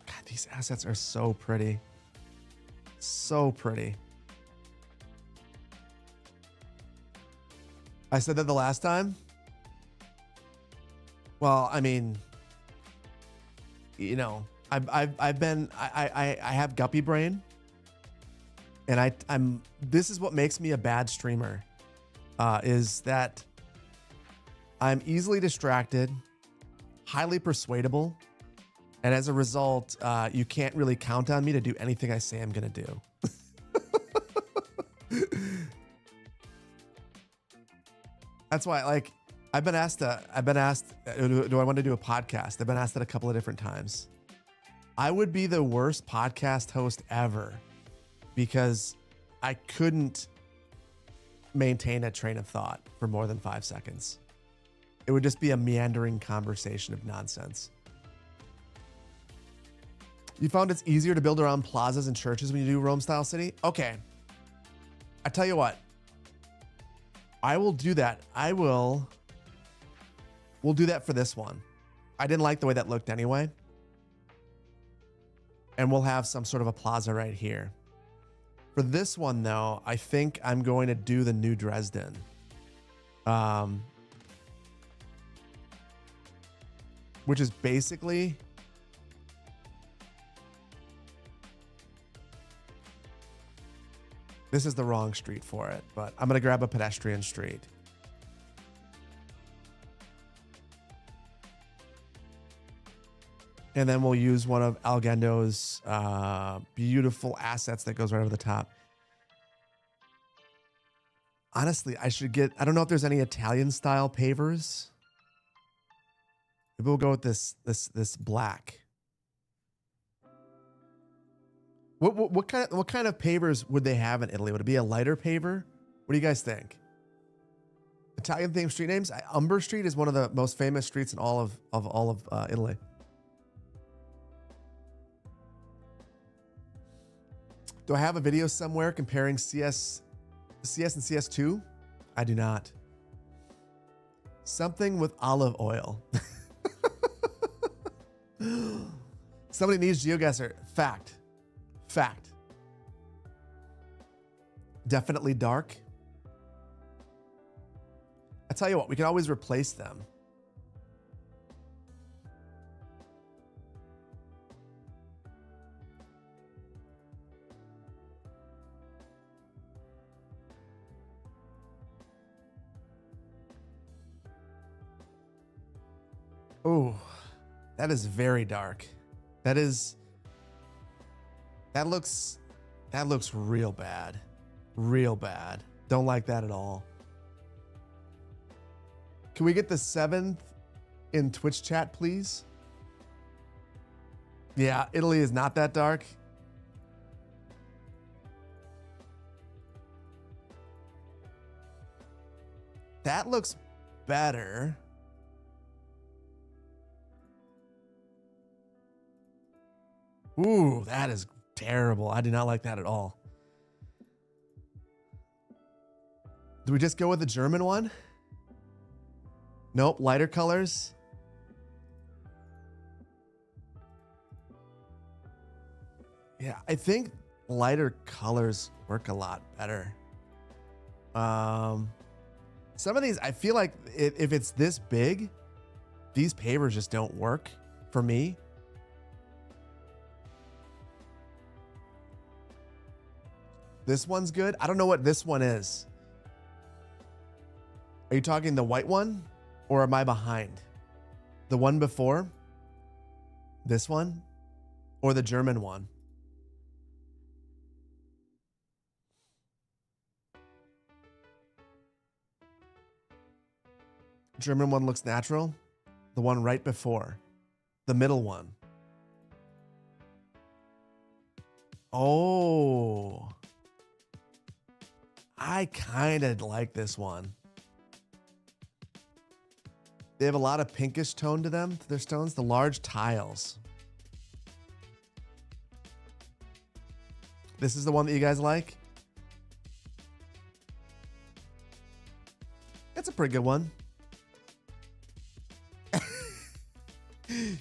God, these assets are so pretty. So pretty. I said that the last time. Well, I mean, you know, I have guppy brain, and this is what makes me a bad streamer, is that I'm easily distracted, highly persuadable, and as a result, you can't really count on me to do anything I say I'm gonna do. That's why, like, I've been asked, do I want to do a podcast? I've been asked that a couple of different times. I would be the worst podcast host ever because I couldn't maintain a train of thought for more than 5 seconds. It would just be a meandering conversation of nonsense. You found it's easier to build around plazas and churches when you do Rome style city? Okay. I tell you what. I will do that. We'll do that for this one. I didn't like the way that looked anyway. And we'll have some sort of a plaza right here. For this one, though, I think I'm going to do the New Dresden. Which is basically... This is the wrong street for it, but I'm going to grab a pedestrian street. And then we'll use one of Algendo's beautiful assets that goes right over the top. Honestly, I don't know if there's any Italian style pavers. Maybe we'll go with this black. What kind of pavers would they have in Italy? Would it be a lighter paver? What do you guys think? Italian themed street names. Umber Street is one of the most famous streets in all of Italy. Do I have a video somewhere comparing CS and CS2? I do not. Something with olive oil. Somebody needs Geoguesser. Fact. Definitely dark. I tell you what, we can always replace them. Oh, that is very dark. That looks real bad. Real bad. Don't like that at all. Can we get the 7th in Twitch chat, please? Yeah, Italy is not that dark. That looks better. Ooh, that is terrible. I do not like that at all. Do we just go with the German one? Nope, lighter colors. Yeah, I think lighter colors work a lot better. Some of these, I feel like if it's this big, these pavers just don't work for me. This one's good. I don't know what this one is. Are you talking the white one? Or am I behind? The one before? This one? Or the German one? German one looks natural. The one right before. The middle one. Oh. I kind of like this one. They have a lot of pinkish tone to them, to their stones. The large tiles. This is the one that you guys like? It's a pretty good one.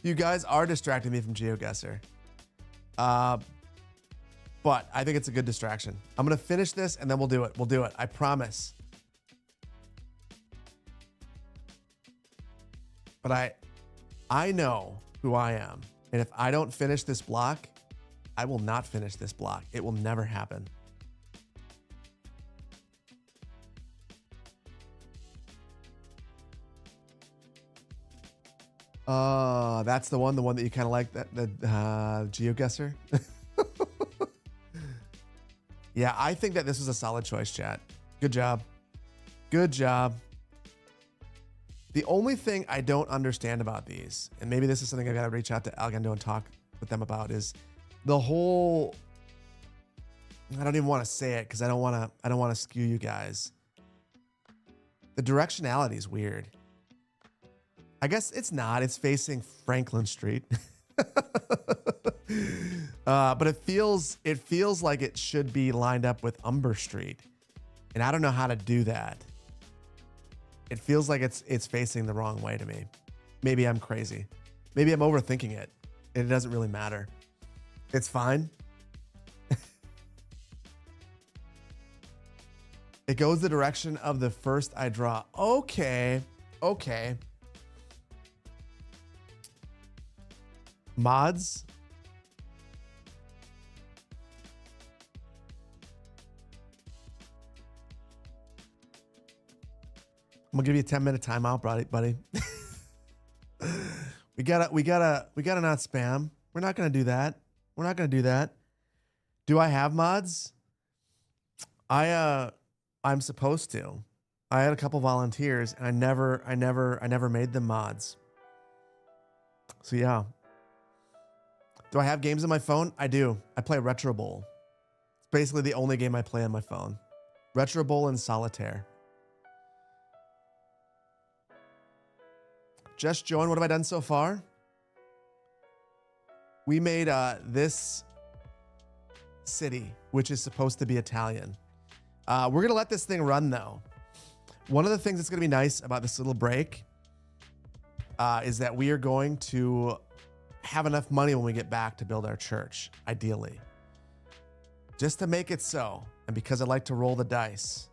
You guys are distracting me from Geoguesser. But I think it's a good distraction. I'm going to finish this and then we'll do it. We'll do it. I promise. But I know who I am. And if I don't finish this block, I will not finish this block. It will never happen. That's the one that you kind of like, the Geoguesser. Yeah, I think that this was a solid choice, chat. Good job. Good job. The only thing I don't understand about these, and maybe this is something I gotta reach out to Algendo and talk with them about, is the whole, I don't even want to say it because I don't want to skew you guys. The directionality is weird. I guess it's not. It's facing Franklin Street. But it feels like it should be lined up with Umber Street. And I don't know how to do that. It feels like it's facing the wrong way to me. Maybe I'm crazy. Maybe I'm overthinking it. And it doesn't really matter. It's fine. It goes the direction of the first I draw. Okay. Okay. Mods. I'm gonna give you a 10-minute timeout, buddy. we gotta not spam. We're not gonna do that. We're not gonna do that. Do I have mods? I'm supposed to. I had a couple volunteers and I never made them mods. So yeah. Do I have games on my phone? I do. I play Retro Bowl. It's basically the only game I play on my phone. Retro Bowl and Solitaire. Just join. What have I done so far? We made this city, which is supposed to be Italian. We're going to let this thing run, though. One of the things that's going to be nice about this little break is that we are going to have enough money when we get back to build our church, ideally. Just to make it so, and because I like to roll the dice,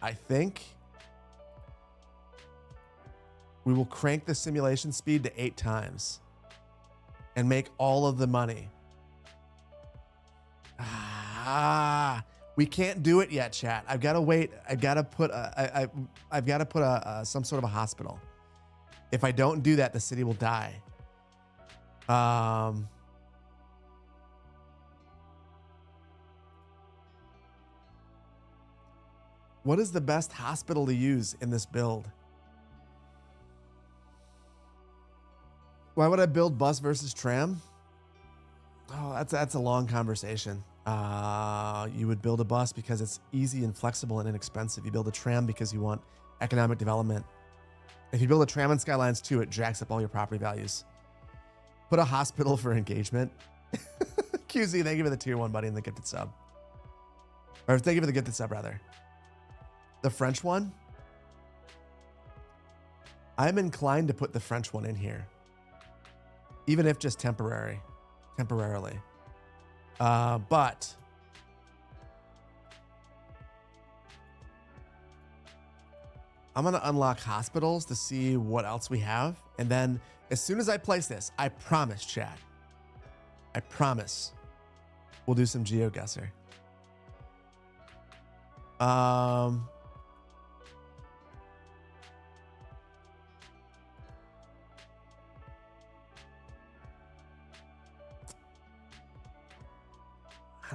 I think we will crank the simulation speed to 8 times and make all of the money. We can't do it yet, chat. I've got to wait. I've got to put some sort of a hospital. If I don't do that, the city will die. What is the best hospital to use in this build? Why would I build bus versus tram? Oh, that's a long conversation. You would build a bus because it's easy and flexible and inexpensive. You build a tram because you want economic development. If you build a tram on Skylines 2, it jacks up all your property values. Put a hospital for engagement. QZ, thank you for the tier 1, buddy, and the gifted sub. Or thank you for the gifted sub, rather. The French one? I'm inclined to put the French one in here. Even if just temporarily. But I'm going to unlock hospitals to see what else we have. And then as soon as I place this, I promise, chat, I promise we'll do some Geoguesser. I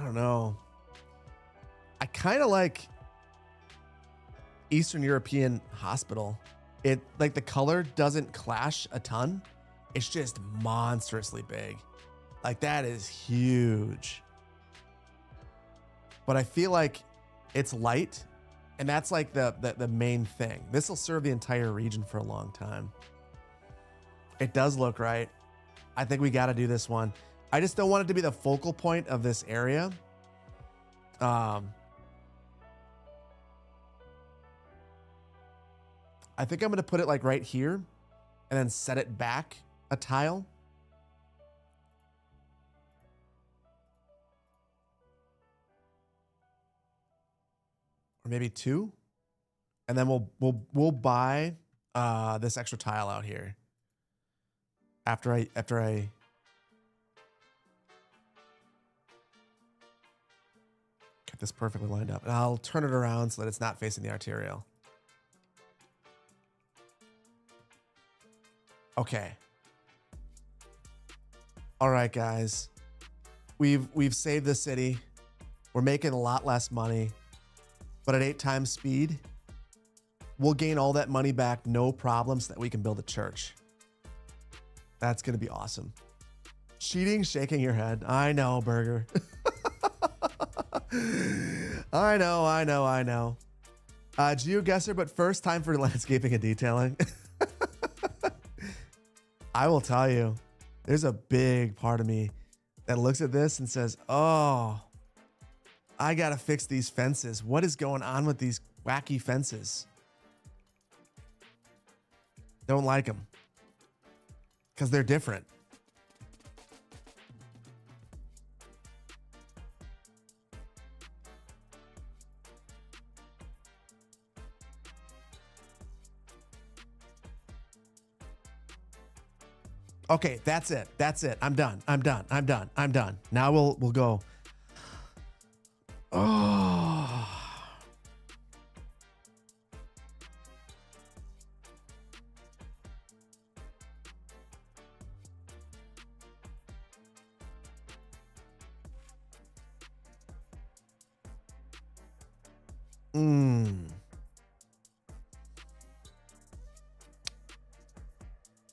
don't know. I kind of like Eastern European hospital. It like the color doesn't clash a ton. It's just monstrously big. Like that is huge. But I feel like it's light, and that's like the main thing. This will serve the entire region for a long time. It does look right. I think we got to do this one. I just don't want it to be the focal point of this area. I think I'm going to put it like right here and then set it back a tile. Or maybe 2. And then we'll buy this extra tile out here. After I get this perfectly lined up. And I'll turn it around so that it's not facing the arterial. Okay. All right, guys. We've saved the city. We're making a lot less money. But at 8 times speed, we'll gain all that money back, no problem, so that we can build a church. That's going to be awesome. Cheating, shaking your head. I know, Burger. I know. Geoguesser, but first, time for landscaping and detailing. I will tell you, there's a big part of me that looks at this and says, oh, I got to fix these fences. What is going on with these wacky fences? Don't like them because they're different. Okay, that's it. That's it. I'm done. I'm done. I'm done. I'm done. Now we'll go. Oh.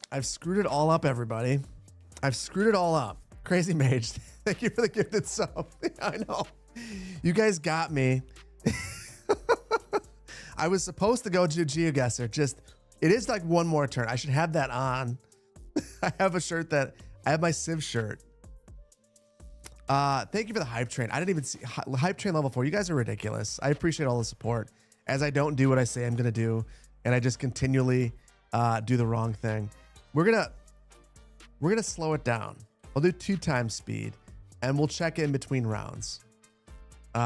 I've screwed it all up, everybody. I've screwed it all up. Crazy Mage, thank you for the gifted sub. I know. You guys got me. I was supposed to go to Geoguesser. Just, it is like one more turn. I should have that on. I have a shirt that, I have my Civ shirt. Thank you for the hype train. I didn't even see hype train level 4. You guys are ridiculous. I appreciate all the support as I don't do what I say I'm going to do. And I just continually do the wrong thing. We're gonna slow it down. I'll do 2 times speed and we'll check in between rounds. Give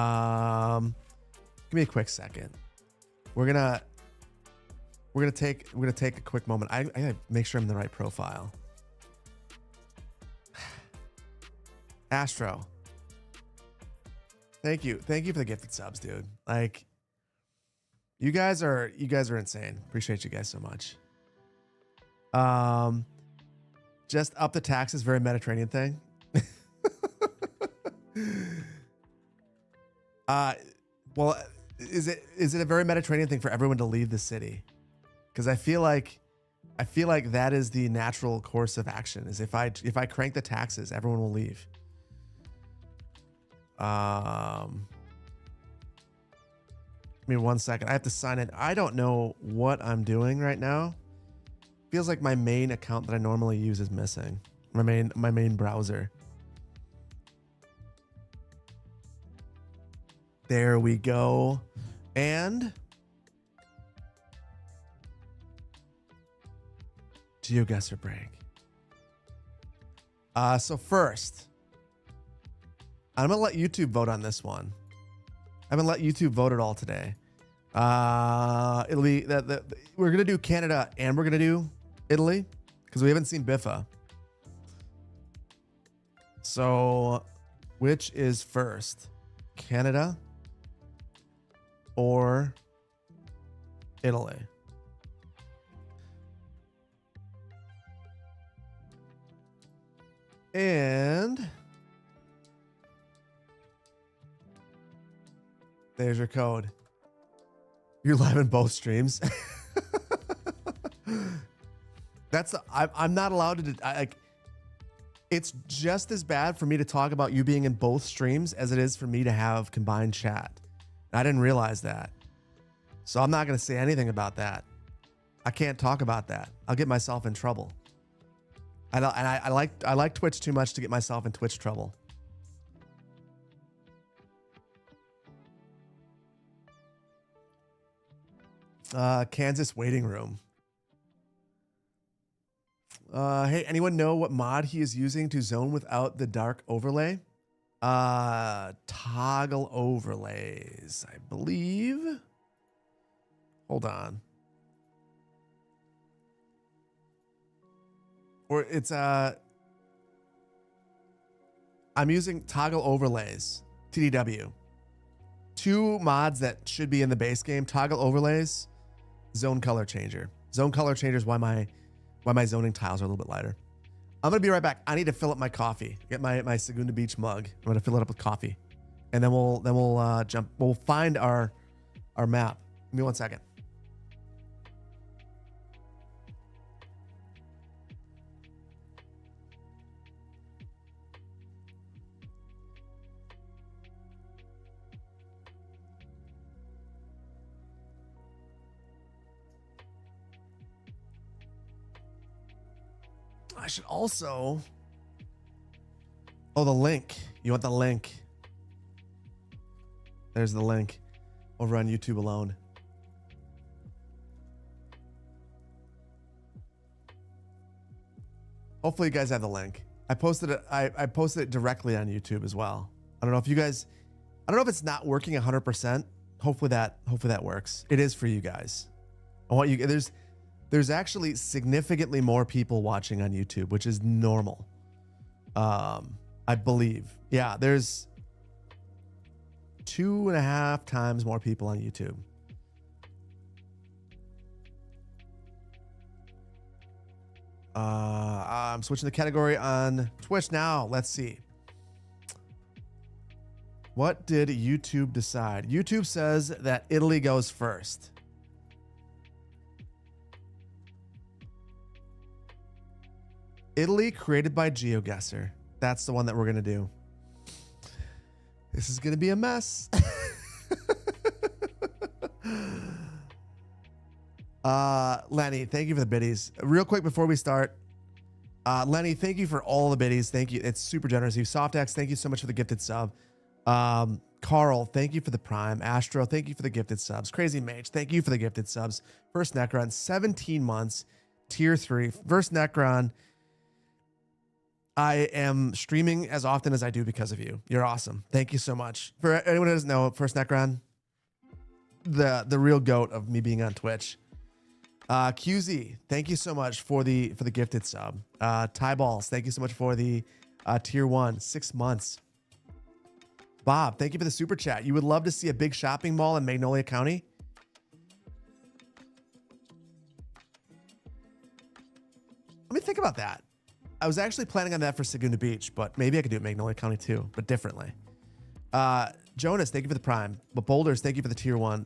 me a quick second. We're gonna take a quick moment. I gotta make sure I'm in the right profile. Astro. Thank you for the gifted subs, dude. Like, you guys are insane. Appreciate you guys so much. Just up the taxes, very Mediterranean thing. Well, is it a very Mediterranean thing for everyone to leave the city? Because I feel like that is the natural course of action. Is if I crank the taxes, everyone will leave. Give me 1 second. I have to sign in. I don't know what I'm doing right now. Feels like my main account that I normally use is missing. My main browser. There we go. And Geoguesser break. So first, I'm gonna let YouTube vote on this one. I'm gonna let YouTube vote it all today. It'll be that we're gonna do Canada and we're gonna do Italy because we haven't seen Biffa. So, which is first, Canada or Italy? And there's your code. You're live in both streams. I'm not allowed to, like, it's just as bad for me to talk about you being in both streams as it is for me to have combined chat. I didn't realize that. So I'm not going to say anything about that. I can't talk about that. I'll get myself in trouble. I like Twitch too much to get myself in Twitch trouble. Kansas waiting room. Hey, anyone know what mod he is using to zone without the dark overlay? Toggle overlays, I believe. Hold on. Or it's I'm using toggle overlays, TDW. 2 mods that should be in the base game: toggle overlays, zone color changer. Zone color changer is why my zoning tiles are a little bit lighter. I'm gonna be right back. I need to fill up my coffee. Get my Segunda Beach mug. I'm gonna fill it up with coffee, and then we'll jump. We'll find our map. Give me 1 second. I should also Oh, the link. You want the link? There's the link over on YouTube alone. Hopefully you guys have the link. I posted it. I posted it directly on YouTube as well. I don't know if you guys. I don't know if it's not working 100%. Hopefully that works. It is for you guys. I want you. There's actually significantly more people watching on YouTube, which is normal. I believe. Yeah, there's 2.5 times more people on YouTube. I'm switching the category on Twitch now. Let's see. What did YouTube decide? YouTube says that Italy goes first. Italy, created by Geoguesser. That's the one that we're going to do. This is going to be a mess. Lenny, thank you for the biddies. Real quick before we start, Lenny, thank you for all the biddies. Thank you. It's super generous of you. Softex, thank you so much for the gifted sub. Carl, thank you for the prime. Astro, thank you for the gifted subs. Crazy Mage, thank you for the gifted subs. First Necron, 17 months, tier 3. First Necron, I am streaming as often as I do because of you. You're awesome. Thank you so much. For anyone who doesn't know, First Necron, the real goat of me being on Twitch. QZ, thank you so much for the gifted sub. Ty Balls, thank you so much for the tier 1, 6 months. Bob, thank you for the super chat. You would love to see a big shopping mall in Magnolia County? Let me think about that. I was actually planning on that for Saguna Beach, but maybe I could do it Magnolia County too, but differently. Jonas, thank you for the prime. But Boulders, thank you for the tier 1.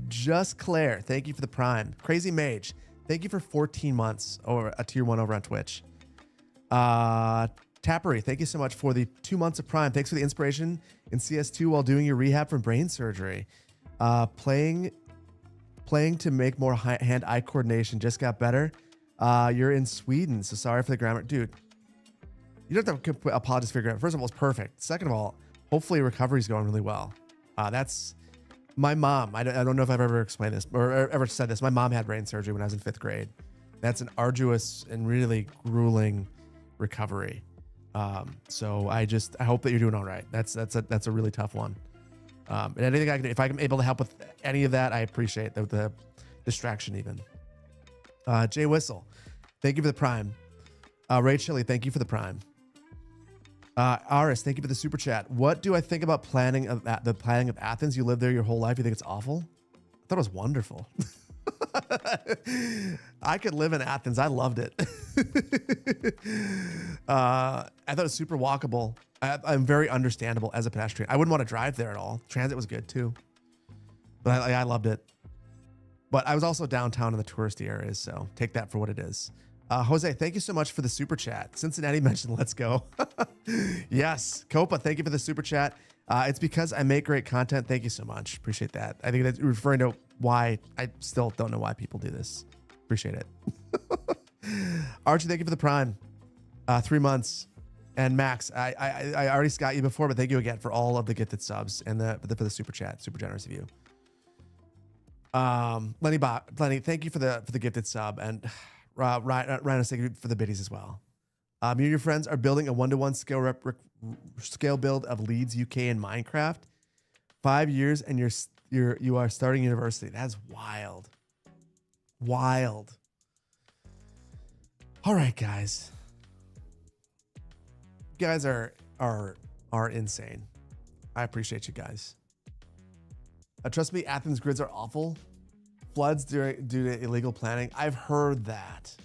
Just Claire, thank you for the prime. Crazy Mage, thank you for 14 months or a tier 1 over on Twitch. Tappery, thank you so much for the 2 months of prime. Thanks for the inspiration in CS2 while doing your rehab from brain surgery. Playing to make more hand-eye coordination just got better. You're in Sweden, so sorry for the grammar. Dude, you don't have to apologize for your grammar. First of all, it's perfect. Second of all, hopefully recovery's going really well. That's my mom. I don't know if I've ever explained this or ever said this. My mom had brain surgery when I was in 5th grade. That's an arduous and really grueling recovery. So I hope that you're doing all right. That's a really tough one. And anything I can do, if I'm able to help with any of that, I appreciate the distraction even. Jay Whistle, thank you for the prime. Ray Chili, thank you for the prime. Aris, thank you for the super chat. What do I think about the planning of Athens? You lived there your whole life. You think it's awful? I thought it was wonderful. I could live in Athens. I loved it. I thought it was super walkable. I'm very understandable as a pedestrian. I wouldn't want to drive there at all. Transit was good too, but I loved it. But I was also downtown in the touristy areas, so take that for what it is. Jose, thank you so much for the super chat. Cincinnati mentioned let's go. Yes. Copa, thank you for the super chat. It's because I make great content. Thank you so much. Appreciate that. I think that's referring to why I still don't know why people do this. Appreciate it. Archie, thank you for the prime. 3 months. And Max, I already got you before, but thank you again for all of the gifted subs and for the super chat. Super generous of you. Lenny, thank you for the gifted sub, and Ryan, thank you for the biddies as well. You and your friends are building a 1-to-1 scale build of Leeds UK in Minecraft. 5 years and you are starting university. That's wild. Wild. All right, guys. You guys are insane. I appreciate you guys. Trust me, Athens grids are awful. Floods due to illegal planning. I've heard that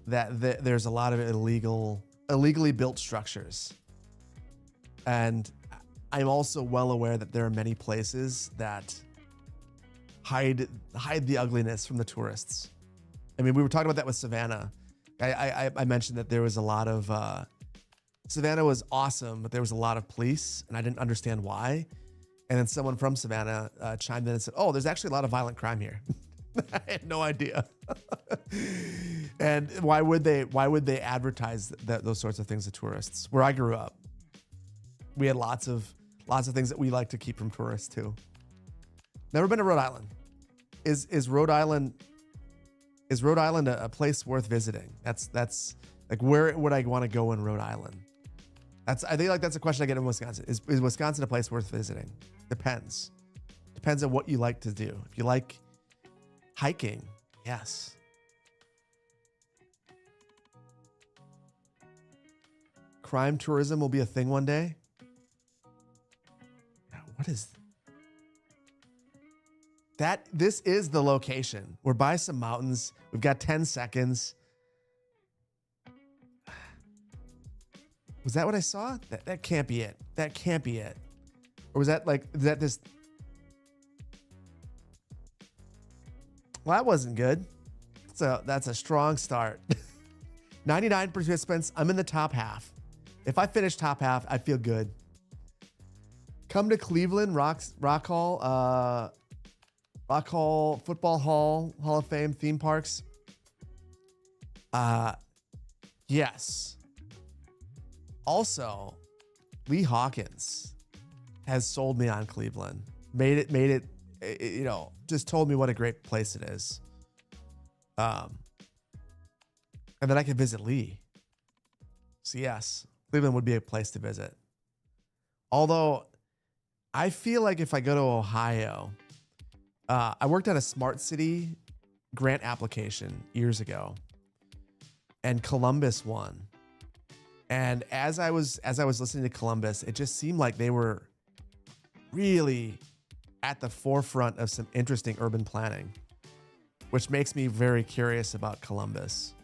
there's a lot of illegally built structures. And I'm also well aware that there are many places that hide the ugliness from the tourists. I mean, we were talking about that with Savannah. I mentioned that there was a lot of Savannah was awesome, but there was a lot of police, and I didn't understand why. And then someone from Savannah chimed in and said, "Oh, there's actually a lot of violent crime here." I had no idea. And why would they advertise those sorts of things to tourists? Where I grew up, we had lots of things that we like to keep from tourists too. Never been to Rhode Island. Is Rhode Island a place worth visiting? That's like, where would I want to go in Rhode Island? I think like that's a question I get in Wisconsin. Is Wisconsin a place worth visiting? Depends. Depends on what you like to do. If you like hiking, yes. Crime tourism will be a thing one day. What is that? This is the location. We're by some mountains. We've got 10 seconds. Was that what I saw? That can't be it. That can't be it. Or was that like, is that this? Well, that wasn't good. So that's a strong start. 99 participants. I'm in the top half. If I finish top half, I feel good. Come to Cleveland, Rock Hall, Football Hall of Fame, theme parks. Yes. Also, Lee Hawkins has sold me on Cleveland. Made it, you know, just told me what a great place it is. And then I could visit Lee. So yes, Cleveland would be a place to visit. Although I feel like if I go to Ohio, I worked on a smart city grant application years ago, and Columbus won. And as I was listening to Columbus, it just seemed like they were really at the forefront of some interesting urban planning, which makes me very curious about Columbus.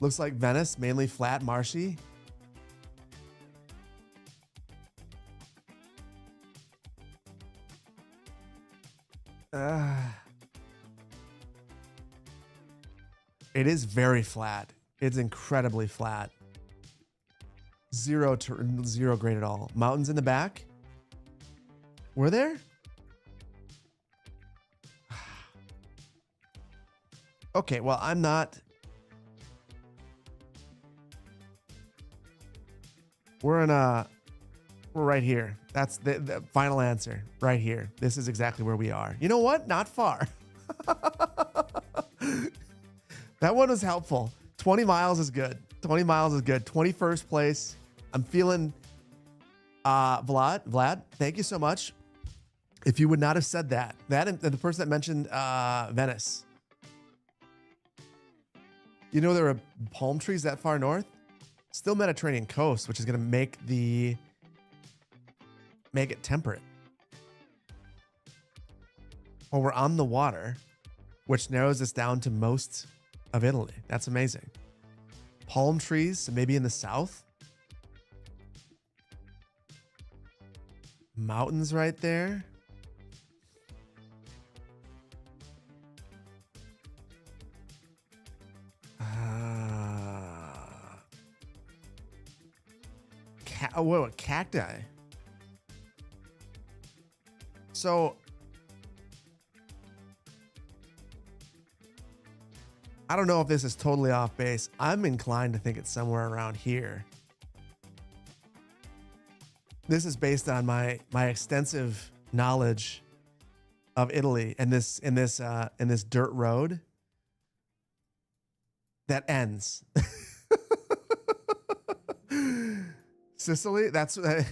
Looks like Venice, mainly flat, marshy. It is very flat. It's incredibly flat. Zero grade at all. Mountains in the back. Were there? Okay, well, I'm not. We're right here. That's the final answer right here. This is exactly where we are. You know what? Not far. That one was helpful. 20 miles is good. 20 miles is good. 21st place. I'm feeling, Vlad, thank you so much. If you would not have said that and the person that mentioned Venice, you know, there are palm trees that far north. Still Mediterranean coast, which is going to make it temperate. Well, we're on the water, which narrows us down to most of Italy. That's amazing. Palm trees, maybe in the south. Mountains right there. What cacti? So I don't know if this is totally off base. I'm inclined to think it's somewhere around here. This is based on my extensive knowledge of Italy and this dirt road that ends. Sicily, that's oh, man.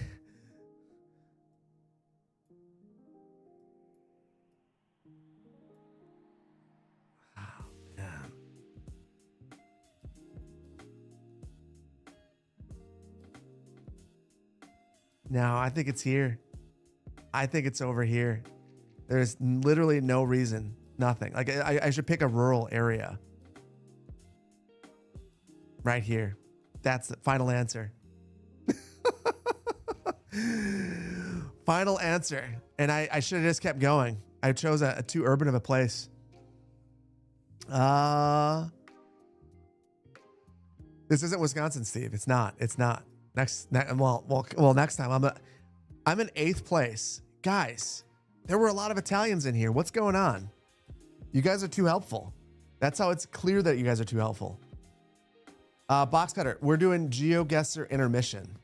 No, I think it's here. I think it's over here. There's literally no reason, nothing. Like I should pick a rural area. Right here. That's the final answer. Final answer. And I should have just kept going. I chose a too urban of a place. This isn't Wisconsin, Steve. It's not. Next time I'm in 8th place. Guys, There were a lot of Italians in here. What's going on? You guys are too helpful. That's how it's clear that you guys are too helpful. Box cutter, we're doing Geoguesser intermission.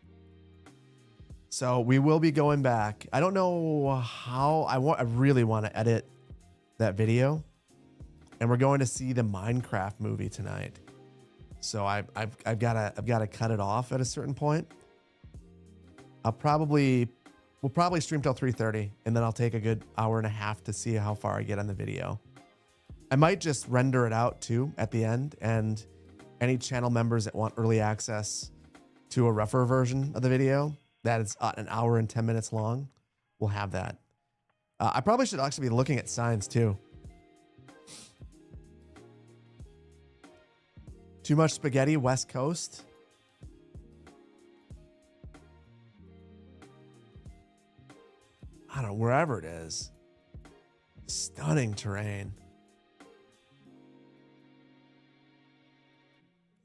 So we will be going back. I don't know how. I really want to edit that video. And we're going to see the Minecraft movie tonight. So I've got to cut it off at a certain point. We'll probably stream till 3:30, and then I'll take a good hour and a half to see how far I get on the video. I might just render it out too at the end, and any channel members that want early access to a rougher version of the video that is an hour and 10 minutes long will have that. I probably should actually be looking at signs too. Too much spaghetti, West Coast. I don't know, wherever it is. Stunning terrain.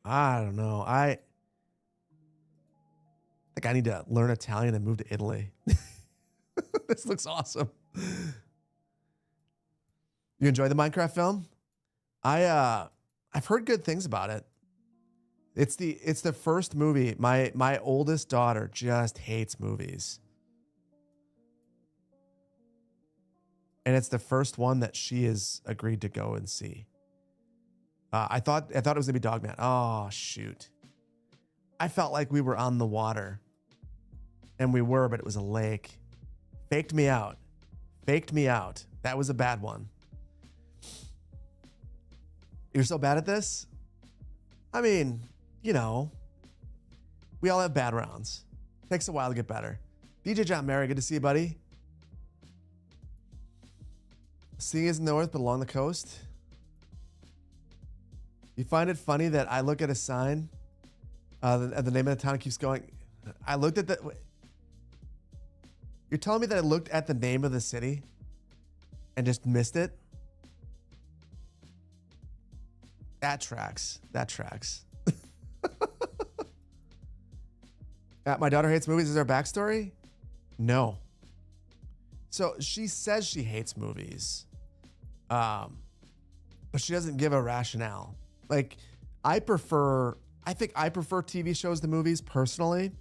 I don't know. I think I need to learn Italian and move to Italy. This looks awesome. You enjoy the Minecraft film? I've heard good things about it. It's the first movie. My oldest daughter just hates movies. And it's the first one that she has agreed to go and see. I thought it was gonna be Dogman. Oh shoot! I felt like we were on the water, and we were, but it was a lake. Faked me out. Faked me out. That was a bad one. You're so bad at this? I mean, you know, we all have bad rounds. Takes a while to get better. DJ John Mary, good to see you, buddy. Seeing is north, but along the coast. You find it funny that I look at a sign, the name of the town keeps going. I looked at the. You're telling me that I looked at the name of the city and just missed it? That tracks. That tracks. My daughter hates movies. Is there a backstory? No. So she says she hates movies, but she doesn't give a rationale. Like, I think I prefer TV shows to movies personally.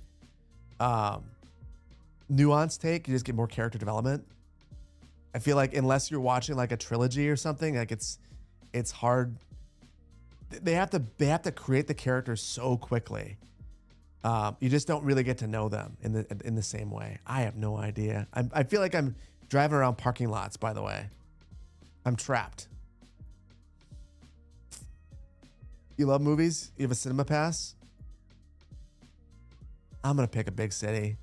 Nuanced take, you just get more character development. I feel like unless you're watching like a trilogy or something, like it's hard. They have to create the characters so quickly. You just don't really get to know them in the same way. I have no idea. I feel like I'm driving around parking lots, by the way. I'm trapped. You love movies? You have a cinema pass? I'm going to pick a big city.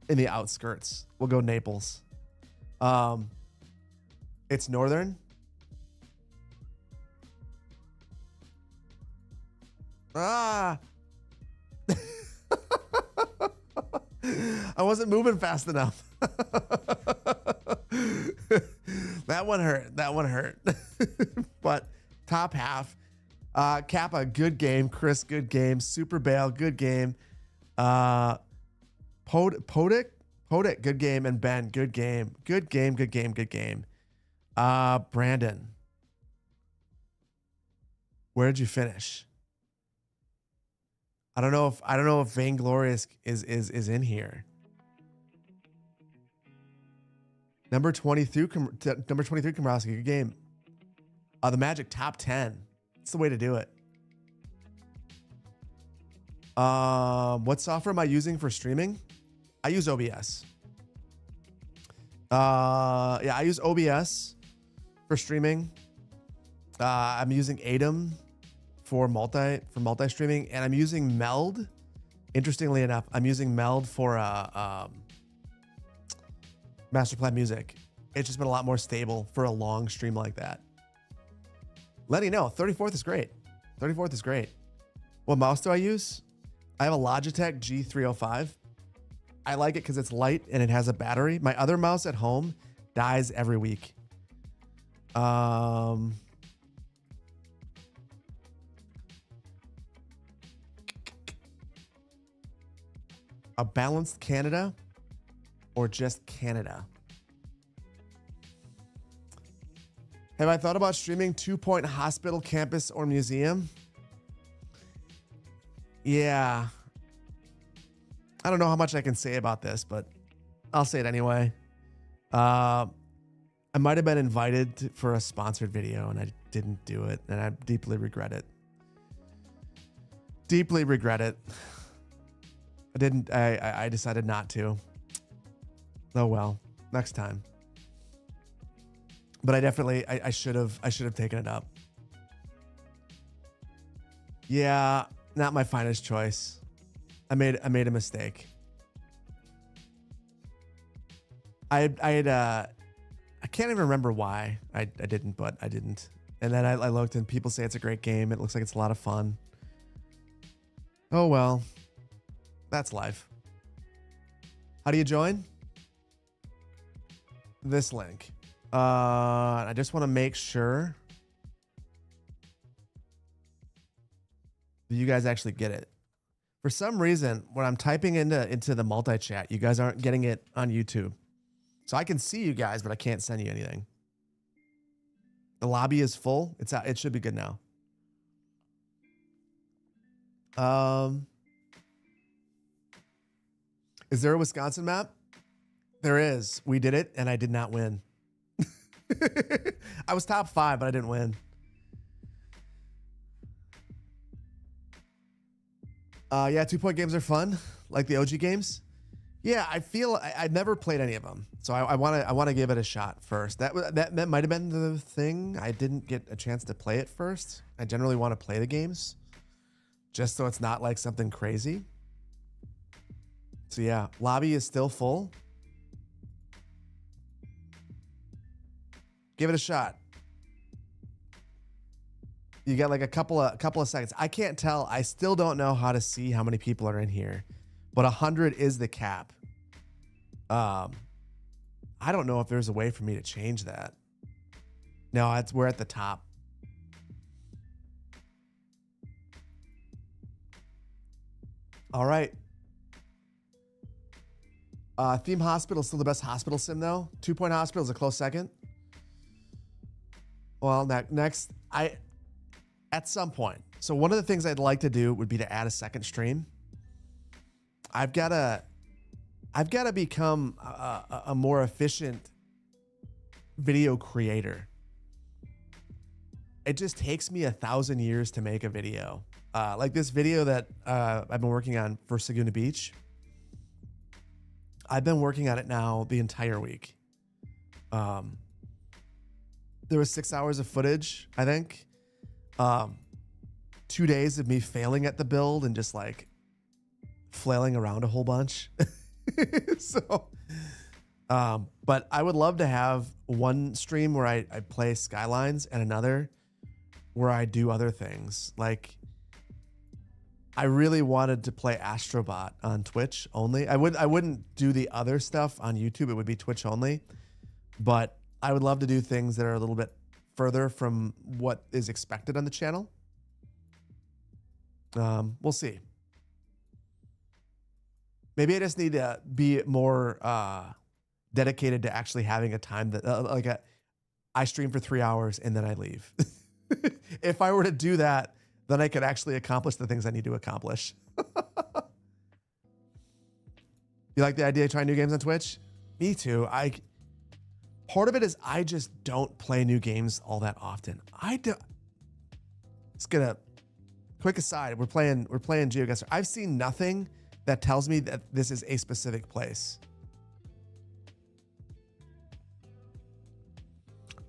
In the outskirts. We'll go Naples. It's northern. I wasn't moving fast enough. That one hurt. That one hurt. But top half. Kappa, good game. Chris, good game. Super Bale, good game. Podic, good game. And Ben, good game. Good game, good game, good game. Brandon, where did you finish? I don't know if Vainglorious is in here. Number 23, Komrowski, good game. The Magic top 10. It's the way to do it. What software am I using for streaming? I use OBS. Yeah, I use OBS for streaming. I'm using Atom for multi streaming, and I'm using Meld. Interestingly enough, I'm using Meld for Masterplan Music. It's just been a lot more stable for a long stream like that. Letting you know, 34th is great. 34th is great. What mouse do I use? I have a Logitech G305. I like it because it's light and it has a battery. My other mouse at home dies every week. A balanced Canada or just Canada? Have I thought about streaming 2 Point Hospital, Campus, or Museum? Yeah. I don't know how much I can say about this, but I'll say it anyway. I might have been invited for a sponsored video and I didn't do it, and I deeply regret it. Deeply regret it. I decided not to. Oh well, next time. But I definitely, I should have taken it up. Yeah, not my finest choice. I made a mistake. I can't even remember why I didn't, but I didn't. And then I looked and people say it's a great game. It looks like it's a lot of fun. Oh well, that's life. How do you join? This link. I just want to make sure that you guys actually get it. For some reason, when I'm typing into the multi-chat, you guys aren't getting it on YouTube. So I can see you guys, but I can't send you anything. The lobby is full. It's out. It should be good now. Is there a Wisconsin map? There is. We did it, and I did not win. I was top 5, but I didn't win. Yeah, 2 Point games are fun, like the OG games. Yeah, I feel I've never played any of them, so I want to give it a shot first. That might have been the thing. I didn't get a chance to play it first. I generally want to play the games, just so it's not like something crazy. So yeah, lobby is still full. Give it a shot. You got like a couple of seconds. I can't tell. I still don't know how to see how many people are in here, but 100 is the cap. I don't know if there's a way for me to change that. No, we're at the top. All right. Theme Hospital is still the best hospital sim though. 2 Point Hospital is a close second. Well, next, at some point. So one of the things I'd like to do would be to add a second stream. I've got to become a more efficient video creator. It just takes me 1,000 years to make a video. Like this video that I've been working on for Saguna Beach. I've been working on it now the entire week. There was 6 hours of footage, I think. 2 days of me failing at the build and just like flailing around a whole bunch. So, but I would love to have one stream where I play Skylines and another where I do other things. Like I really wanted to play Astrobot on Twitch only. I wouldn't do the other stuff on YouTube. It would be Twitch only, but I would love to do things that are a little bit further from what is expected on the channel. We'll see. Maybe I just need to be more dedicated to actually having a time that I stream for 3 hours and then I leave. If I were to do that, then I could actually accomplish the things I need to accomplish. You like the idea of trying new games on Twitch? Me too. Part of it is I just don't play new games all that often. Quick aside, we're playing Geoguesser. I've seen nothing that tells me that this is a specific place.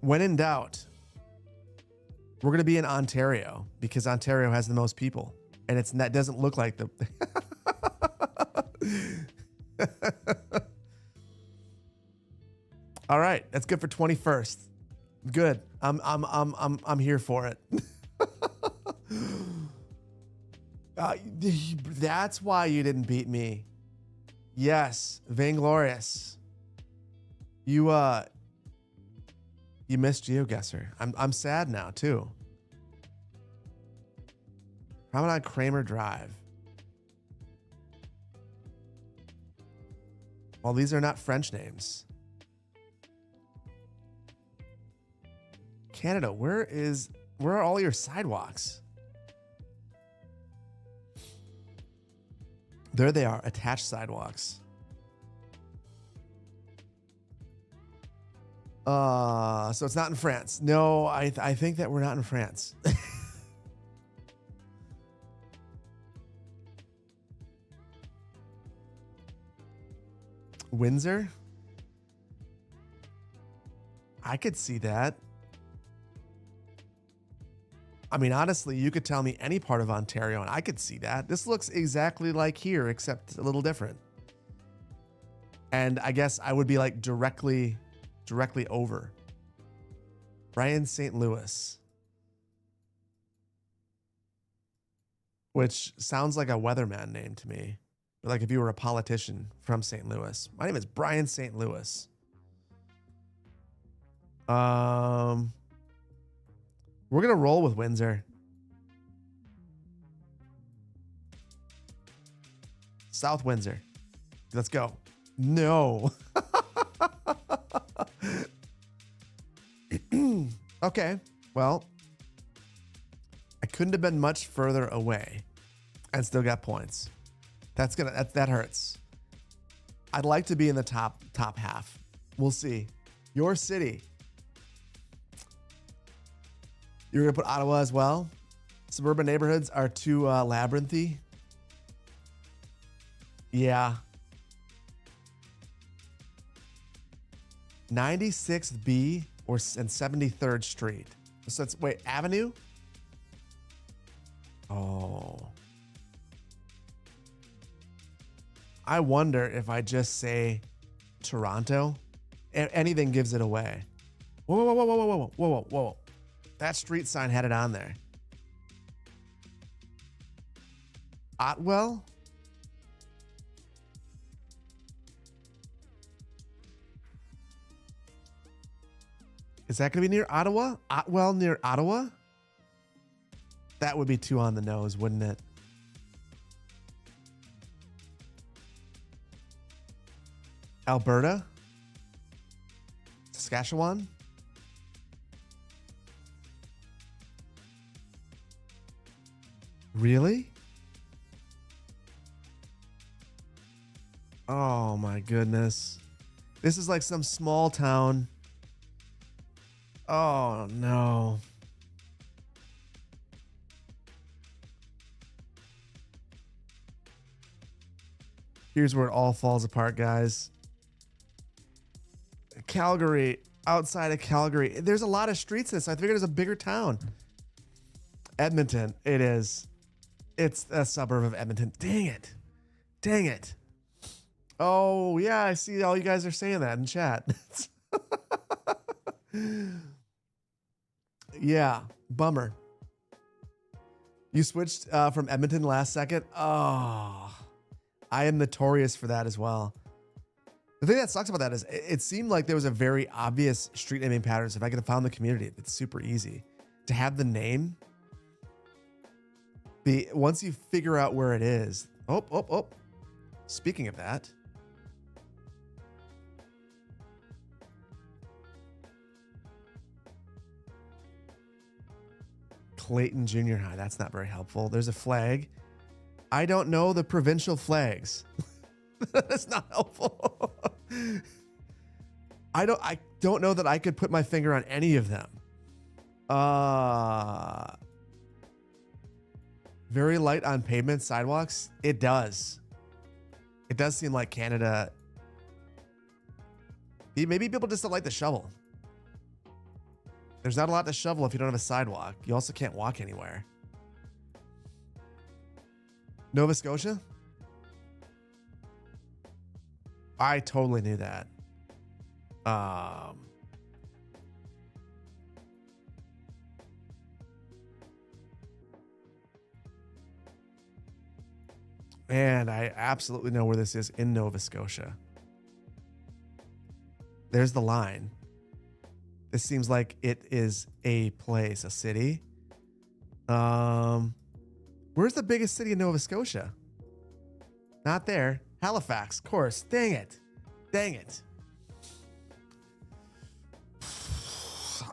When in doubt, we're going to be in Ontario because Ontario has the most people, and that doesn't look like the. All right, that's good for 21st. Good. I'm here for it. That's why you didn't beat me. Yes, Vainglorious. You missed Geoguesser. I'm sad now too. How about on Kramer Drive? Well, these are not French names. Canada, where are all your sidewalks? There they are, attached sidewalks. So it's not in France. No, I think that we're not in France. Windsor? I could see that. I mean, honestly, you could tell me any part of Ontario and I could see that. This looks exactly like here, except a little different. And I guess I would be like directly over. Brian St. Louis. Which sounds like a weatherman name to me. But like if you were a politician from St. Louis. My name is Brian St. Louis. We're gonna roll with Windsor. South Windsor. Let's go. No. Okay. Well, I couldn't have been much further away and still got points. That hurts. I'd like to be in the top half. We'll see. Your city. You're gonna put Ottawa as well. Suburban neighborhoods are too labyrinthy. Yeah. 96th B and 73rd Street. So it's wait, Avenue? Oh. I wonder if I just say Toronto. Anything gives it away. Whoa, whoa, whoa, whoa, whoa, whoa, whoa, whoa. That street sign had it on there. Otwell? Is that going to be near Ottawa? Otwell near Ottawa? That would be too on the nose, wouldn't it? Alberta? Saskatchewan? Really? Oh my goodness. This is like some small town. Oh no. Here's where it all falls apart, guys. Calgary, outside of Calgary. There's a lot of streets in this. I figured it's a bigger town. Edmonton, it is. It's a suburb of Edmonton. Dang it. Dang it. Oh, yeah, I see all you guys are saying that in chat. Yeah, bummer. You switched from Edmonton last second? Oh, I am notorious for that as well. The thing that sucks about that is it seemed like there was a very obvious street naming pattern. So if I could have found the community, it's super easy. To have the name, once you figure out where it is. Oh. Speaking of that. Clayton Junior High. That's not very helpful. There's a flag. I don't know the provincial flags. That's not helpful. I don't know that I could put my finger on any of them. Very light on pavement sidewalks. It does. It does seem like Canada. Maybe people just don't like the shovel. There's not a lot to shovel if you don't have a sidewalk. You also can't walk anywhere. Nova Scotia? I totally knew that. And I absolutely know where this is in Nova Scotia. There's the line. This seems like it is a place, a city. Where's the biggest city in Nova Scotia? Not there. Halifax, of course. Dang it. Dang it.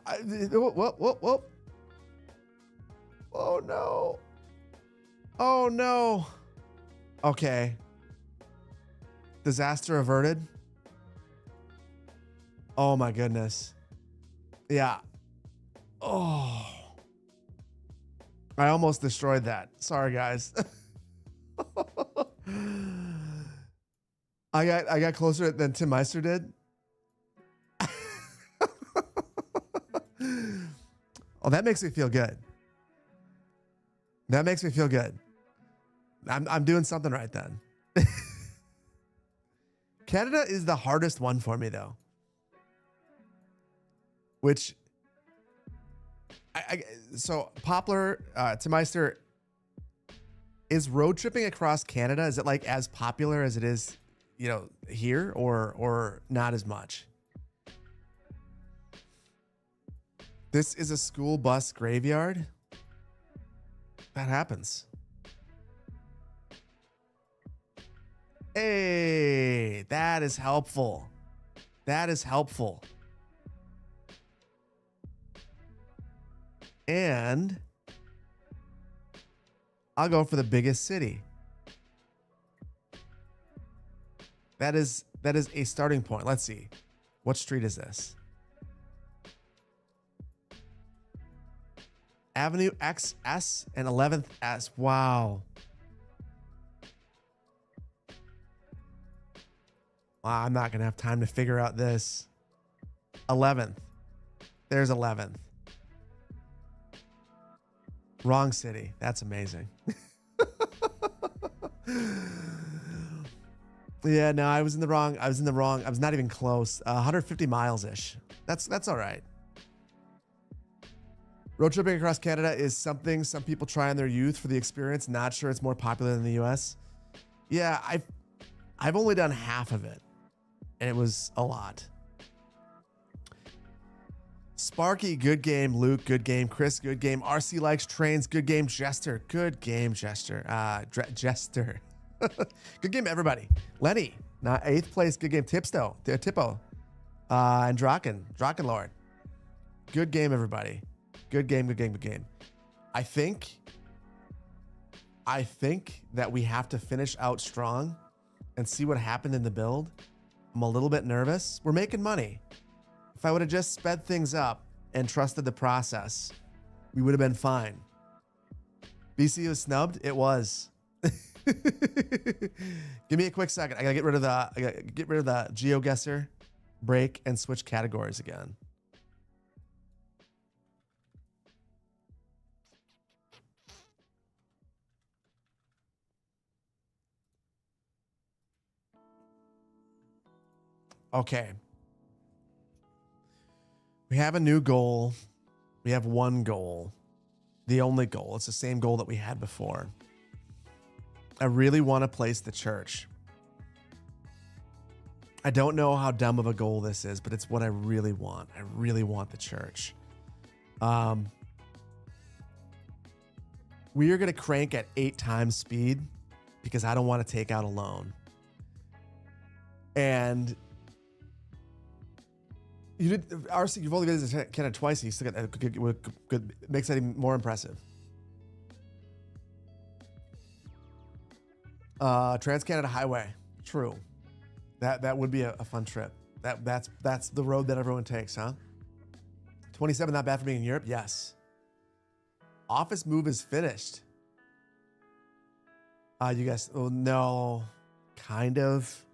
Whoop, whoop, whoop. Oh no. Oh no. Okay. Disaster averted. Oh my goodness. Yeah. Oh. I almost destroyed that. Sorry, guys. I got closer than Tim Meister did. Oh, that makes me feel good. That makes me feel good. I'm doing something right then. Canada is the hardest one for me though. Which so Poplar, Tim Meister, is road tripping across Canada, is it like as popular as it is, you know, here or not as much? This is a school bus graveyard. That happens. Hey, that is helpful. That is helpful. And I'll go for the biggest city. That is a starting point. Let's see. What street is this? Avenue XS and 11th S. Wow. Wow, I'm not going to have time to figure out this. 11th. There's 11th. Wrong city. That's amazing. Yeah, no, I was wrong. I was not even close. 150 miles ish. That's all right. Road tripping across Canada is something some people try in their youth for the experience. Not sure it's more popular than the US. Yeah, I've only done half of it, and it was a lot. Sparky, good game. Luke, good game. Chris, good game. RC likes trains, good game. Jester, good game. Jester, Jester, good game. Everybody. Lenny, not 8th place, good game. Tipsto, Tippo, and Drakenlord, good game. Everybody. Good game, good game, good game. I think that we have to finish out strong and see what happened in the build. I'm a little bit nervous. We're making money. If I would have just sped things up and trusted the process, we would have been fine. BC was snubbed. It was. Give me a quick second. I gotta get rid of the Geoguesser break and switch categories again. Okay. We have a new goal. We have one goal. The only goal. It's the same goal that we had before. I really want to place the church. I don't know how dumb of a goal this is, but it's what I really want. I really want the church. We are going to crank at 8 times speed because I don't want to take out a loan. And you did, RC, you've only visited Canada twice. You still got good, makes that even more impressive. Trans-Canada Highway. True. That would be a fun trip. That's the road that everyone takes, huh? 27, not bad for being in Europe? Yes. Office move is finished. You guys, oh no, kind of.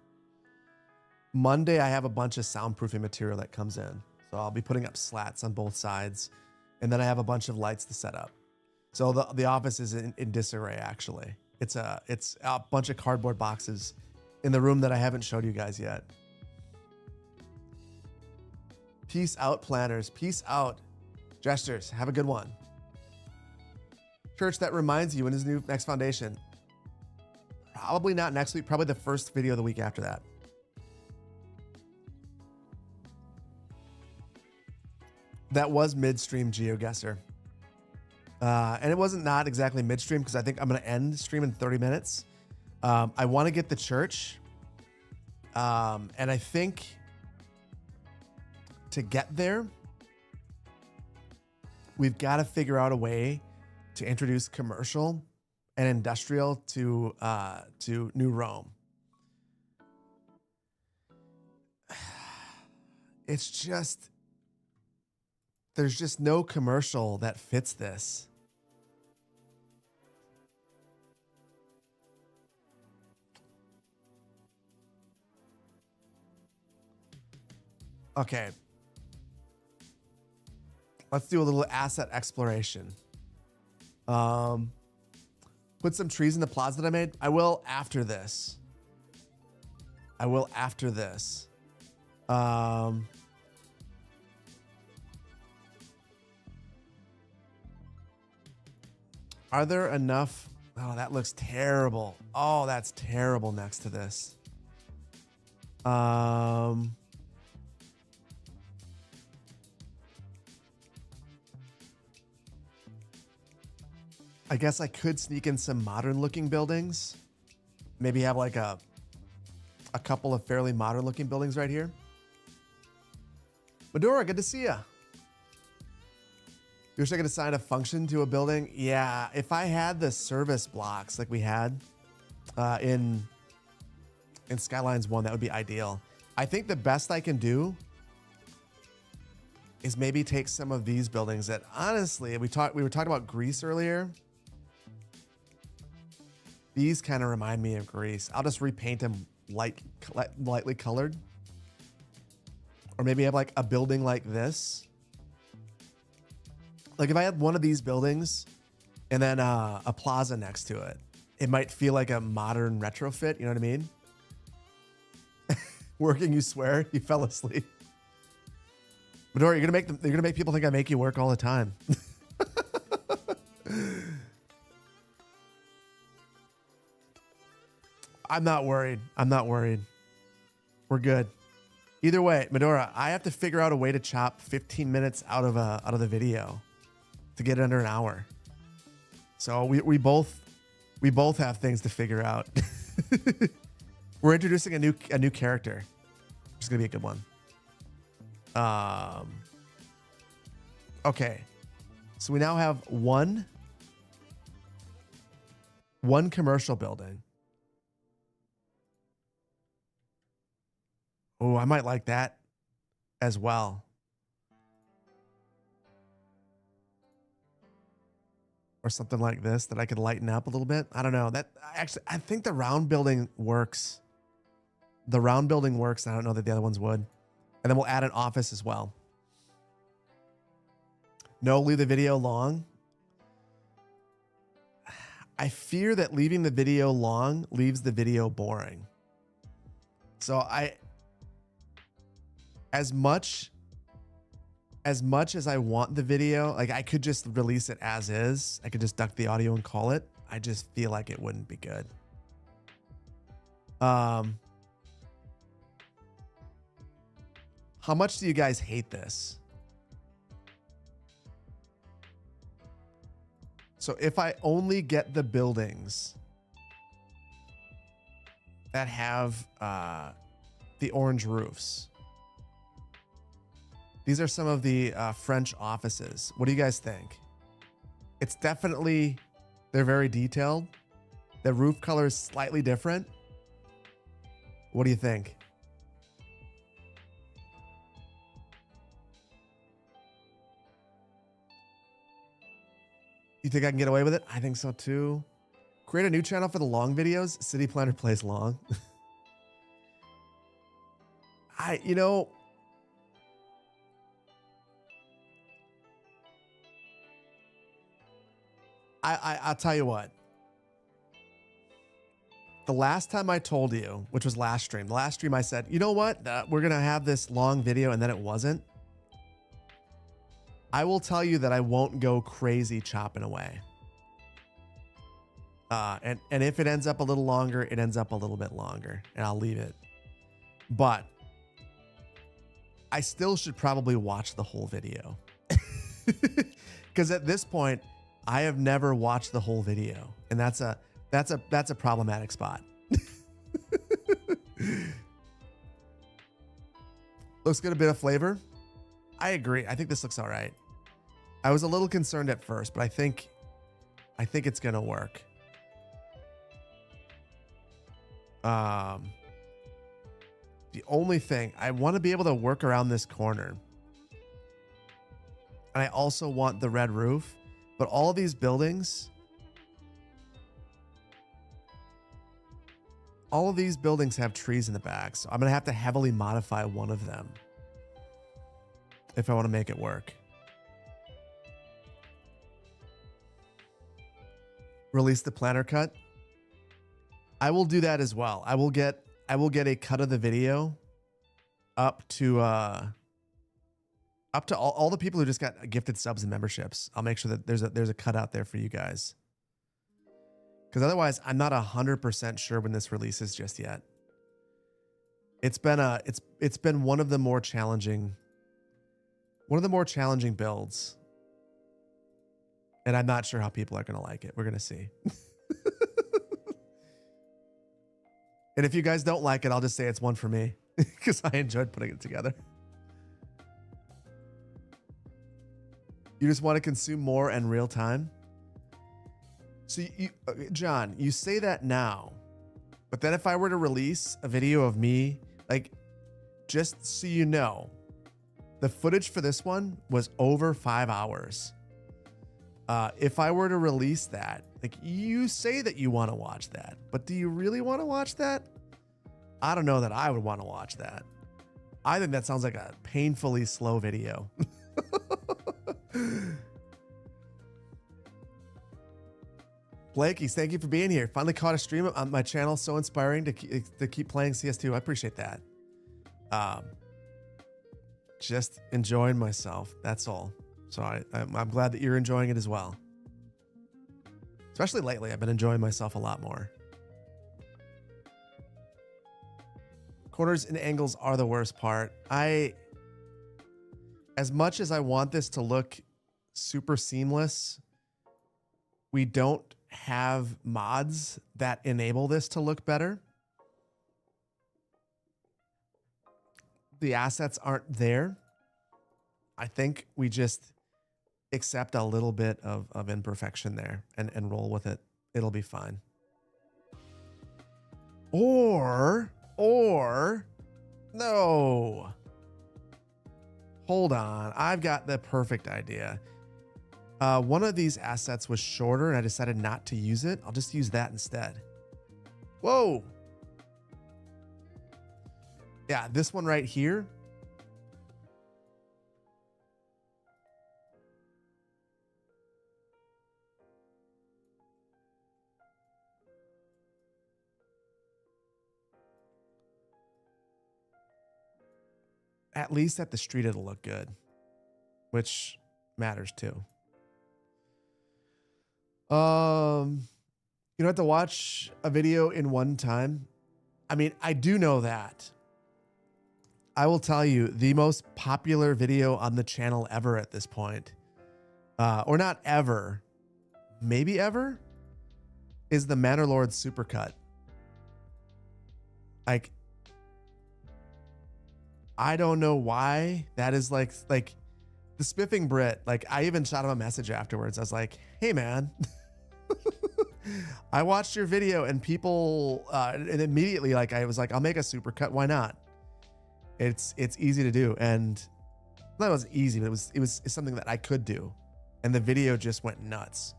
Monday, I have a bunch of soundproofing material that comes in. So I'll be putting up slats on both sides. And then I have a bunch of lights to set up. So the office is in disarray, actually. It's a bunch of cardboard boxes in the room that I haven't showed you guys yet. Peace out, planners. Peace out. Gestures. Have a good one. Church, that reminds you, when is the next foundation? Probably not next week. Probably the first video of the week after that. That was midstream Geoguesser. And it wasn't not exactly midstream because I think I'm going to end stream in 30 minutes. I want to get the church. And I think to get there, we've got to figure out a way to introduce commercial and industrial to New Rome. It's just, there's just no commercial that fits this. Okay. Let's do a little asset exploration. Put some trees in the plaza that I made. I will after this. Are there enough? Oh, that looks terrible. Oh, that's terrible next to this. I guess I could sneak in some modern looking buildings. Maybe have like a couple of fairly modern looking buildings right here. Medora, good to see ya. You wish I could assign a function to a building? Yeah, if I had the service blocks like we had in Skylines 1, that would be ideal. I think the best I can do is maybe take some of these buildings that honestly, we were talking about Greece earlier. These kind of remind me of Greece. I'll just repaint them lightly colored. Or maybe have like a building like this. Like if I had one of these buildings and then a plaza next to it, it might feel like a modern retrofit. You know what I mean? Working, you swear? You fell asleep. Medora, you're gonna make people think I make you work all the time. I'm not worried. We're good. Either way, Medora, I have to figure out a way to chop 15 minutes out of the video to get it under an hour. So we both have things to figure out. We're introducing a new character, which is gonna be a good one. Okay, so we now have one commercial building. Oh, I might like that as well. Or something like this that I could lighten up a little bit. I don't know. I think the round building works. The round building works. I don't know that the other ones would. And then we'll add an office as well. No, leave the video long. I fear that leaving the video long leaves the video boring. So as much as I want the video, like I could just release it as is. I could just duck the audio and call it. I just feel like it wouldn't be good. How much do you guys hate this? So if I only get the buildings that have the orange roofs. These are some of the French offices. What do you guys think? It's definitely, they're very detailed. The roof color is slightly different. What do you think? You think I can get away with it? I think so too. Create a new channel for the long videos. City Planner plays long. I'll tell you what. The last time I told you, which was last stream, I said, you know what? We're going to have this long video, and then it wasn't. I will tell you that I won't go crazy chopping away. And if it ends up a little longer, it ends up a little bit longer, and I'll leave it. But I still should probably watch the whole video. Because at this point, I have never watched the whole video, and that's a problematic spot. Looks good, a bit of flavor. I agree. I think this looks all right. I was a little concerned at first, but I think it's gonna work. The only thing, I want to be able to work around this corner. And I also want the red roof, but all of these buildings, have trees in the back. So I'm going to have to heavily modify one of them if I want to make it work. Release the planner cut. I will do that as well. I will get a cut of the video up to all the people who just got gifted subs and memberships. I'll make sure that there's a cut out there for you guys. Because otherwise, I'm not 100% sure when this releases just yet. It's been one of the more challenging builds, and I'm not sure how people are gonna like it. We're gonna see. And if you guys don't like it, I'll just say it's one for me because I enjoyed putting it together. You just want to consume more in real time. So, John, you say that now, but then if I were to release a video of me, like, just so you know, the footage for this one was over 5 hours. If I were to release that, like, you say that you want to watch that, but do you really want to watch that? I don't know that I would want to watch that. I think that sounds like a painfully slow video. Blakey, thank you for being here. Finally caught a stream on my channel. So inspiring to keep playing CS2. I appreciate that. Just enjoying myself. That's all. So I'm glad that you're enjoying it as well. Especially lately, I've been enjoying myself a lot more. Corners and angles are the worst part. As much as I want this to look super seamless, we don't have mods that enable this to look better. The assets aren't there. I think we just accept a little bit of imperfection there and roll with it. It'll be fine. Or no. Hold on. I've got the perfect idea. One of these assets was shorter and I decided not to use it. I'll just use that instead. Whoa. Yeah, this one right here. At least at the street, it'll look good, which matters too. You don't have to watch a video in one time. I mean, I do know that. I will tell you, the most popular video on the channel ever at this point, or not ever, maybe ever, is the Manor Lord Supercut. Like, I don't know why that is like the Spiffing Brit. Like, I even shot him a message afterwards. I was like, hey man, I watched your video and people, and immediately, like, I was like, I'll make a supercut. Why not? It's easy to do. And that wasn't easy, but it was something that I could do. And the video just went nuts.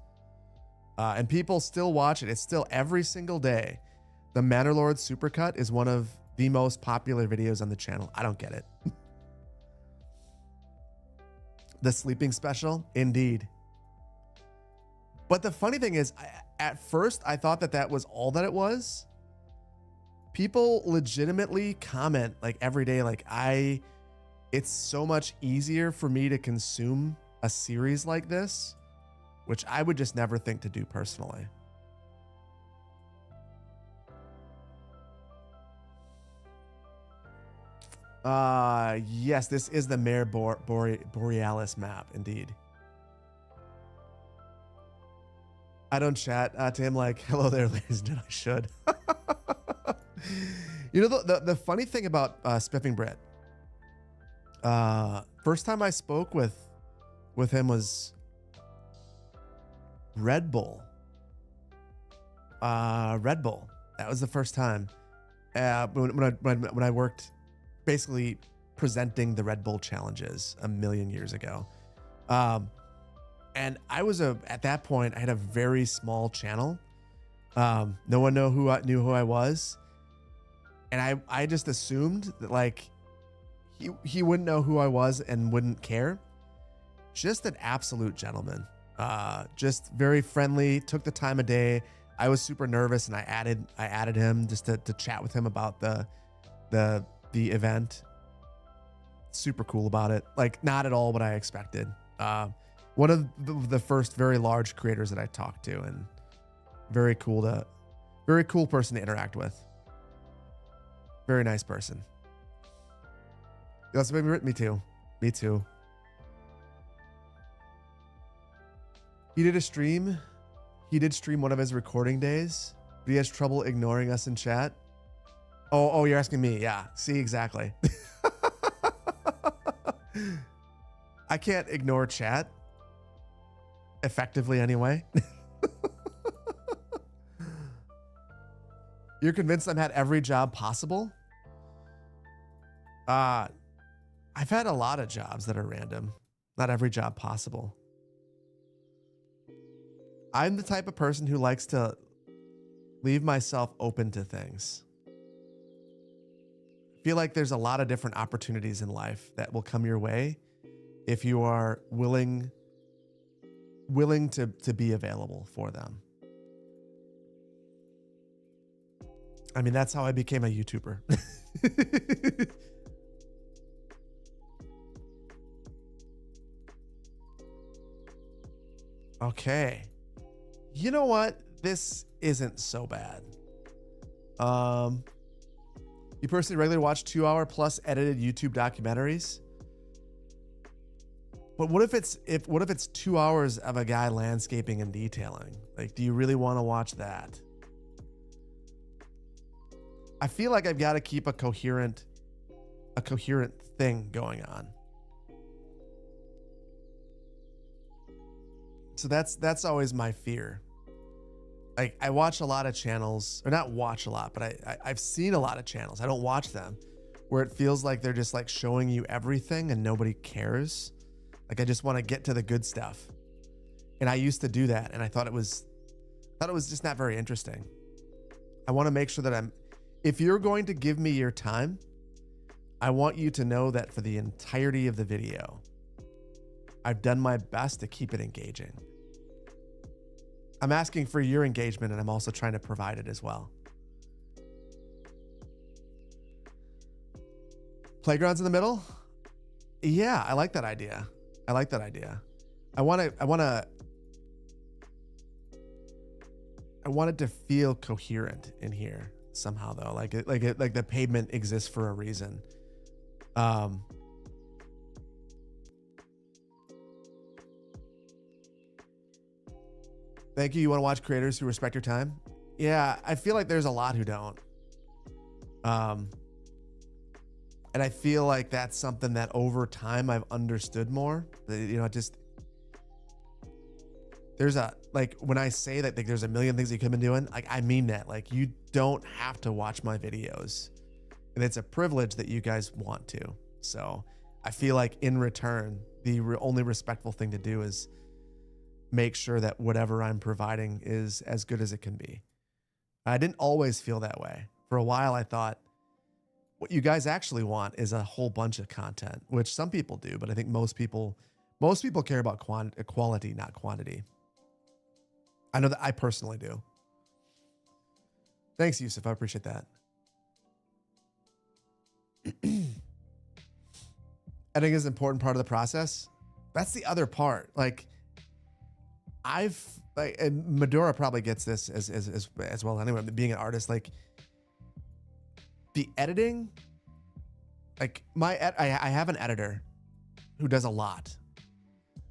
And people still watch it. It's still every single day. The Manor Lord Supercut is one of the most popular videos on the channel. I don't get it. The sleeping special, indeed. But the funny thing is, at first I thought that was all that it was. People legitimately comment like every day, like, it's so much easier for me to consume a series like this, which I would just never think to do personally. Yes, this is the Mare Borealis map, indeed. I don't chat to him like, hello there, ladies and gentlemen. I should. You know, the funny thing about Spiffing Brit, first time I spoke with with him was Red Bull. Red Bull. That was the first time when I worked basically presenting the Red Bull challenges a million years ago. And I was at that point, I had a very small channel. No one knew who I was. And I just assumed that like he wouldn't know who I was and wouldn't care. Just an absolute gentleman. Just very friendly, took the time of day. I was super nervous and I added him just to chat with him about the event. Super cool about it. Like not at all what I expected. One of the first very large creators that I talked to, and very cool person to interact with. Very nice person. That's me too. Me too. He did stream one of his recording days, but he has trouble ignoring us in chat. Oh, you're asking me. Yeah. See, exactly. I can't ignore chat effectively anyway. You're convinced I've had every job possible? I've had a lot of jobs that are random. Not every job possible. I'm the type of person who likes to leave myself open to things. I feel like there's a lot of different opportunities in life that will come your way if you are willing to be available for them. I mean, that's how I became a YouTuber. Okay. You know what? This isn't so bad. You personally regularly watch 2-hour plus edited YouTube documentaries? But what if it's 2 hours of a guy landscaping and detailing? Like, do you really want to watch that? I feel like I've got to keep a coherent thing going on. So that's always my fear. Like I watch a lot of channels, or not watch a lot, but I've seen a lot of channels. I don't watch them, where it feels like they're just like showing you everything and nobody cares. Like I just want to get to the good stuff. And I used to do that, and I thought it was just not very interesting. I want to make sure that if you're going to give me your time, I want you to know that for the entirety of the video, I've done my best to keep it engaging. I'm asking for your engagement, and I'm also trying to provide it as well. Playgrounds in the middle? Yeah, I like that idea. I want it to feel coherent in here somehow, though. Like the pavement exists for a reason. Thank you. You want to watch creators who respect your time? Yeah, I feel like there's a lot who don't. And I feel like that's something that over time I've understood more. There's when I say that there's a million things you could have been doing, like I mean that. Like you don't have to watch my videos. And it's a privilege that you guys want to. So I feel like in return, the only respectful thing to do is make sure that whatever I'm providing is as good as it can be. I didn't always feel that way. For a while, I thought what you guys actually want is a whole bunch of content, which some people do, but I think most people care about quality, not quantity. I know that I personally do. Thanks, Yusuf. I appreciate that. Editing is an important part of the process. That's the other part. Like, and Medora probably gets this as well anyway, being an artist, like the editing, like I have an editor who does a lot,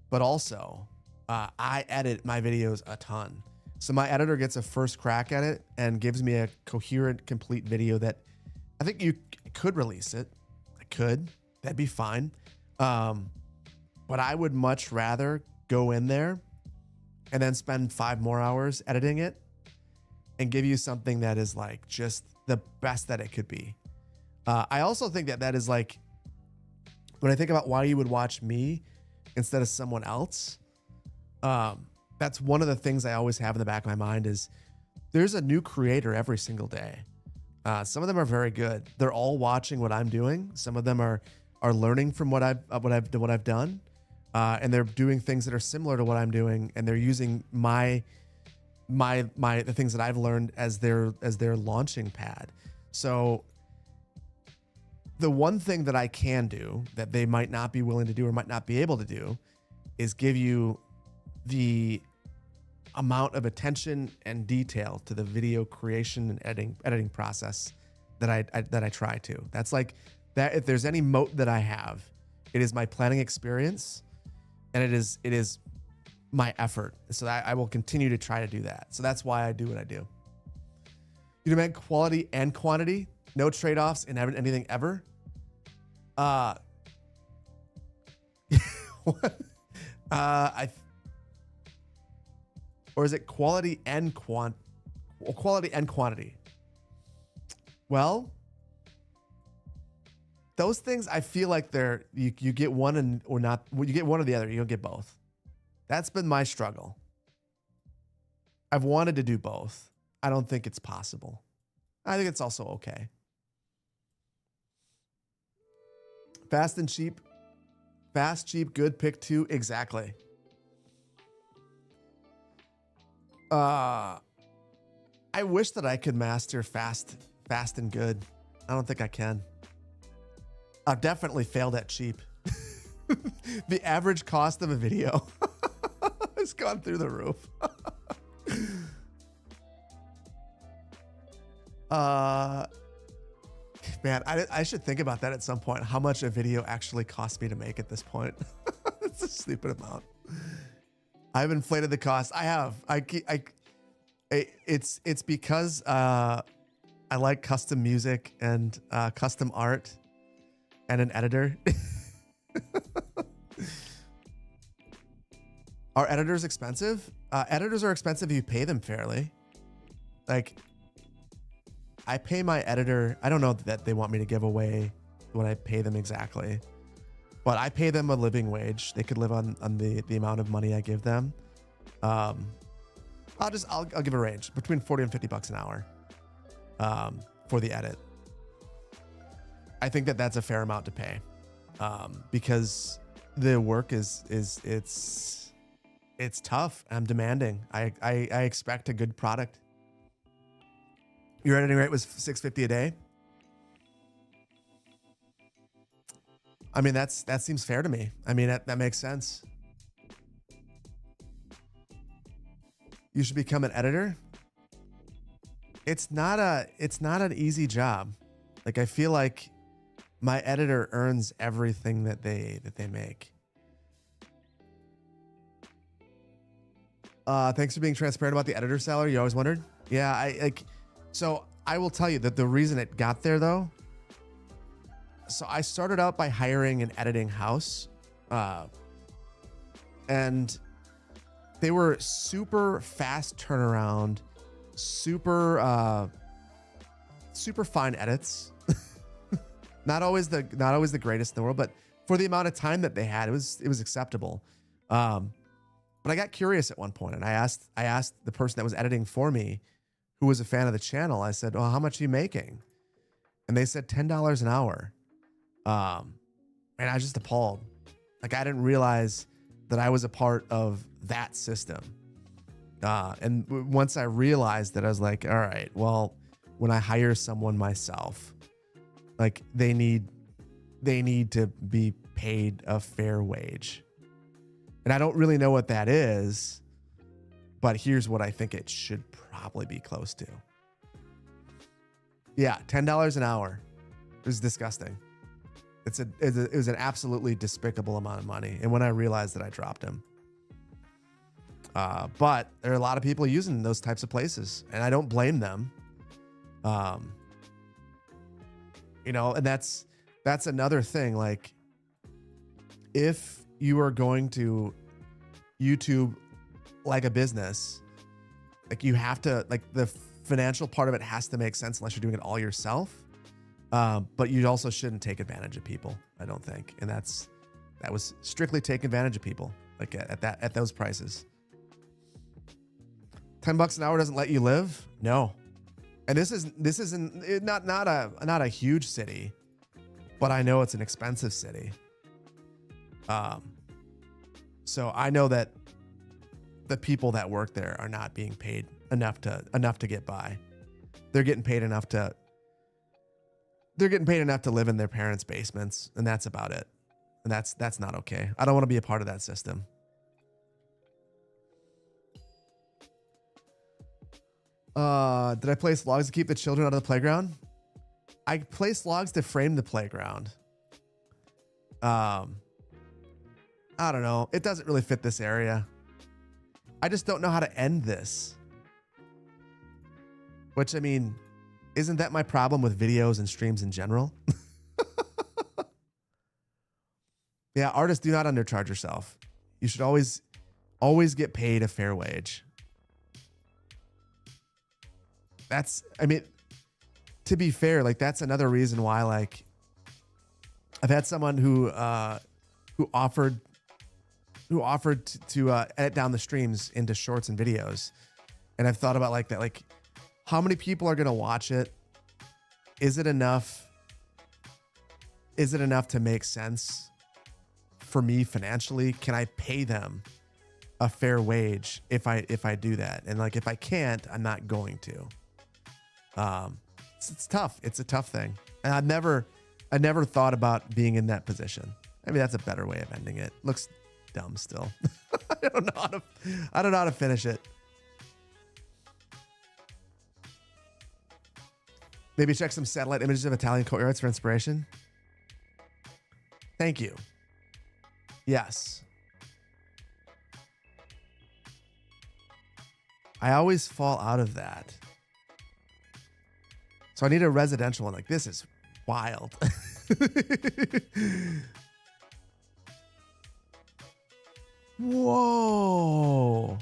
but also I edit my videos a ton. So my editor gets a first crack at it and gives me a coherent, complete video that I think you could release it. I could, that'd be fine. But I would much rather go in there and then spend 5 more hours editing it and give you something that is like just the best that it could be. I also think that is like, when I think about why you would watch me instead of someone else, that's one of the things I always have in the back of my mind is there's a new creator every single day. Some of them are very good. They're all watching what I'm doing. Some of them are learning from what I've done, and they're doing things that are similar to what I'm doing, and they're using the things that I've learned as their launching pad. So the one thing that I can do that they might not be willing to do or might not be able to do is give you the amount of attention and detail to the video creation and editing process that I try to. That's like that. If there's any moat that I have, it is my planning experience, and it is my effort. So I will continue to try to do that. So that's why I do what I do. You demand quality and quantity, no trade-offs in anything ever. What? Or is it quality and quantity? Well, those things I feel like you get one or not. You get one or the other. You don't get both. That's been my struggle. I've wanted to do both. I don't think it's possible. I think it's also okay. Fast, cheap, good, pick 2. Exactly. I wish that I could master fast and good. I don't think I can. I've definitely failed at cheap. The average cost of a video has gone through the roof. Man, I should think about that at some point. How much a video actually costs me to make at this point? It's a stupid amount. I've inflated the cost. I have. It's because I like custom music and custom art and an editor. Are editors expensive? Editors are expensive if you pay them fairly. Like, I pay my editor. I don't know that they want me to give away what I pay them exactly, but I pay them a living wage. They could live on the amount of money I give them. I'll give a range between 40 and 50 bucks an hour for the edit. I think that's a fair amount to pay because the work it's tough. I'm demanding. I expect a good product. Your editing rate was $650 a day. I mean, that seems fair to me. I mean, that makes sense. You should become an editor. It's not an easy job. Like, I feel like my editor earns everything that they make. Thanks for being transparent about the editor salary. You always wondered? Yeah, so I will tell you that the reason it got there though. So I started out by hiring an editing house, and they were super fast turnaround, super fine edits. Not always the greatest in the world, but for the amount of time that they had, it was acceptable. But I got curious at one point, and I asked the person that was editing for me, who was a fan of the channel. I said, "Well, how much are you making?" And they said $10 an hour. And I was just appalled. Like, I didn't realize that I was a part of that system. And once I realized that, I was like, all right, well, when I hire someone myself, like, they need to be paid a fair wage. And I don't really know what that is, but here's what I think it should probably be close to. Yeah, $10 an hour. It was disgusting. It was an absolutely despicable amount of money. And when I realized that, I dropped him. But there are a lot of people using those types of places, and I don't blame them. And that's another thing. Like, if you are going to YouTube like a business, like you have to, like the financial part of it has to make sense unless you're doing it all yourself. But you also shouldn't take advantage of people, I don't think. And that was strictly take advantage of people, like at those prices. $10 an hour doesn't let you live? No. And this isn't not a huge city, but I know it's an expensive city. So I know that the people that work there are not being paid enough to get by. They're getting paid enough to live in their parents' basements, and that's about it. And that's not okay. I don't want to be a part of that system. Did I place logs to keep the children out of the playground? I placed logs to frame the playground. I don't know. It doesn't really fit this area. I just don't know how to end this. Which, I mean, isn't that my problem with videos and streams in general? Yeah, artists, do not undercharge yourself. You should always get paid a fair wage. I mean, to be fair, like that's another reason why, like, I've had someone who offered to edit down the streams into shorts and videos. And I've thought about like that, like how many people are going to watch it? Is it enough? Is it enough to make sense for me financially? Can I pay them a fair wage if I do that? And like, if I can't, I'm not going to. It's tough. It's a tough thing. And I never thought about being in that position. Maybe that's a better way of ending it. Looks dumb still. I don't know how to finish it. Maybe check some satellite images of Italian courtyards for inspiration. Thank you. Yes. I always fall out of that. So I need a residential one. Like, this is wild. Whoa.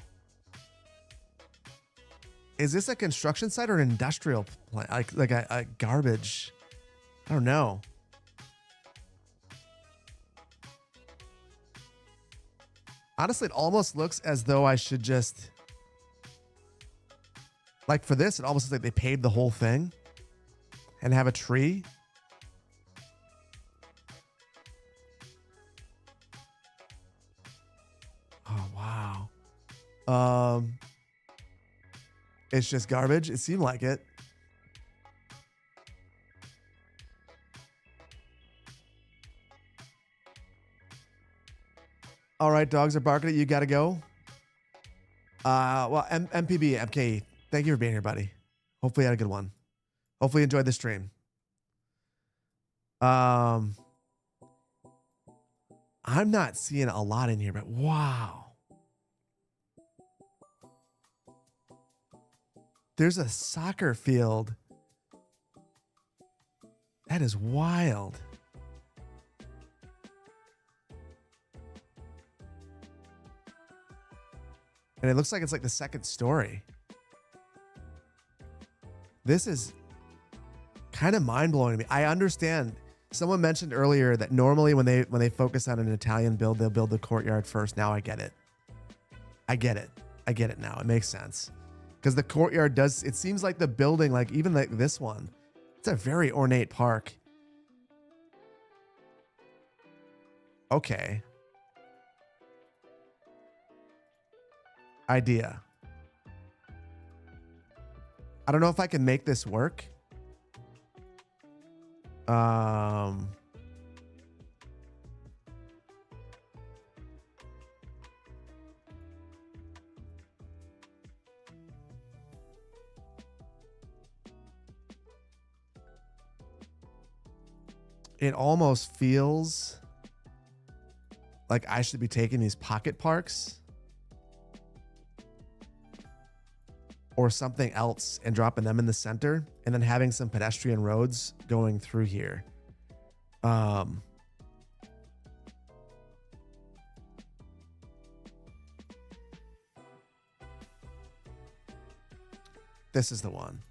Is this a construction site or an industrial plant? Like a garbage? I don't know. Honestly, it almost looks as though I should just... Like for this, it almost looks like they paved the whole thing and have a tree. Oh, wow. It's just garbage. It seemed like it. All right, dogs are barking at you. Got to go. Well, MPB, MK, thank you for being here, buddy. Hopefully you had a good one. Hopefully you enjoyed the stream. I'm not seeing a lot in here, but wow. There's a soccer field. That is wild. And it looks like it's like the second story. This is kind of mind-blowing to me. I understand. Someone mentioned earlier that normally when they focus on an Italian build, they'll build the courtyard first. Now I get it. I get it now. It makes sense. Because the courtyard does, it seems like the building, like even like this one, it's a very ornate park. Okay. Idea. I don't know if I can make this work. It almost feels like I should be taking these pocket parks or something else and dropping them in the center and then having some pedestrian roads going through here. This is the one.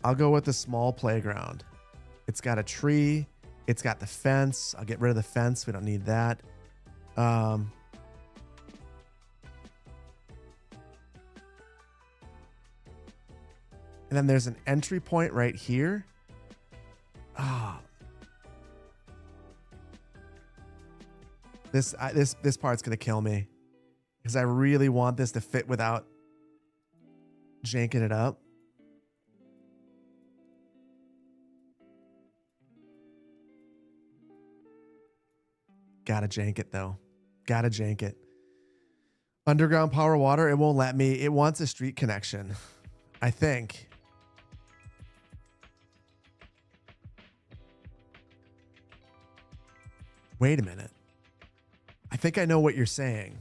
I'll go with the small playground. It's got a tree. It's got the fence. I'll get rid of the fence. We don't need that. And then there's an entry point right here. Ah. This part's going to kill me because I really want this to fit without janking it up. Gotta jank it though. Gotta jank it. Underground power water. It won't let me. It wants a street connection, I think. Wait a minute. I think I know what you're saying.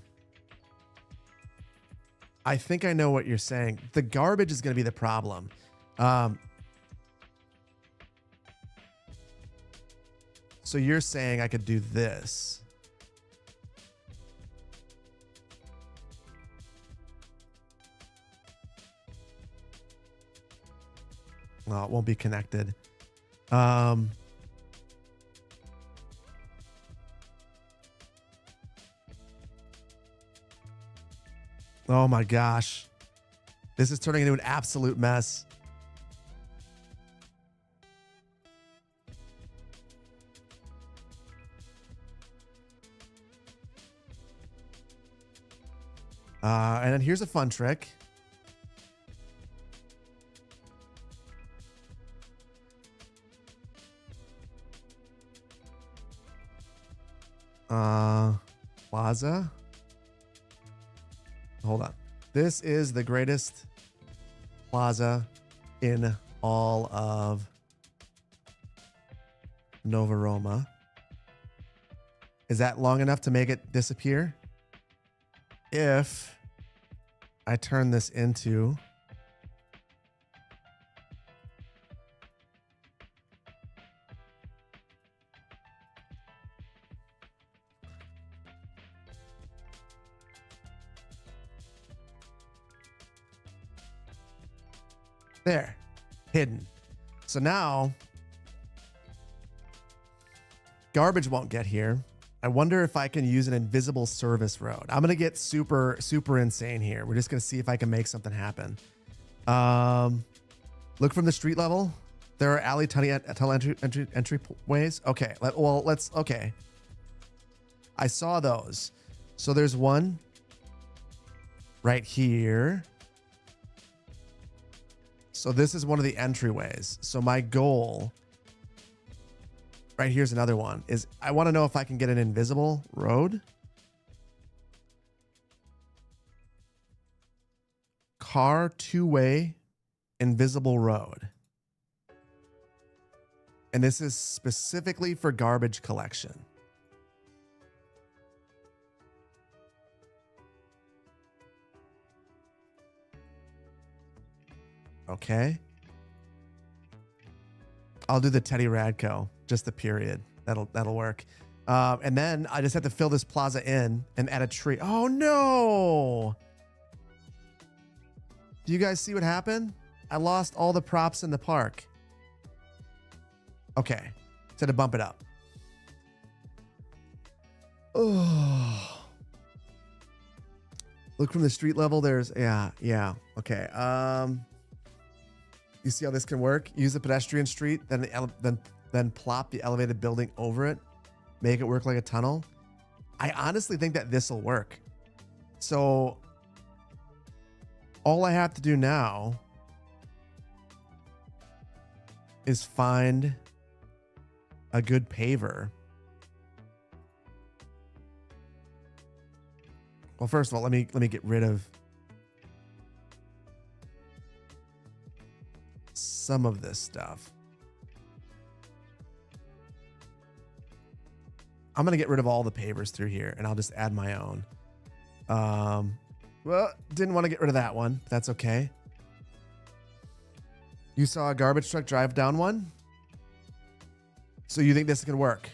I think I know what you're saying. The garbage is going to be the problem. So you're saying I could do this. Well, it won't be connected. Oh my gosh. This is turning into an absolute mess. And then here's a fun trick. Plaza. Hold on. This is the greatest plaza in all of Nova Roma. Is that long enough to make it disappear? If I turn this into there, hidden. So now garbage won't get here. I wonder if I can use an invisible service road. I'm going to get super insane here. We're just going to see if I can make something happen. Look from the street level. There are alley tunnel entry ways. Okay. Okay. I saw those. So there's one right here. So this is one of the entryways. So my goal right here's another one is I want to know if I can get an invisible road. Car two-way invisible road. And this is specifically for garbage collection. Okay. I'll do the Teddy Radko, just the period. That'll work. And then I just have to fill this plaza in and add a tree. Oh no! Do you guys see what happened? I lost all the props in the park. Okay. So to bump it up. Oh. Look from the street level. There's yeah. Okay. You see how this can work? Use the pedestrian street, then plop the elevated building over it. Make it work like a tunnel. I honestly think that this will work. So all I have to do now is find a good paver. Well, first of all, let me get rid of some of this stuff. I'm going to get rid of all the pavers through here and I'll just add my own. Well, didn't want to get rid of that one. That's okay. You saw a garbage truck drive down one? So you think this can work?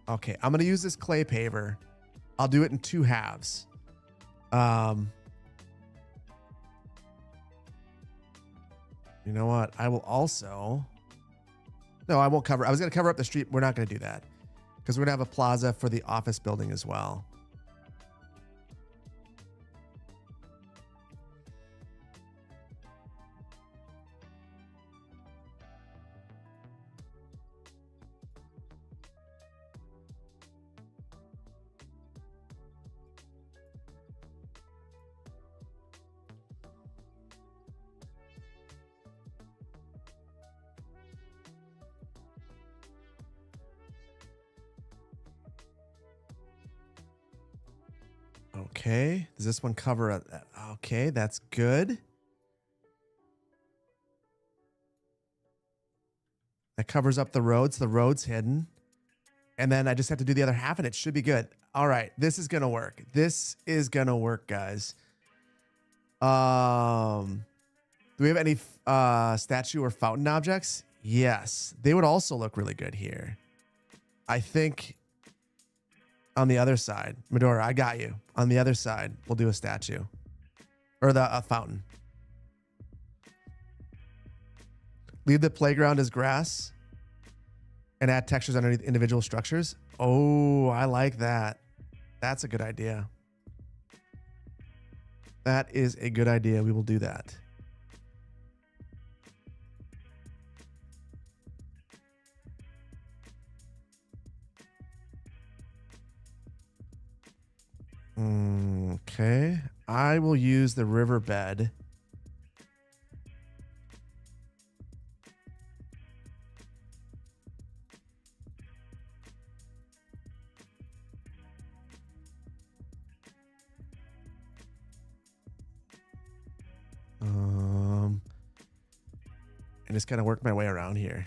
Okay, I'm going to use this clay paver I'll do it in 2 halves. You know what? I will also... No, I won't cover. I was going to cover up the street. We're not going to do that because we're going to have a plaza for the office building as well. Okay. Does this one cover it? Okay, that's good. That covers up the roads. The road's hidden. And then I just have to do the other half and it should be good. All right. This is going to work. This is going to work, guys. Do we have any statue or fountain objects? Yes. They would also look really good here. I think on the other side, Medora, I got you. On the other side, we'll do a statue or a fountain. Leave the playground as grass and add textures underneath individual structures. Oh, I like that. That's a good idea. That is a good idea. We will do that. Okay. I will use the riverbed. And just kind of work my way around here.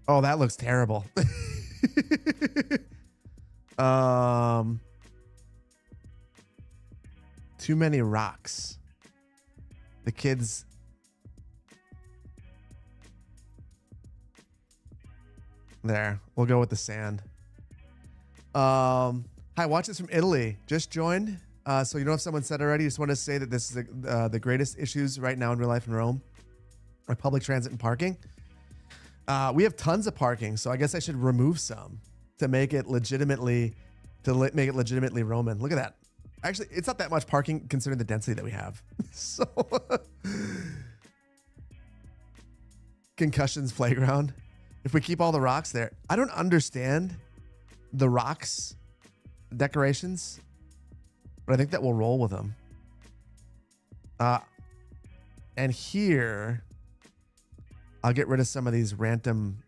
Oh, that looks terrible. Too many rocks. The kids. There, we'll go with the sand. Hi, watch this from Italy. Just joined. So you know if someone said already, just want to say that this is the greatest issues right now in real life in Rome are public transit and parking. We have tons of parking, so I guess I should remove some to make it legitimately Roman. Look at that. Actually, it's not that much parking considering the density that we have. So concussions playground. If we keep all the rocks there, I don't understand the rocks decorations, but I think that we'll roll with them. And here, I'll get rid of some of these random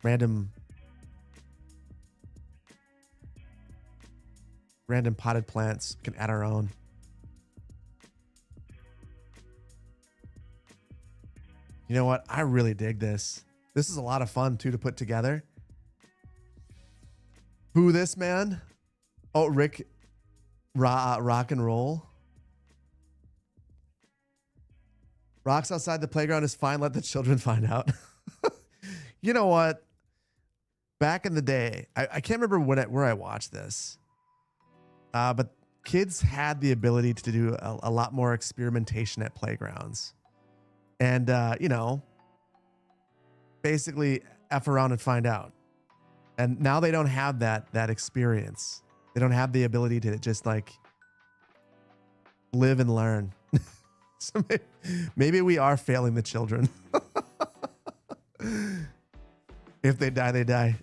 potted plants. We can add our own. You know what? I really dig this. This is a lot of fun too to put together. Who this man? Oh, Rick rock and roll. Rocks outside the playground is fine. Let the children find out. You know what? Back in the day, I can't remember where I watched this. But kids had the ability to do a lot more experimentation at playgrounds. And, you know, basically F around and find out. And now they don't have that experience. They don't have the ability to just like live and learn. So maybe we are failing the children. If they die, they die.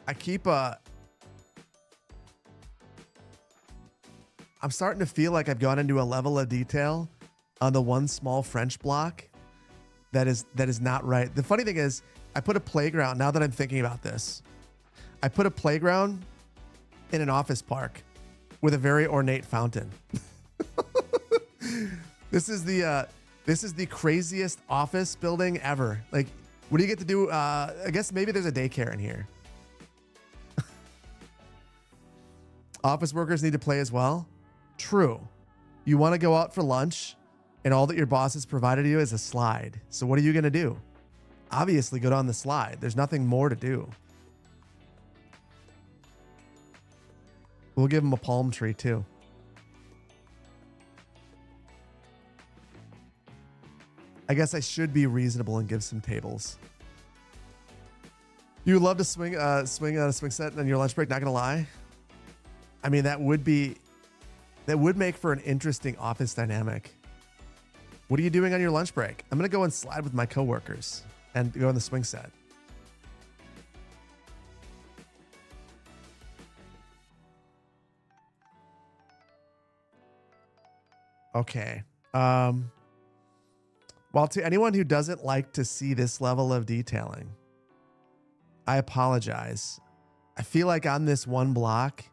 I keep I'm starting to feel like I've gone into a level of detail on the one small French block that is not right. The funny thing is, I put a playground, now that I'm thinking about this, I put a playground in an office park with a very ornate fountain. This is the craziest office building ever. Like, what do you get to do? I guess maybe there's a daycare in here. Office workers need to play as well. True. You want to go out for lunch and all that your boss has provided you is a slide. So what are you going to do? Obviously go down the slide. There's nothing more to do. We'll give him a palm tree too. I guess I should be reasonable and give some tables. You would love to swing on a swing set on your lunch break, not gonna lie. I mean, that would make for an interesting office dynamic. What are you doing on your lunch break? I'm gonna go and slide with my coworkers and go on the swing set. Okay. Well, to anyone who doesn't like to see this level of detailing, I apologize. I feel like on this one block,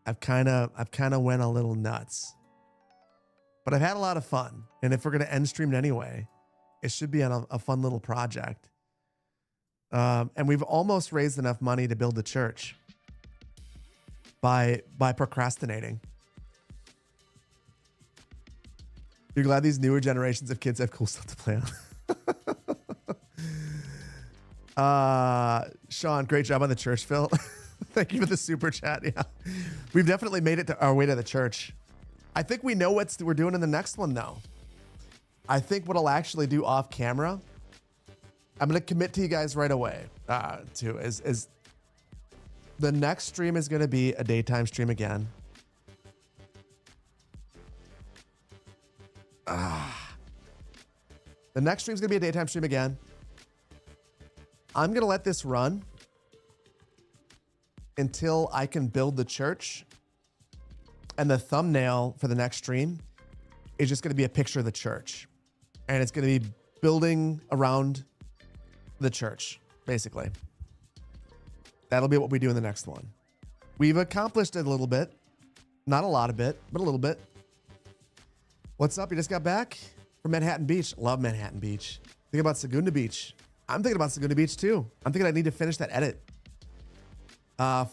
I've kind of went a little nuts. But I've had a lot of fun. And if we're going to end stream anyway, it should be on a fun little project. And we've almost raised enough money to build a church by procrastinating. You're glad these newer generations of kids have cool stuff to play on. Sean, great job on the church, Phil. Thank you for the super chat. Yeah, we've definitely made it to our way to the church. I think we know what we're doing in the next one, though. I think what I'll actually do off camera, I'm going to commit to you guys right away, is the next stream is going to be a daytime stream again. The next stream is going to be a daytime stream again. I'm going to let this run until I can build the church. And the thumbnail for the next stream is just going to be a picture of the church. And it's going to be building around the church, basically. That'll be what we do in the next one. We've accomplished it a little bit. Not a lot of it, but a little bit. What's up? You just got back from Manhattan Beach. Love Manhattan Beach. Think about Segunda Beach. I'm thinking about Segunda Beach too. I'm thinking I need to finish that edit.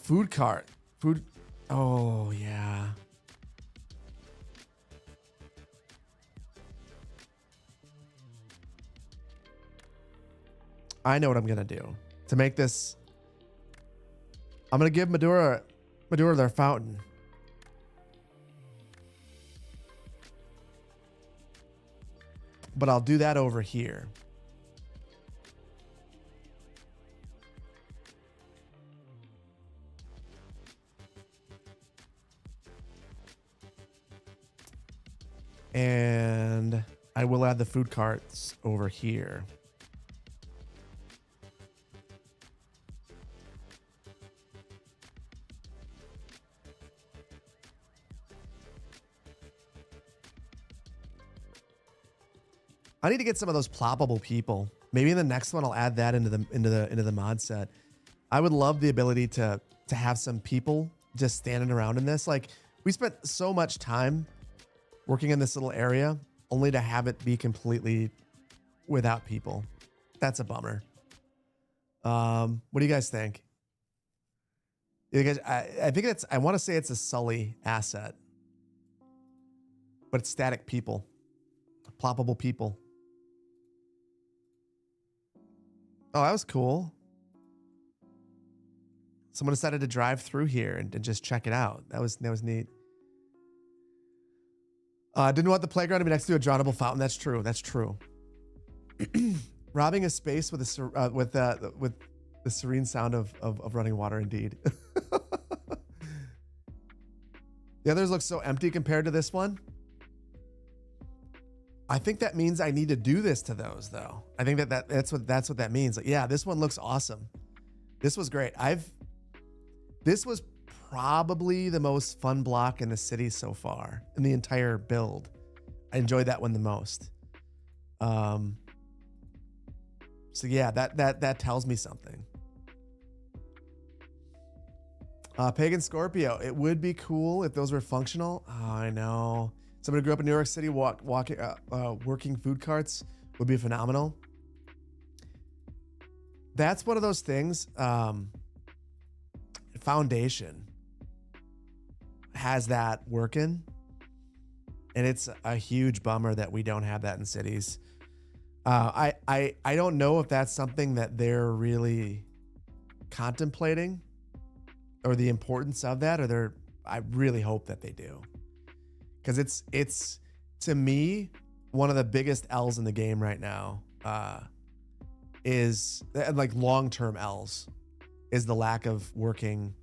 Food cart. Food. Oh, yeah. I know what I'm going to do to make this. I'm going to give Madura their fountain. But I'll do that over here. And I will add the food carts over here. I need to get some of those ploppable people. Maybe in the next one I'll add that into the mod set. I would love the ability to have some people just standing around in this. Like, we spent so much time working in this little area only to have it be completely without people. That's a bummer. What do you guys think? You guys, I think I want to say it's a Sully asset, but it's static people, ploppable people. Oh, that was cool. Someone decided to drive through here and just check it out. That was neat. Didn't want the playground to be next to a drownable fountain. That's true. That's true. Robbing a space with the serene sound of running water. Indeed. The others look so empty compared to this one. I think that means I need to do this to those, though. I think that's what that means. Like, yeah, this one looks awesome. This was great. This was probably the most fun block in the city so far in the entire build. I enjoyed that one the most. So yeah, that tells me something. Pagan Scorpio. It would be cool if those were functional. Oh, I know. Somebody who grew up in New York City working food carts would be phenomenal. That's one of those things. Foundation has that working. And it's a huge bummer that we don't have that in cities. I don't know if that's something that they're really contemplating or the importance of that, or I really hope that they do. Because it's to me, one of the biggest L's in the game right now is like long-term L's is the lack of working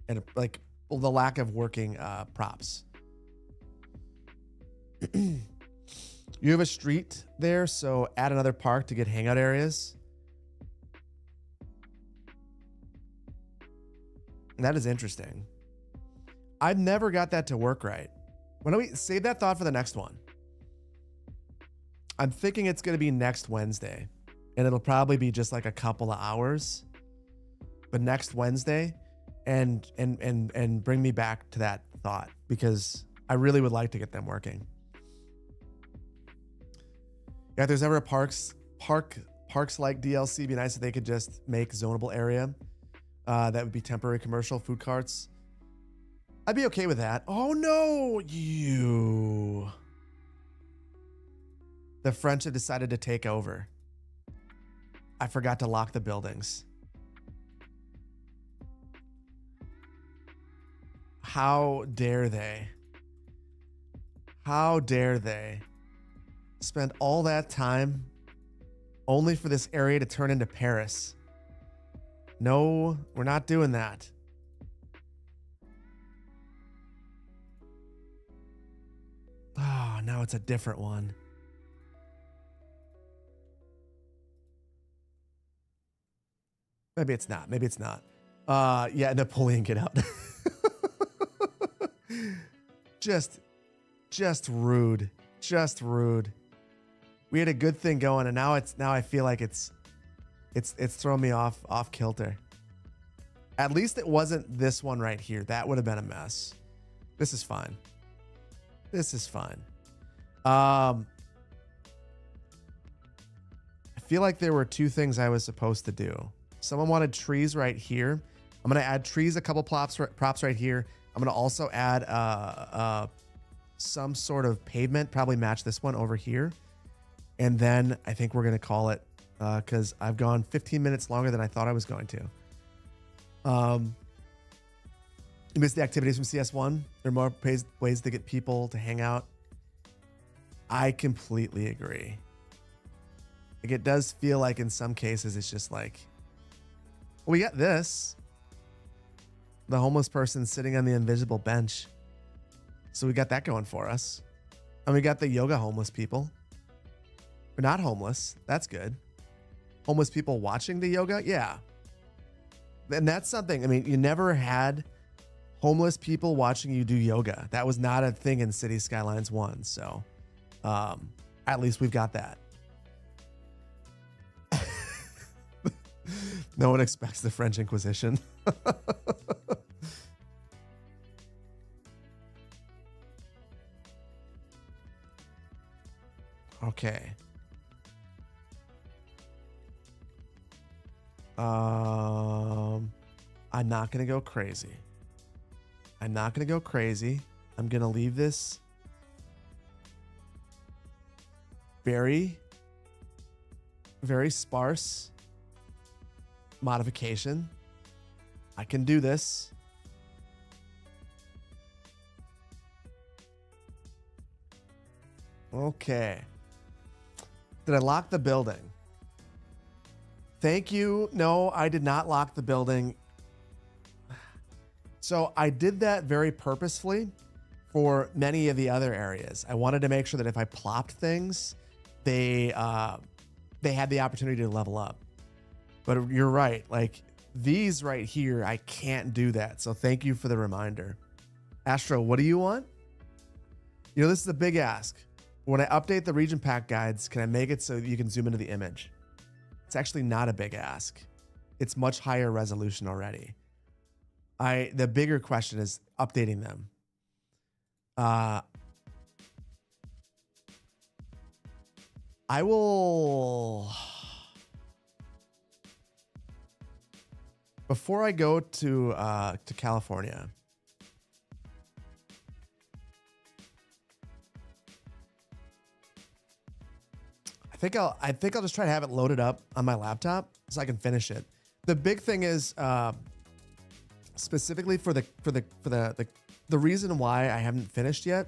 and like the lack of working props. You have a street there, so add another park to get hangout areas. That is interesting. I've never got that to work right. Why don't we save that thought for the next one? I'm thinking it's going to be next Wednesday, and it'll probably be just like a couple of hours. But next Wednesday, and bring me back to that thought, because I really would like to get them working. Yeah, if there's ever a parks like DLC, it'd be nice if they could just make zonable area. That would be temporary commercial food carts. I'd be okay with that. Oh no, you. The French have decided to take over. I forgot to lock the buildings. How dare they? How dare they spend all that time only for this area to turn into Paris? No, we're not doing that. Oh, now it's a different one. Maybe it's not. Maybe it's not. Yeah, Napoleon, get out. Just rude. Just rude. We had a good thing going, and now I feel like it's thrown me off kilter. At least it wasn't this one right here. That would have been a mess. This is fine. This is fine. I feel like there were two things I was supposed to do. Someone wanted trees right here. I'm going to add trees, a couple props right here. I'm going to also add some sort of pavement, probably match this one over here. And then I think we're going to call it, because I've gone 15 minutes longer than I thought I was going to. You missed the activities from CS1. There are more ways to get people to hang out. I completely agree. Like, it does feel like in some cases it's just like, well, we got this. The homeless person sitting on the invisible bench. So we got that going for us. And we got the yoga homeless people. We're not homeless. That's good. Homeless people watching the yoga? Yeah. And that's something. I mean, you never had homeless people watching you do yoga. That was not a thing in City Skylines 1. So at least we've got that. No one expects the French Inquisition. Okay. I'm not going to go crazy. I'm not going to go crazy. I'm going to leave this very, very sparse modification. I can do this. Okay. Did I lock the building? Thank you. No, I did not lock the building. So I did that very purposefully for many of the other areas. I wanted to make sure that if I plopped things, they had the opportunity to level up. But you're right. Like these right here, I can't do that. So thank you for the reminder. Astro, what do you want? You know, this is a big ask. When I update the region pack guides, can I make it so you can zoom into the image? It's actually not a big ask. It's much higher resolution already. The bigger question is updating them. I will, before I go to California, I think I'll just try to have it loaded up on my laptop so I can finish it. The big thing is specifically for the reason why I haven't finished yet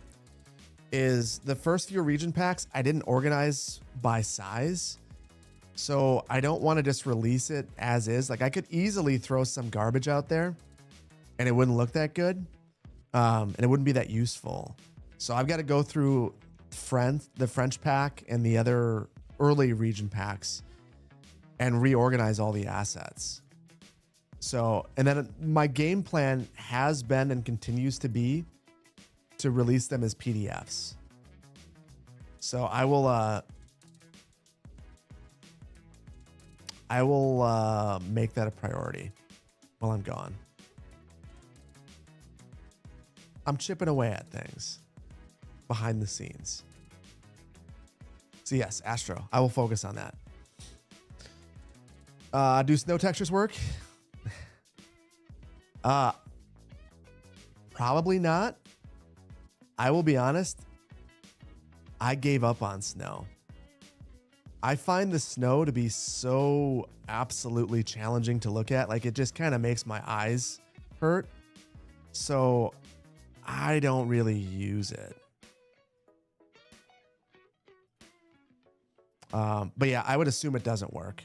is the first few region packs I didn't organize by size. So I don't want to just release it as is. Like I could easily throw some garbage out there and it wouldn't look that good. And it wouldn't be that useful. So I've got to go through the French pack and the other early region packs and reorganize all the assets. So, and then my game plan has been and continues to be to release them as PDFs. So I will make that a priority while I'm gone. I'm chipping away at things behind the scenes. So yes, Astro, I will focus on that. Do snow textures work? Probably not. I will be honest. I gave up on snow. I find the snow to be so absolutely challenging to look at. Like it just kind of makes my eyes hurt. So I don't really use it. But yeah, I would assume it doesn't work.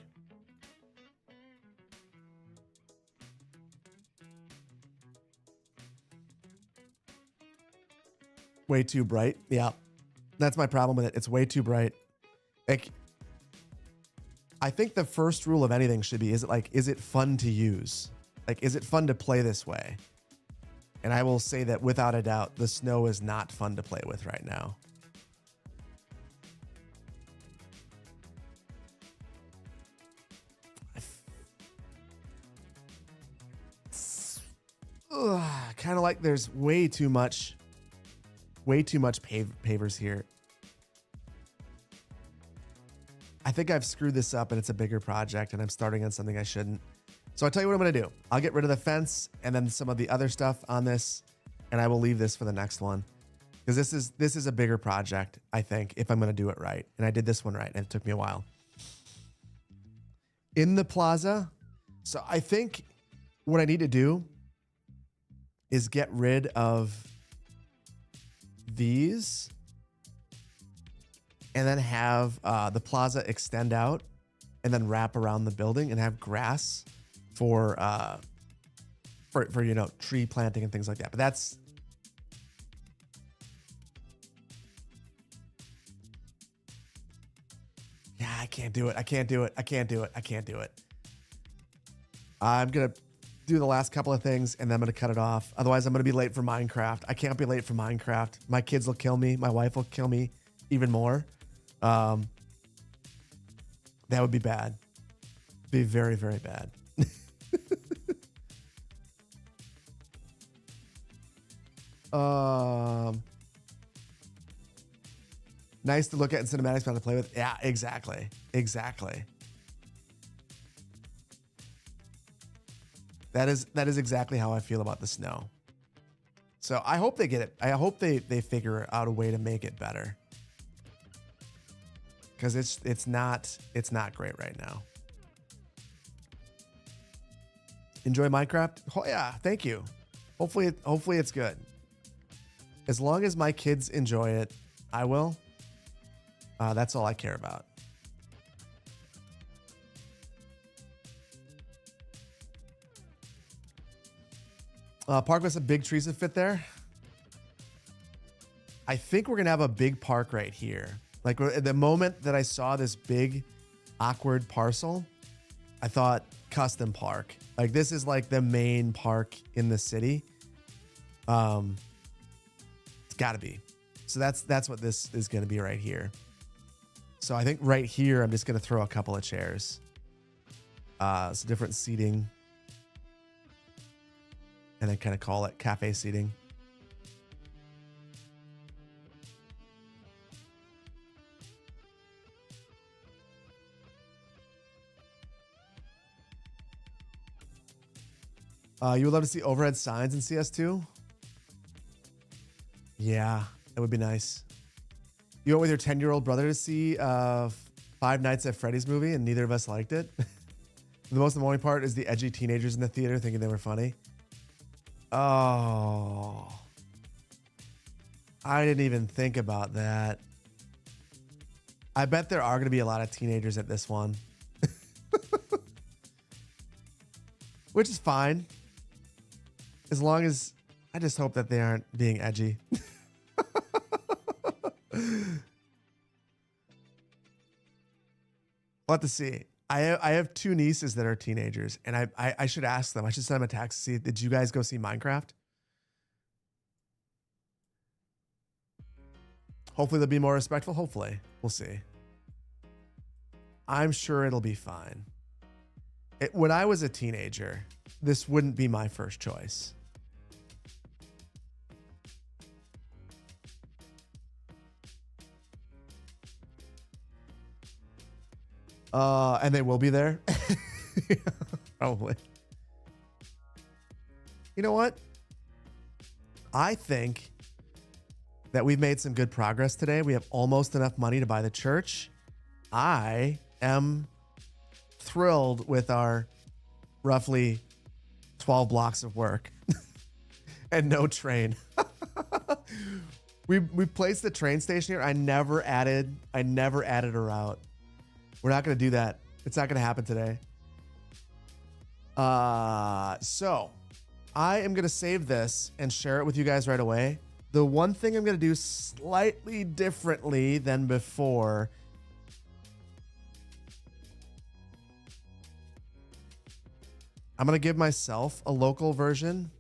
Way too bright. Yeah. That's my problem with it. It's way too bright. Like, I think the first rule of anything should be, is it fun to use? Like, is it fun to play this way? And I will say that without a doubt, the snow is not fun to play with right now. Kind of like there's way too much pavers here. I think I've screwed this up and it's a bigger project and I'm starting on something I shouldn't. So I'll tell you what I'm going to do. I'll get rid of the fence and then some of the other stuff on this, and I will leave this for the next one. Because this is a bigger project, I think, if I'm going to do it right. And I did this one right, and it took me a while. In the plaza, so I think what I need to do is get rid of these and then have the plaza extend out and then wrap around the building and have grass for you know, tree planting and things like that. But that's I can't do it. I'm gonna do the last couple of things and then I'm gonna cut it off. Otherwise, I'm gonna be late for Minecraft. I can't be late for Minecraft. My kids will kill me. My wife will kill me even more. That would be bad. Be very, very bad. Nice to look at in cinematics, fun to play with. Yeah, exactly. That is exactly how I feel about the snow. So I hope they get it. I hope they figure out a way to make it better. Because it's not great right now. Enjoy Minecraft? Oh yeah, thank you. Hopefully it's good. As long as my kids enjoy it, I will. That's all I care about. Park with some big trees that fit there. I think we're gonna have a big park right here. Like at the moment that I saw this big, awkward parcel, I thought custom park. Like this is like the main park in the city. It's got to be. So that's what this is going to be right here. So I think right here, I'm just going to throw a couple of chairs. Some different seating. And then kind of call it cafe seating. You would love to see overhead signs in CS2? Yeah, that would be nice. You went with your 10-year-old brother to see Five Nights at Freddy's movie and neither of us liked it. The most annoying part is the edgy teenagers in the theater thinking they were funny. Oh, I didn't even think about that. I bet there are going to be a lot of teenagers at this one. Which is fine. As long as I just hope that they aren't being edgy. We'll have to see. I have two nieces that are teenagers, and I should ask them. I should send them a text to see, did you guys go see Minecraft? Hopefully they'll be more respectful. Hopefully. We'll see. I'm sure it'll be fine. When I was a teenager, this wouldn't be my first choice. And they will be there. Probably. You know what? I think that we've made some good progress today. We have almost enough money to buy the church. I am thrilled with our roughly 12 blocks of work and no train. we placed the train station here. I never added a route. We're not going to do that. It's not going to happen today. So I am going to save this and share it with you guys right away. The one thing I'm going to do slightly differently than before, I'm going to give myself a local version.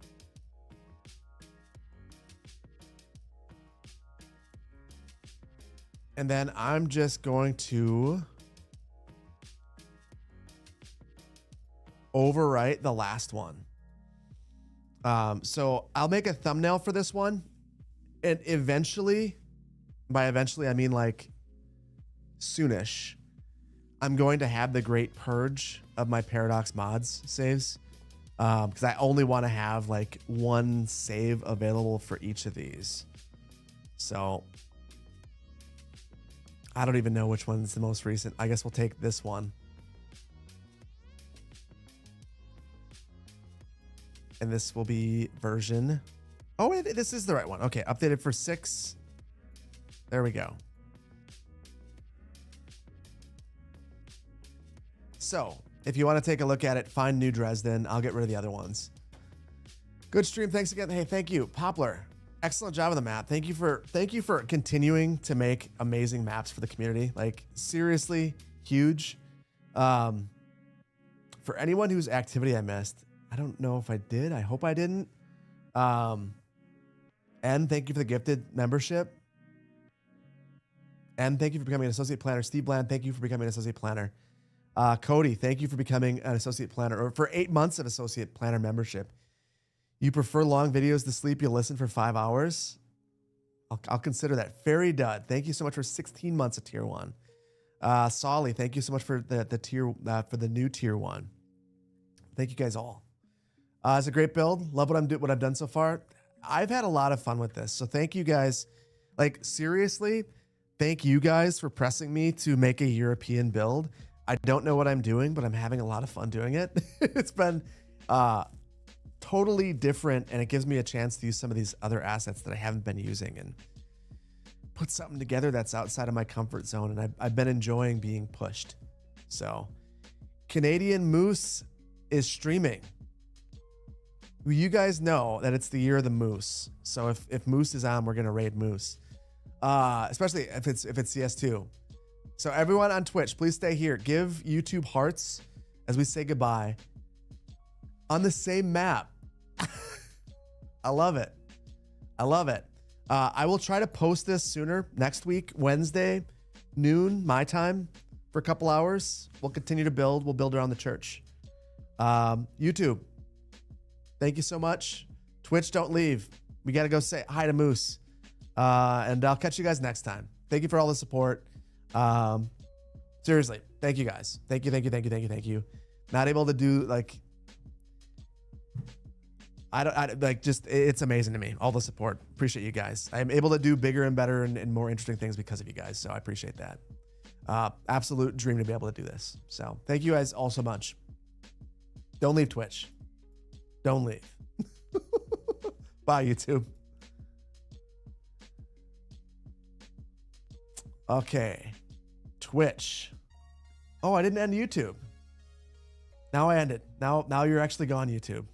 And then I'm just going to overwrite the last one. So I'll make a thumbnail for this one. And eventually, by eventually, I mean like soonish, I'm going to have the great purge of my Paradox mods saves. Because I only want to have like one save available for each of these. So I don't even know which one's the most recent. I guess we'll take this one. And this will be version. Oh, wait, this is the right one. Okay, updated for 6. There we go. So if you want to take a look at it, find New Dresden. I'll get rid of the other ones. Good stream. Thanks again. Hey, thank you. Poplar. Excellent job on the map. Thank you for continuing to make amazing maps for the community. Like seriously huge. For anyone whose activity I missed, I don't know if I did. I hope I didn't. And thank you for the gifted membership. And thank you for becoming an associate planner. Steve Bland, thank you for becoming an associate planner. Cody, thank you for becoming an associate planner, or for 8 months of associate planner membership. You prefer long videos to sleep? You'll listen for 5 hours. I'll consider that. Fairy Dud, thank you so much for 16 months of tier 1. Solly, thank you so much for the tier for the new tier 1. Thank you guys all. It's a great build. Love what I've done so far. I've had a lot of fun with this. So thank you guys. Like seriously, thank you guys for pressing me to make a European build. I don't know what I'm doing, but I'm having a lot of fun doing it. It's been totally different, and it gives me a chance to use some of these other assets that I haven't been using and put something together that's outside of my comfort zone. And I've been enjoying being pushed. So Canadian Moose is streaming. You guys know that it's the year of the moose. So if Moose is on, we're gonna raid Moose, especially if it's CS2. So everyone on Twitch, please stay here. Give YouTube hearts as we say goodbye on the same map. I love it. I love it. I will try to post this sooner, next week, Wednesday, noon, my time, for a couple hours. We'll continue to build. We'll build around the church. YouTube, thank you so much. Twitch, don't leave. We got to go say hi to Moose. And I'll catch you guys next time. Thank you for all the support. Seriously, thank you guys. Thank you. Not able to do like, it's amazing to me. All the support. Appreciate you guys. I'm able to do bigger and better and more interesting things because of you guys. So I appreciate that. Absolute dream to be able to do this. So thank you guys all so much. Don't leave Twitch. Don't leave. Bye, YouTube. Okay. Twitch. Oh, I didn't end YouTube. Now I ended. Now you're actually gone, YouTube.